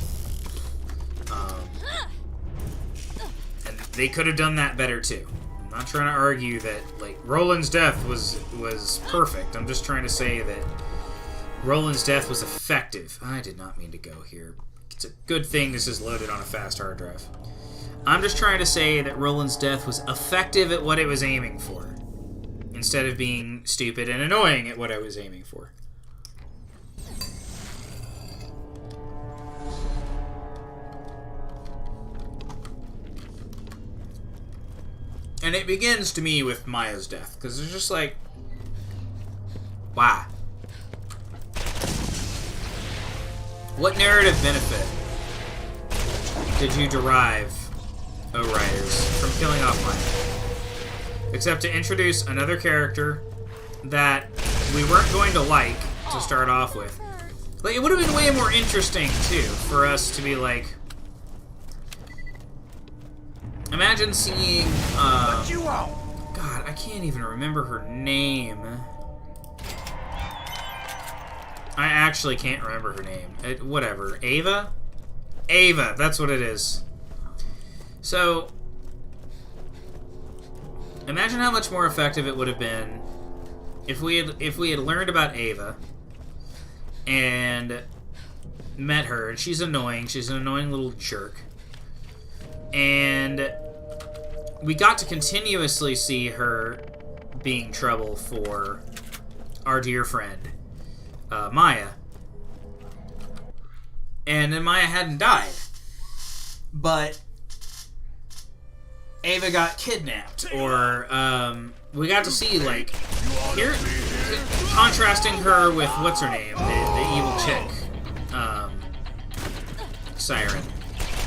And they could have done that better too. I'm not trying to argue that, like, Roland's death was perfect. I'm just trying to say that Roland's death was effective. I did not mean to go here. It's a good thing this is loaded on a fast hard drive. I'm just trying to say that Roland's death was effective at what it was aiming for, instead of being stupid and annoying at what I was aiming for. And it begins, to me, with Maya's death, because it's just like, why? What narrative benefit did you derive, O writers, from killing off Maya? Except to introduce another character that we weren't going to like to start off with. Like, it would have been way more interesting, too, for us to be like, imagine seeing, God, I can't even remember her name. I actually can't remember her name. Whatever. Ava? Ava, that's what it is. So, imagine how much more effective it would have been if we had learned about Ava and met her. And she's annoying. She's an annoying little jerk. And we got to continuously see her being trouble for our dear friend, Maya. And then Maya hadn't died. But Ava got kidnapped, or we got to see, like, here, contrasting her with what's her name, the evil chick, Siren,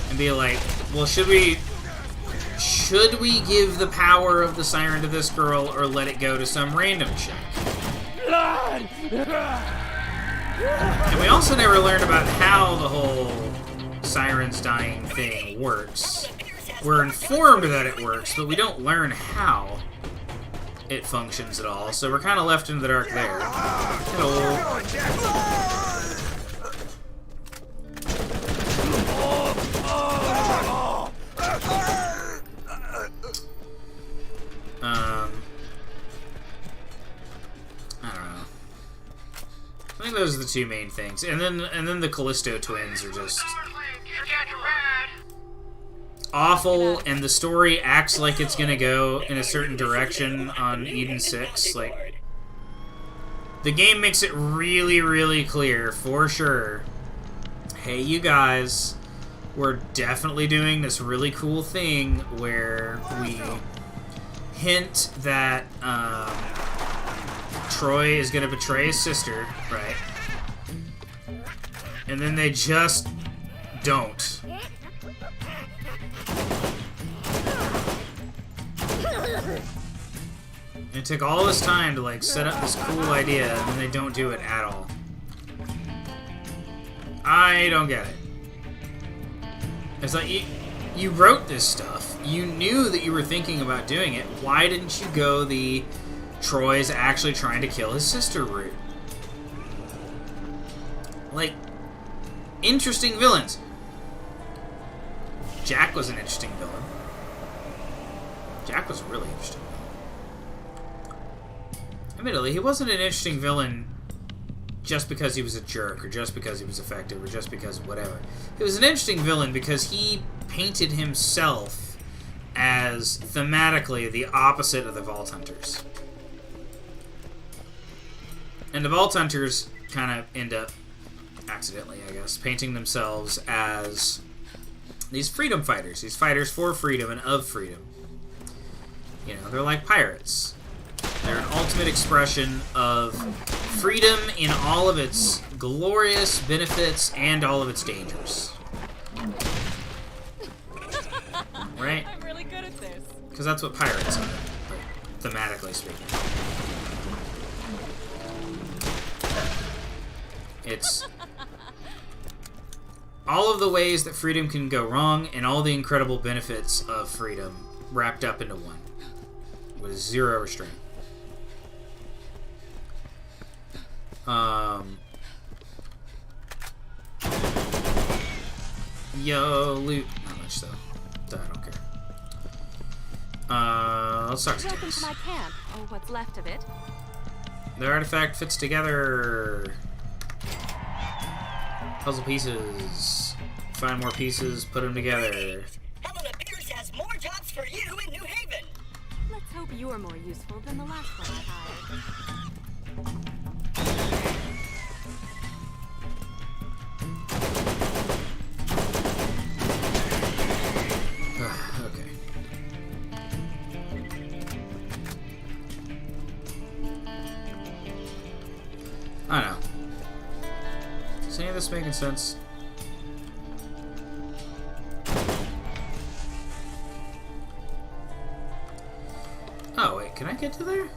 and be like, well, should we give the power of the Siren to this girl, or let it go to some random chick? And we also never learned about how the whole Siren's dying thing works. We're informed that it works, but we don't learn how it functions at all, so we're kind of left in the dark there. Hello. I don't know. I think those are the two main things, and then the Callisto twins are just awful, and the story acts like it's gonna go in a certain direction on Eden 6. Like, the game makes it really, really clear, for sure, hey, you guys, we're definitely doing this really cool thing where we hint that Troy is gonna betray his sister, right? And then they just don't. It took all this time to like set up this cool idea, and then they don't do it at all. I don't get it. It's like you wrote this stuff. You knew that you were thinking about doing it. Why didn't you go the Troy's actually trying to kill his sister route? Like, interesting villains. Jack was an interesting villain. Jack was a really interesting villain. Admittedly, he wasn't an interesting villain just because he was a jerk, or just because he was effective, or just because whatever. He was an interesting villain because he painted himself as thematically the opposite of the Vault Hunters. And the Vault Hunters kind of end up, accidentally I guess, painting themselves as these freedom fighters. These fighters for freedom and of freedom. You know, they're like pirates. They're an ultimate expression of freedom in all of its glorious benefits and all of its dangers. Right? I'm really good at this. Because that's what pirates are, thematically speaking. It's all of the ways that freedom can go wrong and all the incredible benefits of freedom wrapped up into one with zero restraint. Yo, loot. Not much though. I don't care. Let's talk to Welcome Teus. to my camp, or what's left of it. The artifact fits together. Puzzle pieces. Find more pieces, put them together. Helena Pierce has more jobs for you in New Haven. Let's hope you're more useful than the last one I hired. Okay. I don't know. Is any of this making sense? Oh, wait, can I get to there?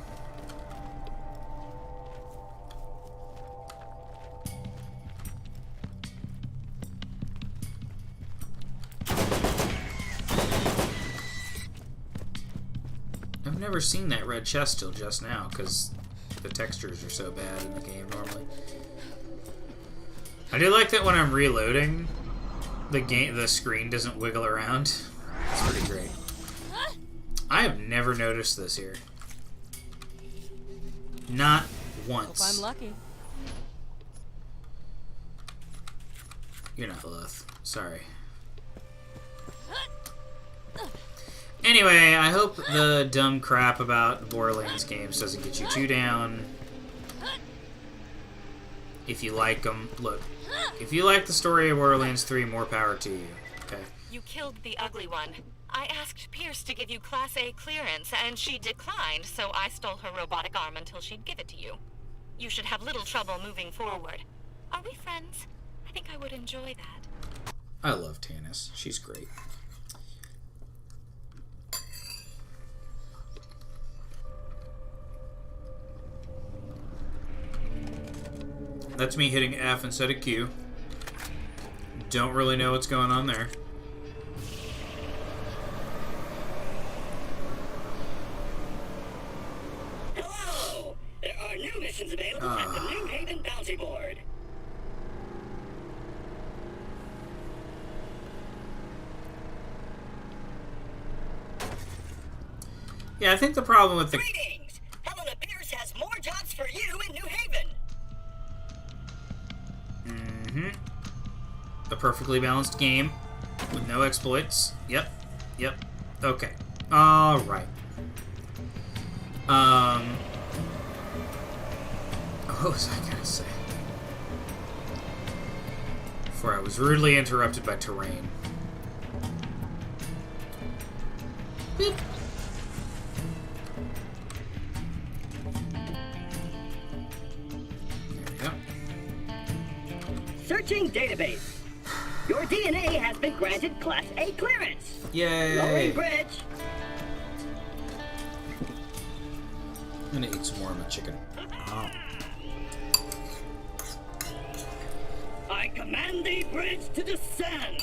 I've never seen that red chest till just now, because the textures are so bad in the game normally. I do like that when I'm reloading, the screen doesn't wiggle around. It's pretty great. I have never noticed this here. Not once. Hope I'm lucky. You're not Lilith. Sorry. Anyway, I hope the dumb crap about Borderlands games doesn't get you too down. If you like them, look. If you like the story of Borderlands 3, more power to you. Okay. You killed the ugly one. I asked Pierce to give you Class A clearance, and she declined, so I stole her robotic arm until she'd give it to you. You should have little trouble moving forward. Are we friends? I think I would enjoy that. I love Tannis. She's great. That's me hitting F instead of Q. Don't really know what's going on there. Hello! There are new missions available at the New Haven Bounty Board. Yeah, I think the problem with the... Greetings! Helena Pierce has more jobs for you in New Haven. A perfectly balanced game with no exploits. Yep. Okay. Alright. What was I gonna say? Before I was rudely interrupted by terrain. Beep. There we go. Searching database. Your DNA has been granted Class A clearance. Yay! Lowering bridge. I'm gonna eat some more of my chicken. Oh. I command the bridge to descend.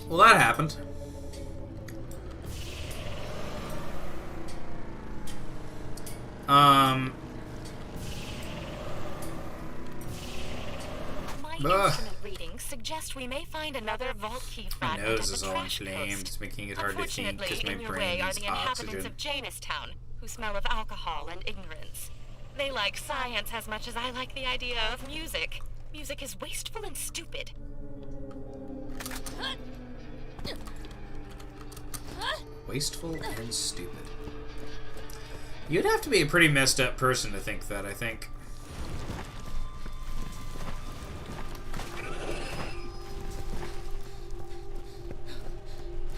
Well, that happened. My instrument readings suggest we may find another vault key My fragment nose at is the all trash inflamed. coast. It's making it hard to think Unfortunately, because my in your brain way are needs the inhabitants oxygen. of Jamestown, who smell of alcohol and ignorance. They like science as much as I like the idea of music. Music is wasteful and stupid. Wasteful and stupid. You'd have to be a pretty messed up person to think that, I think.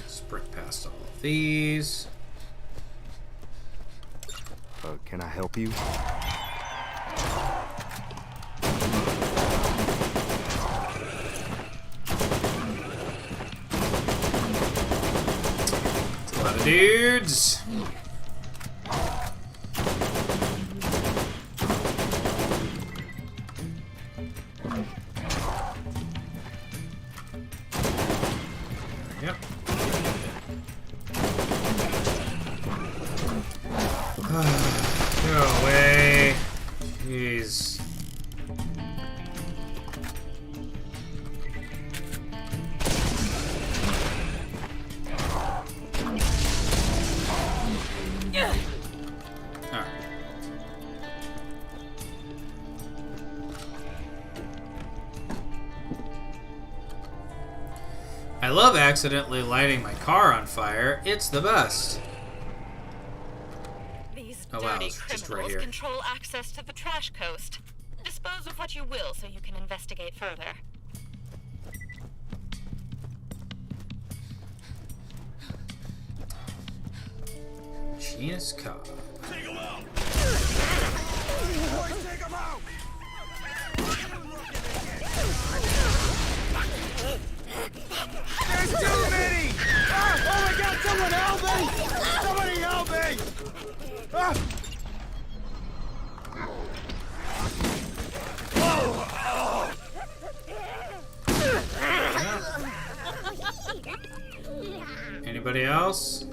Sprint past all of these. Can I help you? It's a lot of dudes. Yep. Go away. Jeez. Alright. I love accidentally lighting my car on fire. It's the best. These Oh, wow, dirty it's just right criminals here. control access to the trash coast. Dispose of what you will so you can investigate further. Genius Cobb. Boys, take him out! There's too many! Ah! Oh my God! Someone help me! Somebody help me! Ah! Anybody else?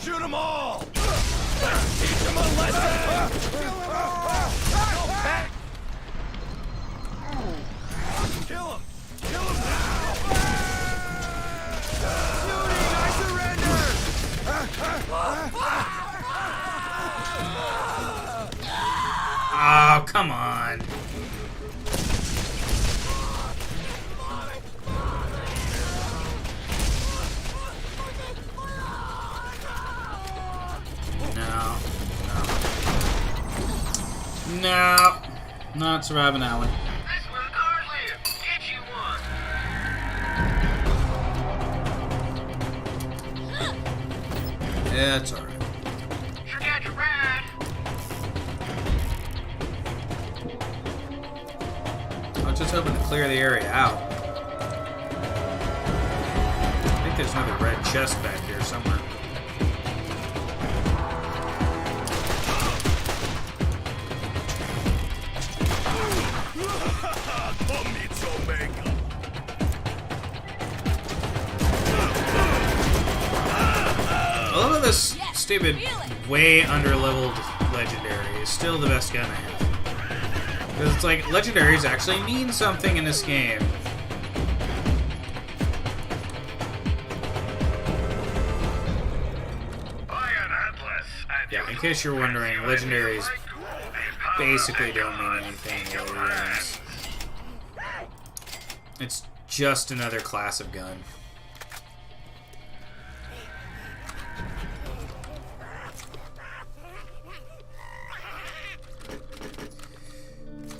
Shoot them all! Teach them a lesson! Kill him! Kill him now! Shooting! I surrender! Oh, come on. No. No. No. Not surviving that one. This is where the cars live. Get you one. Yeah, it's alright. Sure got your ride. I was just hoping to clear the area out. I think there's another red chest back here somewhere. I love how this stupid, way under-leveled legendary is still the best gun I have. Because it's like, legendaries actually mean something in this game. I am Atlas, Yeah, in case you're wondering, legendaries basically don't mean anything in the later games. It's just another class of gun.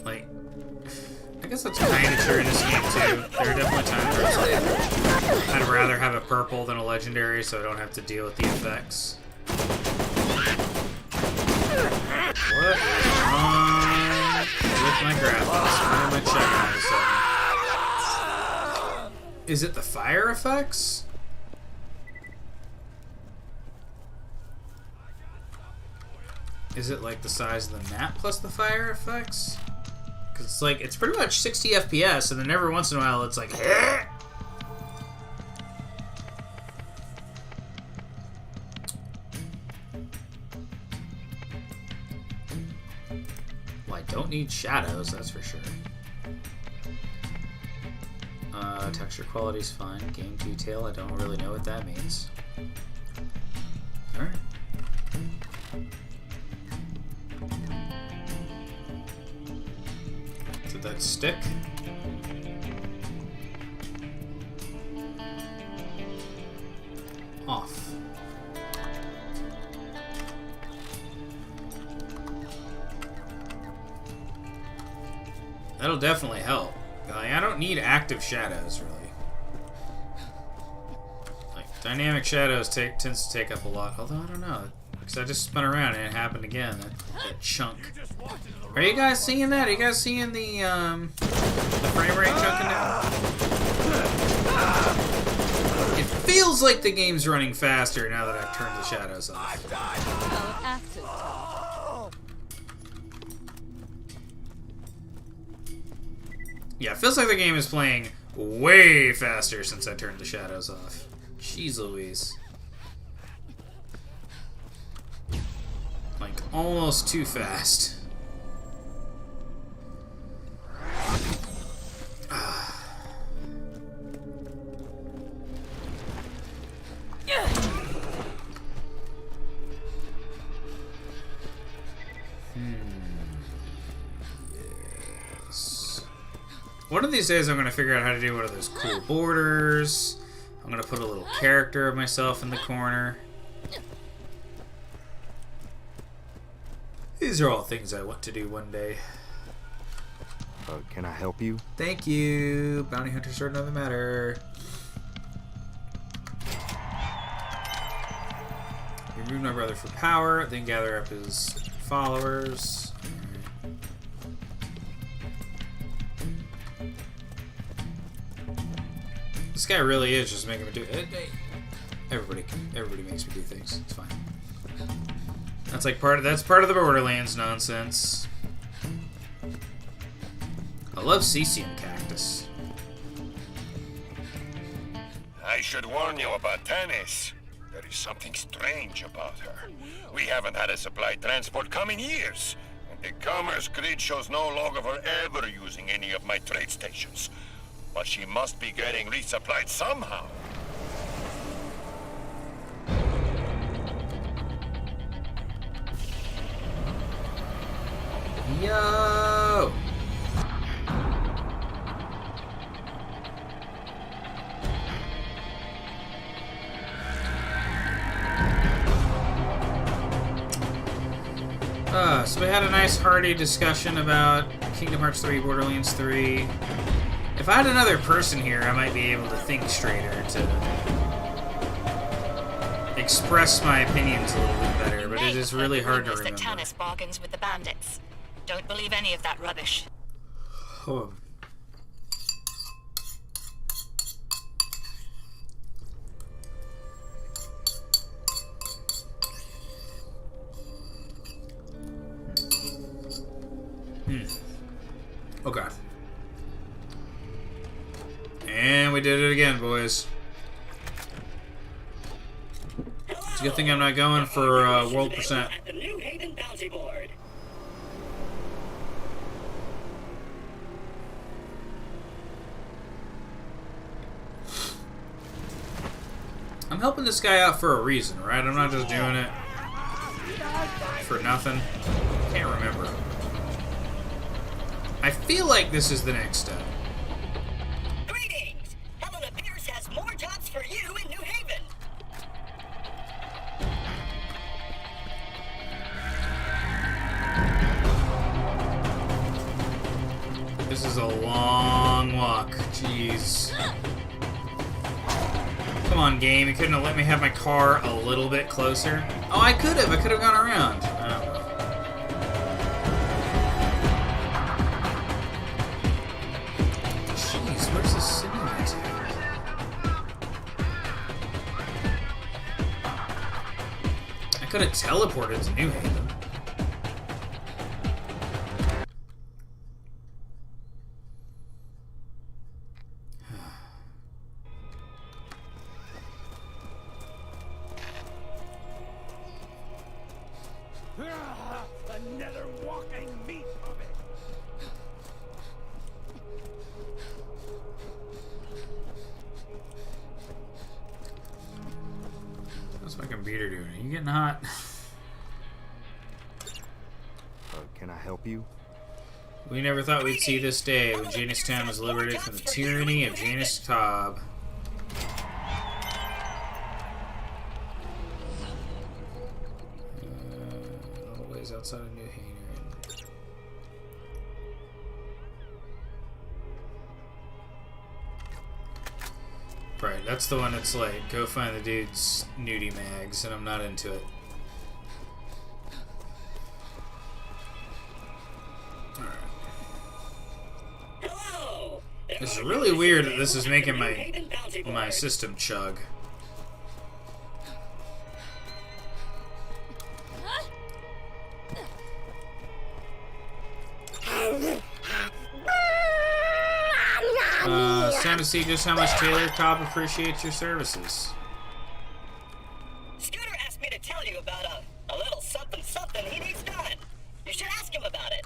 Like, I guess that's kind of true in this game too. There are definitely times where it's like, I'd rather have a purple than a legendary so I don't have to deal with the effects. What is wrong with my graphics? Why am I checking all of a sudden? Is it the fire effects? Is it like the size of the map plus the fire effects? Because it's like, it's pretty much 60 FPS, and then every once in a while it's like, well, I don't need shadows, that's for sure. Texture quality's fine. Game detail, I don't really know what that means. Alright. Did that stick? Off. That'll definitely help. Like, I don't need active shadows, really. Like, dynamic shadows tends to take up a lot. Although, I don't know. Because I just spun around and it happened again. That chunk. Are you guys seeing that? Are you guys seeing the frame rate chunking down? It feels like the game's running faster now that I've turned the shadows off. Yeah, it feels like the game is playing way faster since I turned the shadows off. Jeez Louise. Like, almost too fast. One of these days I'm going to figure out how to do one of those cool borders. I'm going to put a little character of myself in the corner. These are all things I want to do one day. Can I help you? Thank you. Bounty hunters are another matter. Remove my brother for power, then gather up his followers. This guy really is just making me do it. Everybody makes me do things. It's fine. That's like part of the Borderlands nonsense. I love cesium cactus. I should warn you about Tanis. There is something strange about her. We haven't had a supply transport come in years, and the commerce grid shows no log of her ever using any of my trade stations. But she must be getting resupplied somehow. Yo! So we had a nice hearty discussion about Kingdom Hearts 3, Borderlands 3. If I had another person here, I might be able to think straighter, to express my opinions a little bit better, but it is really hard to remember. That Tanis bargains with the bandits. Don't believe any of that rubbish. Oh. Okay. And we did it again, boys. It's a good thing I'm not going for world percent. At the New Haven bounty board. I'm helping this guy out for a reason, right? I'm not just doing it. for nothing. Can't remember. I feel like this is the next step. Greetings! Helena Pierce has more jobs for you in New Haven. This is a long walk. Jeez. Come on, game. You couldn't have let me have my car a little bit closer. Oh, I could have. I could have gone around. I don't know. Jeez, where's the cinema to? I could have teleported to New Haven. Another walking meat puppet. What's my computer doing? Are you getting hot? Can I help you? We never thought we'd see this day when Janistown was liberated from the tyranny of Janus Cobb. Always outside of New Haven. Right, that's the one that's like, go find the dude's nudie mags, and I'm not into it. Hello! It's really weird that this is making my system chug. It's time to see just how much Taylor Cobb appreciates your services. Scooter asked me to tell you about a little something he needs done. You should ask him about it.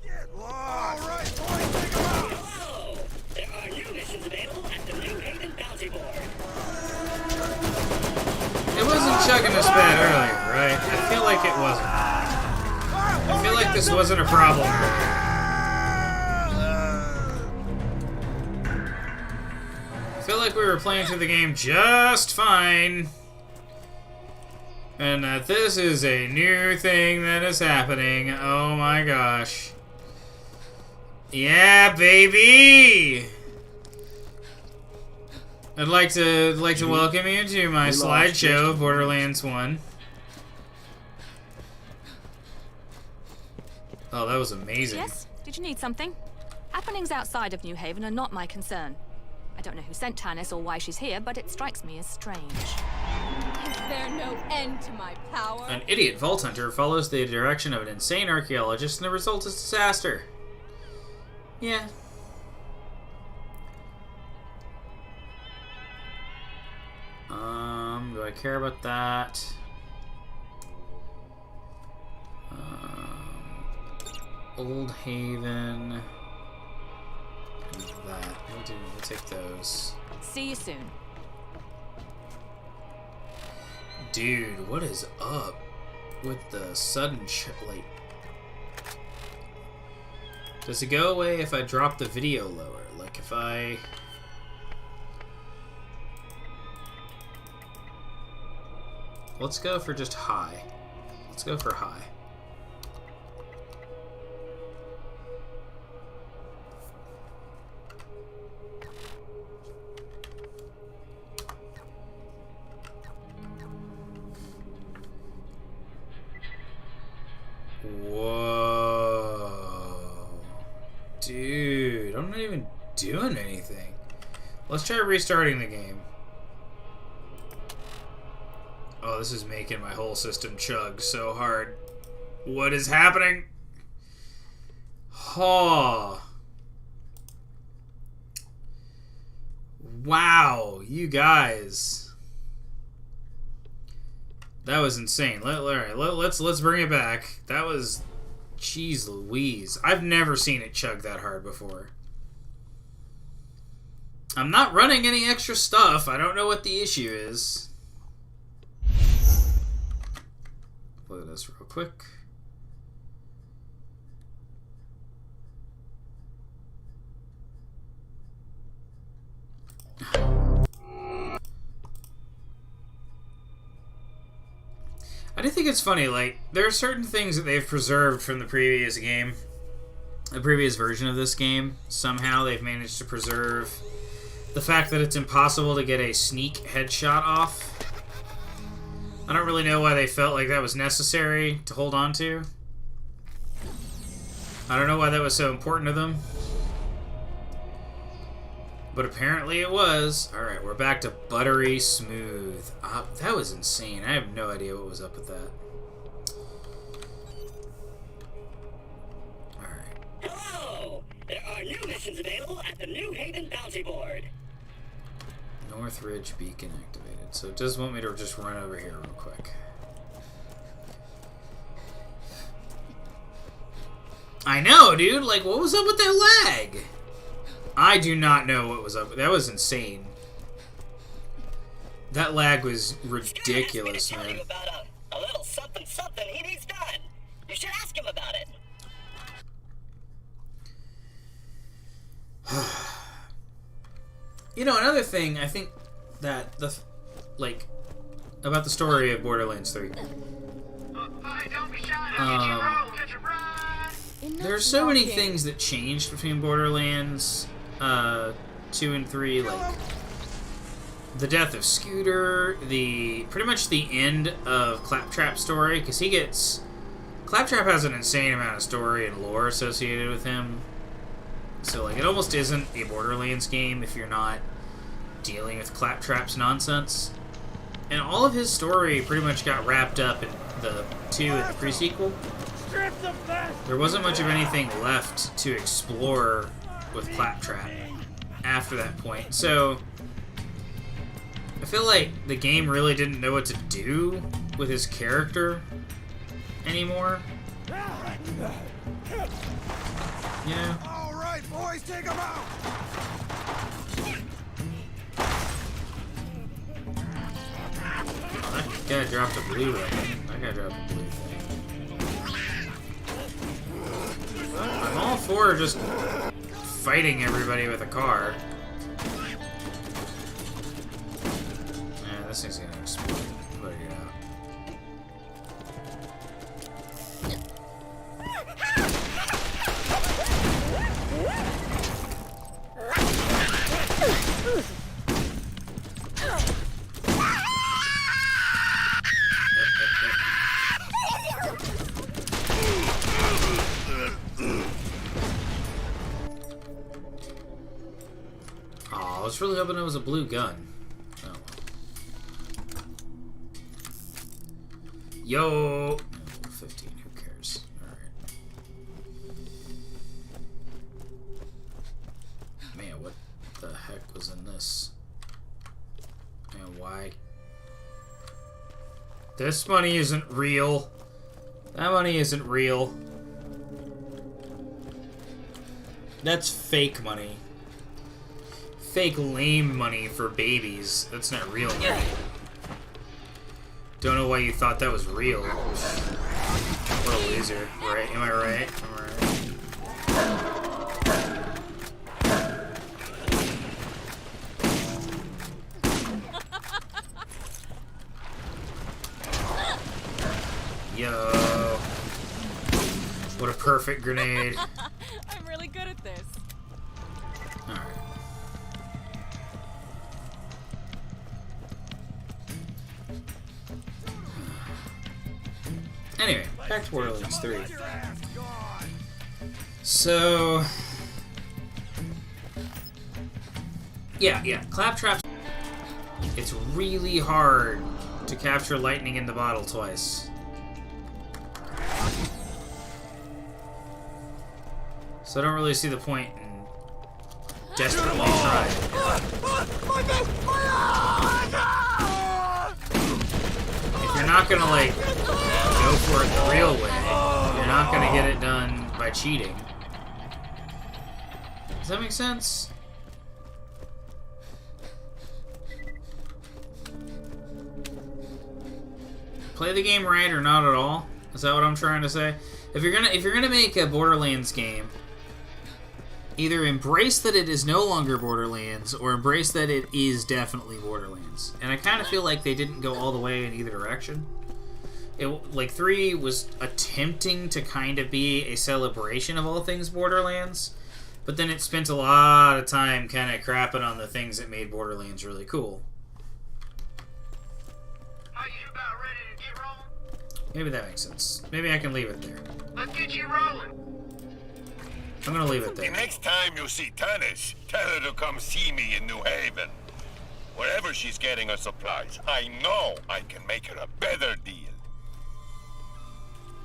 Get lost! All right, boys, take 'em out! Hello! There are new missions available at the New Haven Bounty Board. It wasn't chugging this bad earlier, right? I feel like it wasn't. I feel like this wasn't a problem. I feel like we were playing through the game just fine. And that this is a new thing that is happening. Oh my gosh. Yeah, baby! I'd like to welcome you to my slideshow of Borderlands 1. Oh, that was amazing. Yes? Did you need something? Happenings outside of New Haven are not my concern. I don't know who sent Tannis or why she's here, but it strikes me as strange. Is there no end to my power? An idiot vault hunter follows the direction of an insane archaeologist, and the result is disaster. Yeah. Do I care about that? Old Haven. And that. We'll take those. See you soon. Dude, what is up with the sudden like? Does it go away if I drop the video lower? Like if I... Let's go for just high. Let's go for high. Whoa. Dude, I'm not even doing anything. Let's try restarting the game. Oh, this is making my whole system chug so hard. What is happening? Oh. Wow, you guys. That was insane. Let's bring it back. That was, jeez Louise. I've never seen it chug that hard before. I'm not running any extra stuff. I don't know what the issue is. play this real quick. I do think it's funny, like, there are certain things that they've preserved from the previous game, the previous version of this game. Somehow they've managed to preserve the fact that it's impossible to get a sneak headshot off. I don't really know why they felt like that was necessary to hold on to. I don't know why that was so important to them. But apparently it was. Alright, we're back to buttery smooth. That was insane. I have no idea what was up with that. Alright. Hello! There are new missions available at the New Haven Bounty Board. North Ridge beacon activated. So it does want me to just run over here real quick. I know, dude! Like, what was up with that lag? I do not know what was up. That was insane. That lag was ridiculous, man. Tell you about a little something he needs done. You should ask him about it. You know, another thing I think that about the story of Borderlands 3. There are so many things that changed between Borderlands 2 and 3, like the death of Scooter, pretty much the end of Claptrap's story, because Claptrap has an insane amount of story and lore associated with him. So, like, it almost isn't a Borderlands game if you're not dealing with Claptrap's nonsense. And all of his story pretty much got wrapped up in the 2 and the pre-sequel. There wasn't much of anything left to explore with Claptrap after that point. So, I feel like the game really didn't know what to do with his character anymore. Yeah. All right, boys, take him out. That guy dropped a blue weapon. That guy dropped a blue thing. I'm all for just fighting everybody with a car. Man, this thing's gonna explode. Put it out. I was really hoping it was a blue gun. Oh well. Yo! 15, who cares? Alright. Man, what the heck was in this? And why? This money isn't real. That money isn't real. That's fake money. Fake lame money for babies. That's not real money. Don't know why you thought that was real. What a loser. Right? Am I right? Am I right? Yo. What a perfect grenade. I'm really good at this. Alright. Anyway, back to Borderlands 3. So... Yeah, Claptrap. It's really hard to capture lightning in the bottle twice. So I don't really see the point in desperately trying. If you're not gonna, like, go for it the real way, you're not gonna get it done by cheating. Does that make sense? play the game right or not at all. Is that what I'm trying to say? If you're gonna make a Borderlands game, either embrace that it is no longer Borderlands, or embrace that it is definitely Borderlands. And I kind of feel like they didn't go all the way in either direction. Like 3 was attempting to kind of be a celebration of all things Borderlands, but then it spent a lot of time kind of crapping on the things that made Borderlands really cool. Are you about ready to get rolling? Maybe that makes sense. Maybe I can leave it there. Let's get you rolling. I'm gonna leave it The there. next time you see Tannis, tell her to come see me in New Haven. Wherever she's getting her supplies, I know I can make her a better deal.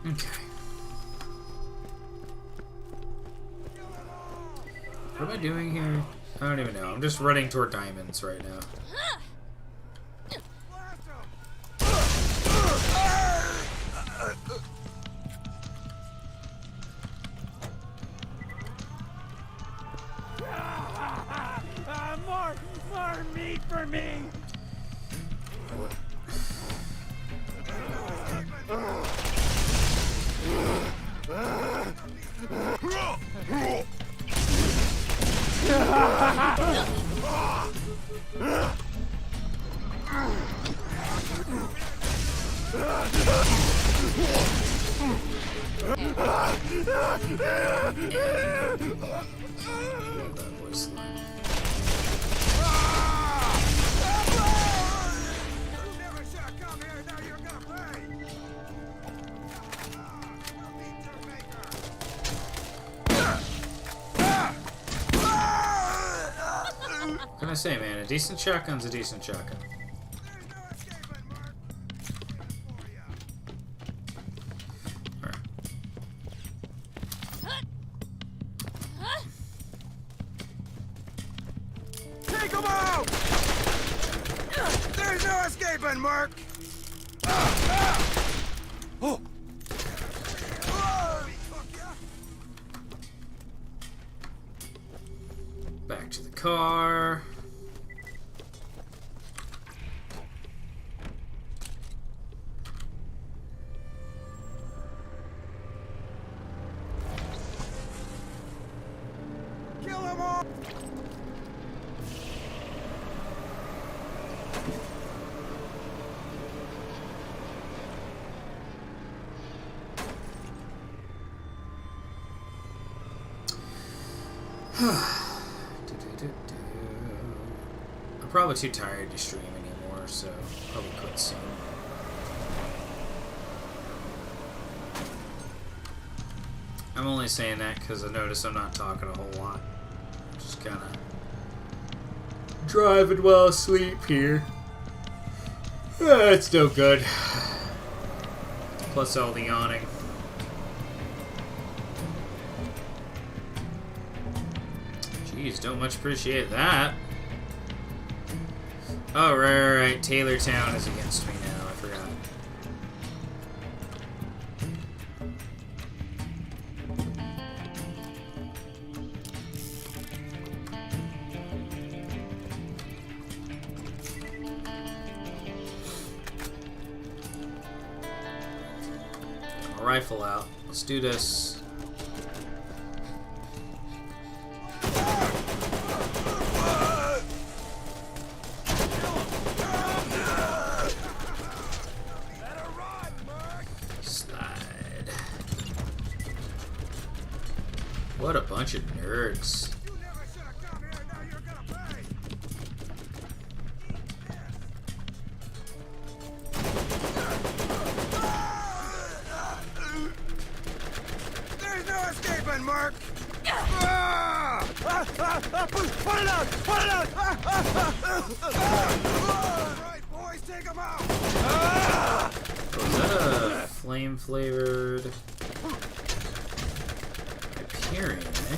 Okay. What am I doing here? I don't even know. I'm just running toward diamonds right now. More meat for me! What can I say, man? A decent shotgun's a decent shotgun. Alright. Take him out! There's no escaping, Mark! Oh! Back to the car. Kill them all! I'm probably too tired to stream anymore, so I'll probably quit soon. I'm only saying that because I notice I'm not talking a whole lot. I'm just kind of driving while asleep here. It's no good. Plus all the yawning. Jeez, don't much appreciate that. Oh, right. Taylortown is against me now. I forgot. Rifle out. Let's do this. Slide. What a bunch of nerds. Mark! Put it out! Put it out! Right, boys, take him out! Was that a flame flavored appearing, eh?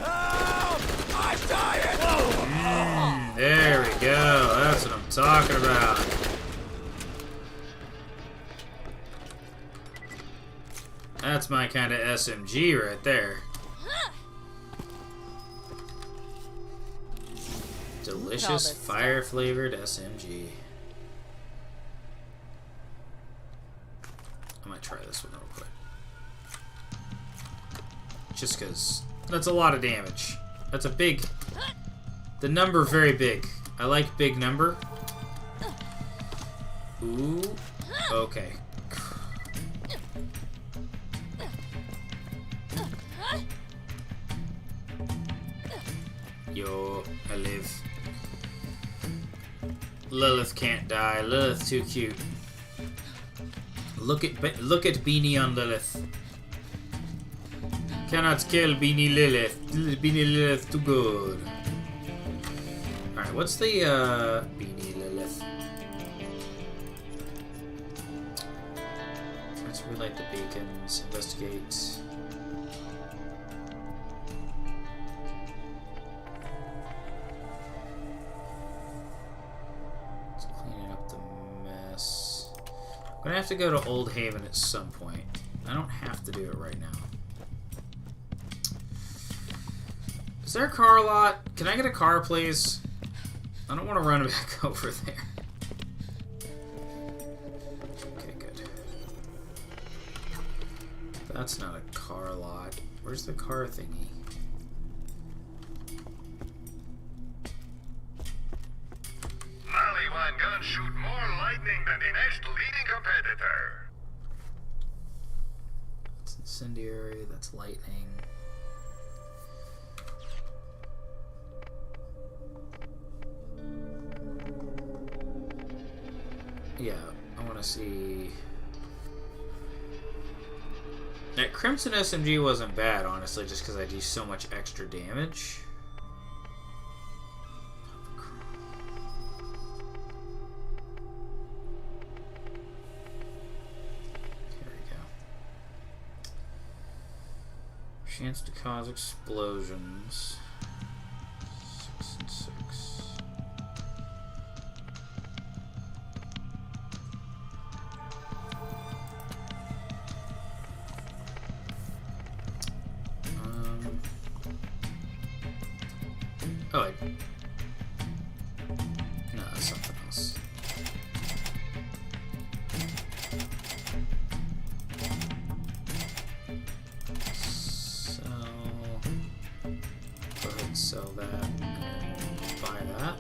I'm dying! There we go. That's what I'm talking about. That's my kind of SMG right there. Delicious fire-flavored SMG. I might try this one real quick. Just because that's a lot of damage. That's a big... The number very big. I like big number. Ooh. Okay. Yo, I live. Lilith can't die. Lilith too cute. Look at Beanie on Lilith. Cannot kill Beanie Lilith. Beanie Lilith too good. Alright, what's the Beanie Lilith? Let's relight the beacons, investigate. I'm gonna have to go to Old Haven at some point. I don't have to do it right now. Is there a car lot? Can I get a car, please? I don't want to run back over there. Okay, good. That's not a car lot. Where's the car thingy? Mali-1 guns shoot more lightning than the next leading competitor. That's incendiary, that's lightning. Yeah, I want to see... That Crimson SMG wasn't bad, honestly, just because I do so much extra damage. Chance to cause explosions. 6 and 6. Oh, no, that's something else. Sell that and buy that.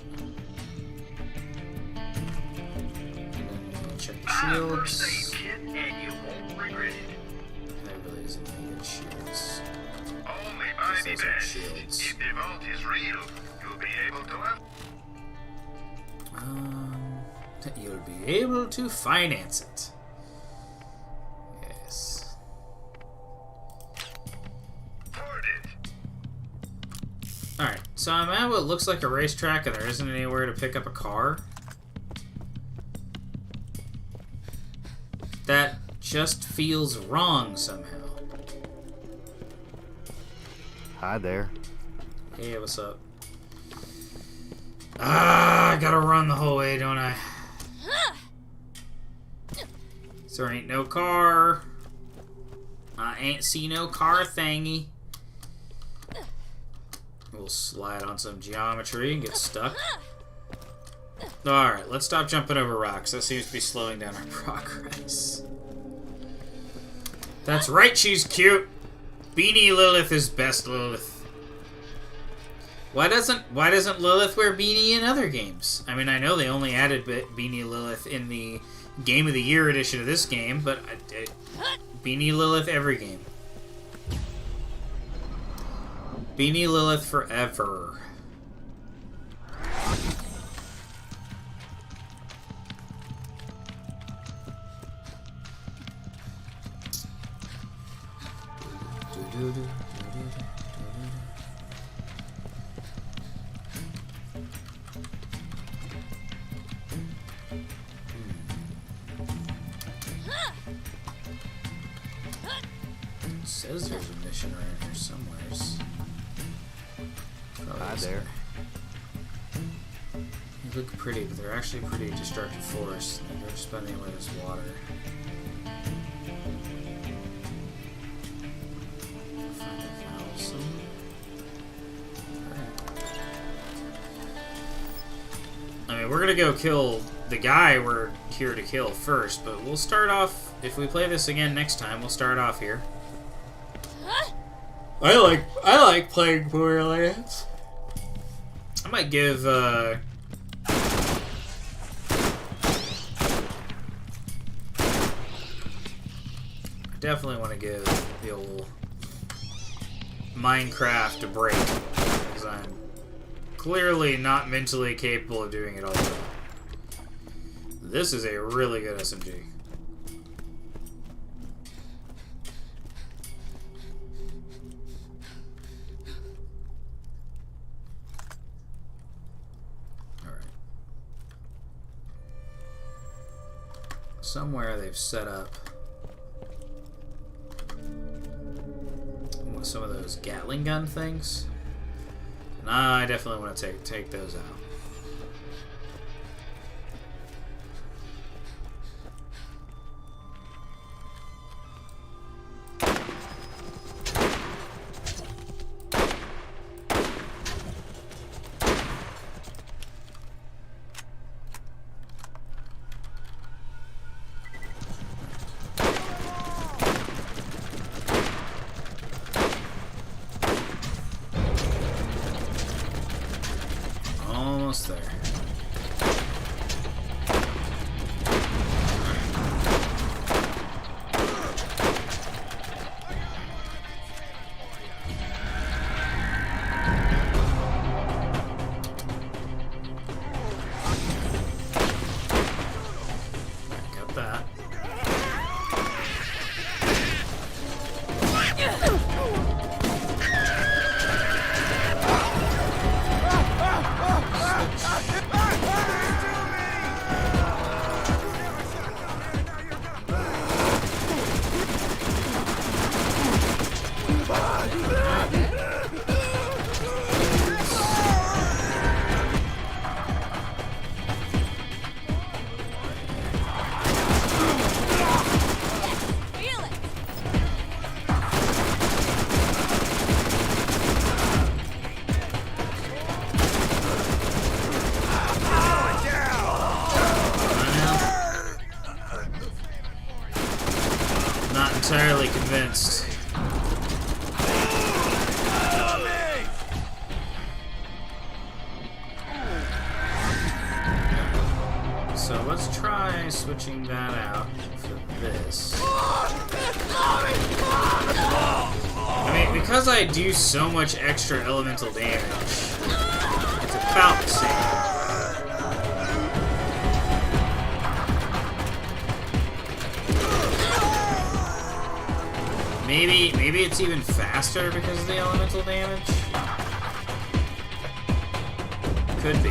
And then we'll check the shields. And you won't regret it. There really isn't any good shields. Only by the best. If the vault is real, you'll be able to you'll be able to finance it. Yes. Alright, so I'm at what looks like a racetrack and there isn't anywhere to pick up a car. That just feels wrong somehow. Hi there. Hey, what's up? Ah, I gotta run the whole way, don't I? So there ain't no car. I ain't see no car thingy. We'll slide on some geometry and get stuck. Alright, let's stop jumping over rocks. That seems to be slowing down our progress. That's right, she's cute. Beanie Lilith is best Lilith. Why doesn't Lilith wear beanie in other games? I mean, I know they only added Beanie Lilith in the Game of the Year edition of this game, but Beanie Lilith every game. Beanie Lilith forever. It says there's a mission around here somewhere. Hi there. They look pretty, but they're actually pretty destructive forests. They're just about anywhere there's water. Find a valve somewhere. mean, we're gonna go kill the guy we're here to kill first, but we'll start off, if we play this again next time, we'll start off here. I like playing Borderlands. I might give, I definitely want to give the old Minecraft a break, because I'm clearly not mentally capable of doing it all the time. This is a really good SMG. Alright. Somewhere they've set up some of those Gatling gun things. And I definitely want to take those out. Almost there. Got that. Entirely convinced. So let's try switching that out for this. I mean, because I do so much extra elemental damage, it's about the same. Maybe it's even faster because of the elemental damage? Could be.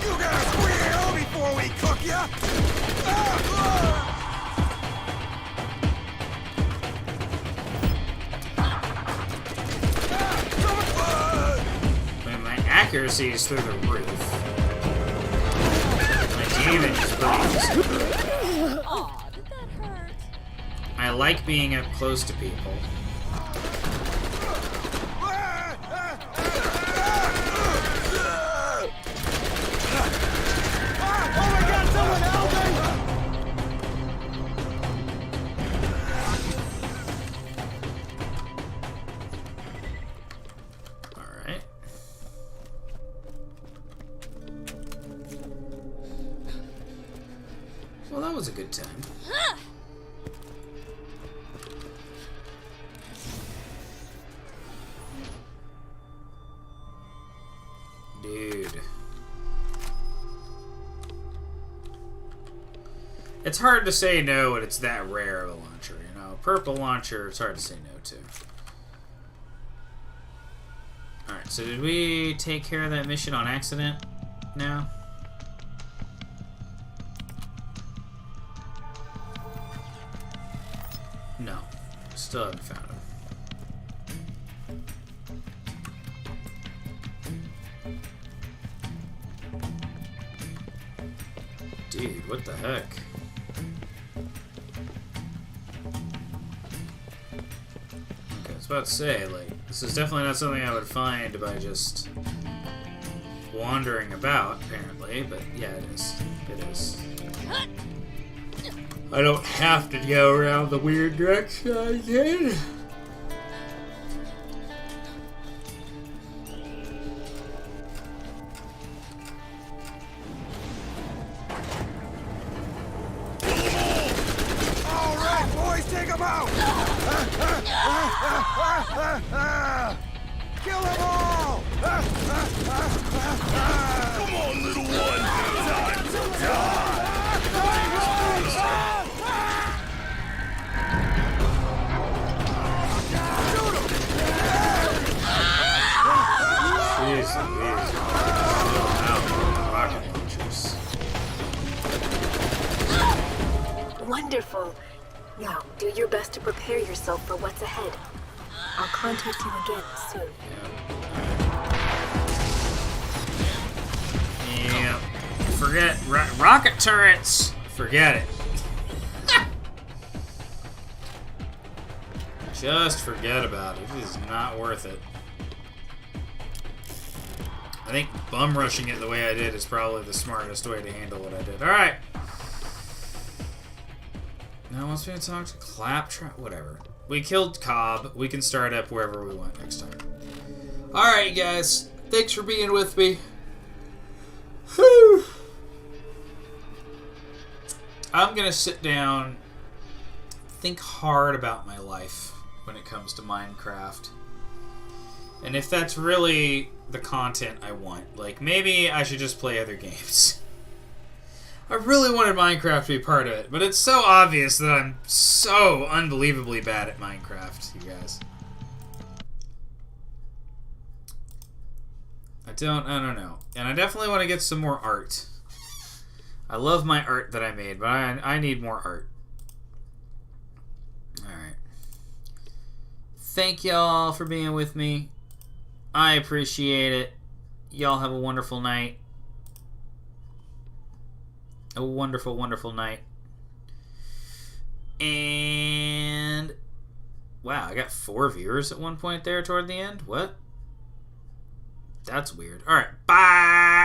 You gotta squeal before we cook ya! I mean, my accuracy is through the roof. My damage is pretty. I like being up close to people. Oh my God, someone help me! Alright. Well, that was a good time. Dude. It's hard to say no when it's that rare of a launcher, you know? Purple launcher, it's hard to say no to. Alright, so did we take care of that mission on accident now? No. Still haven't found him. Dude, what the heck? Okay, I was about to say, like, this is definitely not something I would find by just wandering about, apparently, but yeah, it is. It is. I don't have to go around the weird direction I did. All right, boys, take them out! Kill them all! Come on, little one! Time to die! Jeez Louise. Wow, rocket launchers. Wonderful. Now, do your best to prepare yourself for what's ahead. I'll contact you again soon. Yeah. Forget rocket turrets. Forget it. Just forget about it. It is not worth it. I think bum rushing it the way I did is probably the smartest way to handle what I did. Alright. Now wants me to talk to Claptrap. Whatever. We killed Cobb. We can start up wherever we want next time. Alright, guys. Thanks for being with me. Whew. I'm going to sit down, think hard about my life when it comes to Minecraft. And if that's really the content I want, like, maybe I should just play other games. I really wanted Minecraft to be part of it, but it's so obvious that I'm so unbelievably bad at Minecraft, you guys. I don't know. And I definitely want to get some more art. I love my art that I made, but I need more art. Alright. Thank y'all for being with me. I appreciate it. Y'all have a wonderful night. A wonderful, wonderful night. And wow, I got 4 viewers at one point there toward the end. What? That's weird. Alright, bye!